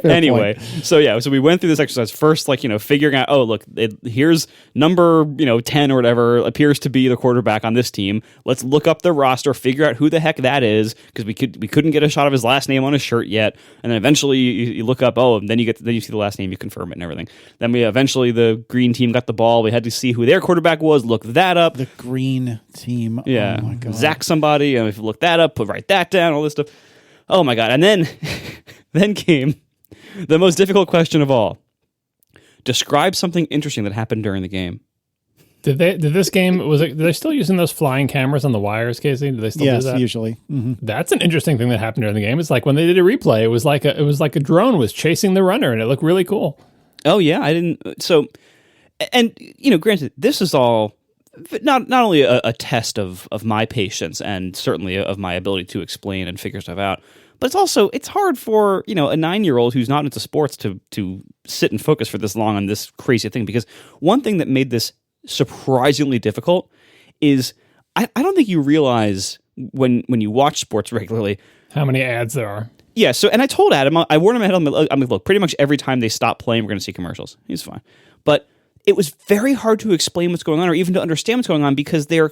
Anyway, so we went through this exercise first, like, figuring out, oh, look, here's number, 10 or whatever appears to be the quarterback on this team. Let's look up the roster, figure out who the heck that is, because we couldn't get a shot of his last name on his shirt yet. And then eventually you look up, oh, and then you see the last name, you confirm it and everything. Then the green team got the ball. We had to see who their quarterback was, look that up. The green team. Yeah. Oh my God. Zach somebody, and if you look that up, write that down, all this stuff. Oh my God. And then came the most difficult question of all. Describe something interesting that happened during the game. Did they still using those flying cameras on the wires, Casey? Do they still do that? Yes, usually. Mm-hmm. That's an interesting thing that happened during the game. It's like when they did a replay, it was like a drone was chasing the runner, and it looked really cool. Oh yeah, I didn't. So, and granted, this is all not only a test of my patience and certainly of my ability to explain and figure stuff out, but it's hard for a 9-year-old who's not into sports to sit and focus for this long on this crazy thing. Because one thing that made this surprisingly difficult is I don't think you realize when you watch sports regularly how many ads there are. Yeah, so, and I told Adam, I warned him ahead, I'm like, look, pretty much every time they stop playing, we're going to see commercials. He's fine. But it was very hard to explain what's going on or even to understand what's going on because they're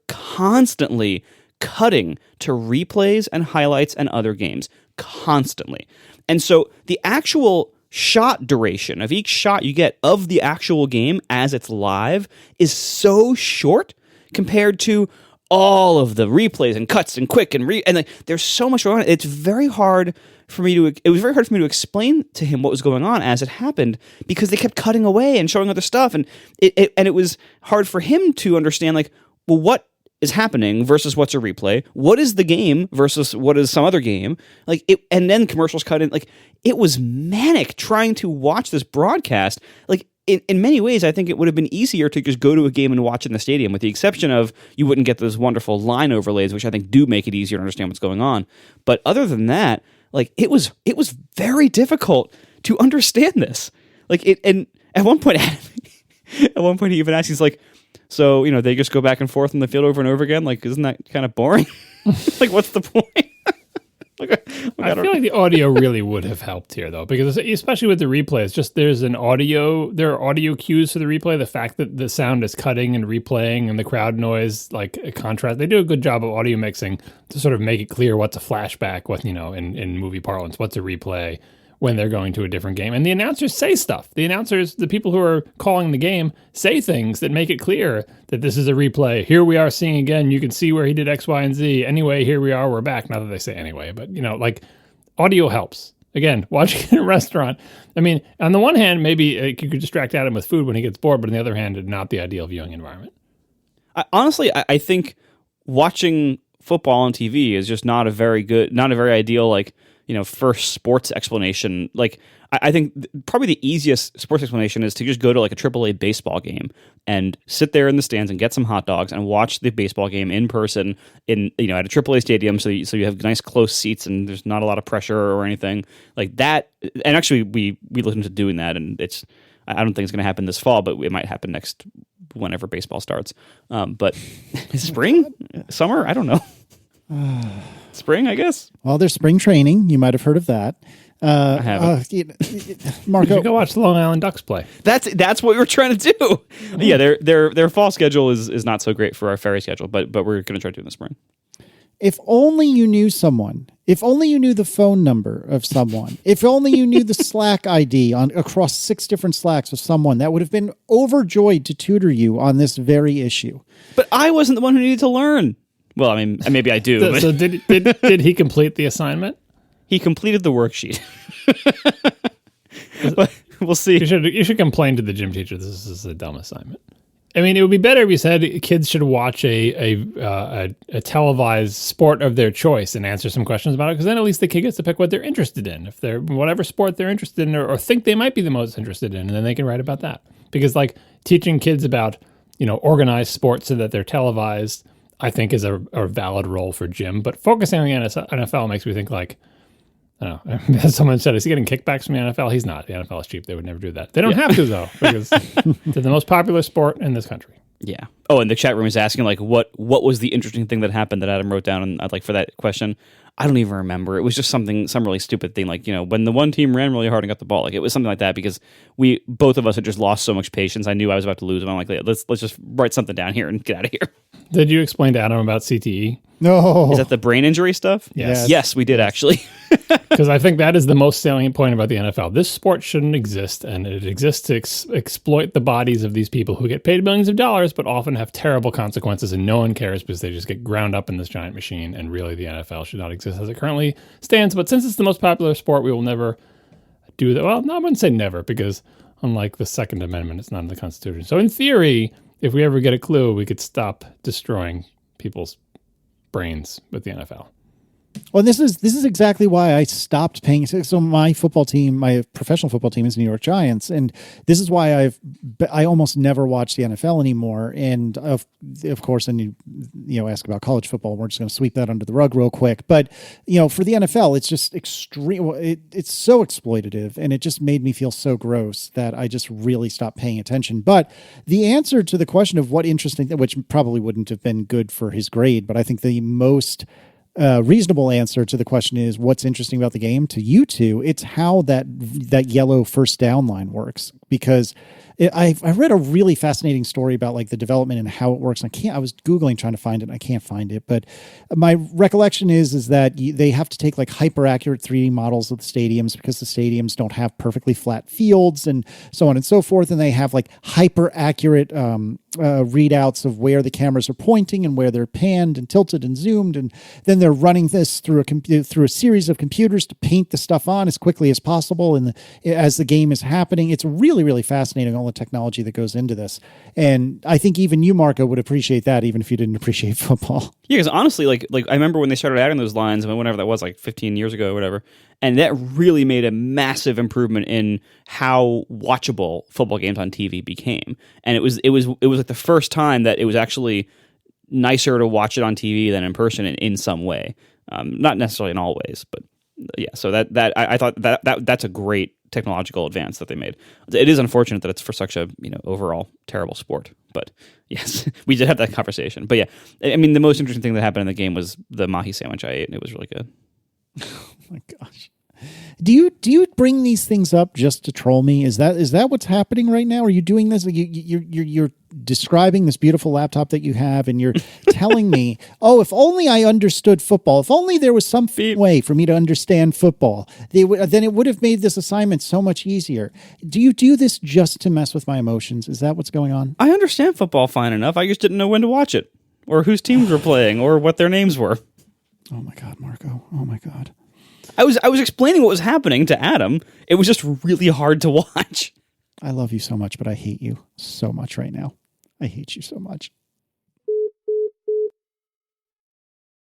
constantly cutting to replays and highlights and other games. Constantly. And so the actual shot duration of each shot you get of the actual game as it's live is so short compared to all of the replays and cuts and quick and like there's so much going on. It's very hard for me to. It was very hard for me to explain to him what was going on as it happened because they kept cutting away and showing other stuff, and it was hard for him to understand like, well, what is happening versus what's a replay? What is the game versus what is some other game? Like it, and then commercials cut in. Like it was manic trying to watch this broadcast. Like in many ways, I think it would have been easier to just go to a game and watch in the stadium, with the exception of you wouldn't get those wonderful line overlays, which I think do make it easier to understand what's going on. But other than that, like it was very difficult to understand this. Like it, and at one point he even asked, he's like, so, you know, they just go back and forth in the field over and over again? Like, isn't that kind of boring? Like, what's the point? I feel like the audio really would have helped here, though, because especially with the replay, it's just there are audio cues to the replay. The fact that the sound is cutting and replaying and the crowd noise, like a contrast, they do a good job of audio mixing to sort of make it clear what's a flashback, what, you know, in movie parlance, what's a replay when they're going to a different game. And the announcers say stuff. The announcers, the people who are calling the game, say things that make it clear that this is a replay. Here we are seeing again. You can see where he did X, Y, and Z. Anyway, here we are. We're back. Not that they say anyway, but, you know, like audio helps. Again, watching in a restaurant. I mean, on the one hand, maybe you could distract Adam with food when he gets bored, but on the other hand, not the ideal viewing environment. Honestly, I think watching football on TV is just not a very ideal, like, you know, first sports explanation. Like, I think probably the easiest sports explanation is to just go to like a AAA baseball game and sit there in the stands and get some hot dogs and watch the baseball game in person in, you know, at a AAA stadium. So you have nice close seats and there's not a lot of pressure or anything like that. And actually we looked into doing that, and I don't think it's going to happen this fall, but it might happen whenever baseball starts. But spring, summer, I don't know. Spring, I guess. Well, there's spring training. You might have heard of that. I haven't. Marco, You should go watch the Long Island Ducks play. That's what we were trying to do. Yeah, their fall schedule is not so great for our ferry schedule, but we're going to try to do it in the spring. if only you knew someone, if only you knew the phone number of someone, if only you knew the Slack ID across 6 different Slacks of someone that would have been overjoyed to tutor you on this very issue. But I wasn't the one who needed to learn. Well, I mean, maybe I do. So did he complete the assignment? He completed the worksheet. But we'll see. You should complain to the gym teacher. This is a dumb assignment. I mean, it would be better if you said kids should watch a televised sport of their choice and answer some questions about it, because then at least the kid gets to pick what they're interested in. If they're whatever sport they're interested in or think they might be the most interested in, and then they can write about that. Because like teaching kids about, organized sports so that they're televised, I think is a valid role for gym. But focusing on the NFL makes me think like, I don't know. As someone said, is he getting kickbacks from the NFL? He's not. The NFL is cheap. They would never do that. They don't have to, though, because they're the most popular sport in this country. Yeah. Oh, and the chat room is asking, like, what was the interesting thing that happened that Adam wrote down? And I'd like for that question. I don't even remember. It was just some really stupid thing, like, when the one team ran really hard and got the ball. Like, it was something like that, because both of us had just lost so much patience. I knew I was about to lose, and I'm like, let's just write something down here and get out of here. Did you explain to Adam about CTE? No. Is that the brain injury stuff? Yes. Yes, we did, actually. Because I think that is the most salient point about the NFL. This sport shouldn't exist, and it exists to exploit the bodies of these people who get paid millions of dollars, but often have terrible consequences, and no one cares because they just get ground up in this giant machine, and really the NFL should not exist as it currently stands. But since it's the most popular sport, we will never do that. Well, no, I wouldn't say never, because unlike the Second Amendment, it's not in the Constitution. So in theory, if we ever get a clue, we could stop destroying people's brains with the NFL. Well, this is exactly why I stopped paying. So my football team, my professional football team, is New York Giants, and this is why I almost never watch the NFL anymore. And of course, then you ask about college football. We're just going to sweep that under the rug real quick. But for the NFL, it's just extreme. It's so exploitative, and it just made me feel so gross that I just really stopped paying attention. But the answer to the question of what interesting, which probably wouldn't have been good for his grade, but I think the most reasonable answer to the question is what's interesting about the game. To you two, it's how that yellow first down line works, because I read a really fascinating story about like the development and how it works. I was Googling trying to find it and I can't find it, but my recollection is that they have to take like hyper accurate 3D models of the stadiums because the stadiums don't have perfectly flat fields and so on and so forth. And they have like hyper accurate readouts of where the cameras are pointing and where they're panned and tilted and zoomed. And then they're running this through a series of computers to paint the stuff on as quickly as possible. And as the game is happening, it's really, really fascinating, all the technology that goes into this. And I think even you, Marco, would appreciate that, even if you didn't appreciate football. Yeah, because honestly, like I remember when they started adding those lines, whenever that was, like 15 years ago or whatever, and that really made a massive improvement in how watchable football games on TV became. And it was like the first time that it was actually nicer to watch it on TV than in person in some way. Not necessarily in all ways, but yeah. So I thought that's a great technological advance that they made. It is unfortunate that it's for such a overall terrible sport, but yes, we did have that conversation. But yeah, I mean, the most interesting thing that happened in the game was the mahi sandwich I ate, and it was really good. Oh my gosh. Do you bring these things up just to troll me? Is that what's happening right now? Are you doing this? You're describing this beautiful laptop that you have, and you're telling me, oh, if only I understood football, if only there was some way for me to understand football, then it would have made this assignment so much easier. Do you do this just to mess with my emotions? Is that what's going on? I understand football fine enough. I just didn't know when to watch it, or whose teams were playing, or what their names were. Oh my God, Marco. Oh my God. I was explaining what was happening to Adam. It was just really hard to watch. I love you so much, but I hate you so much right now. I hate you so much.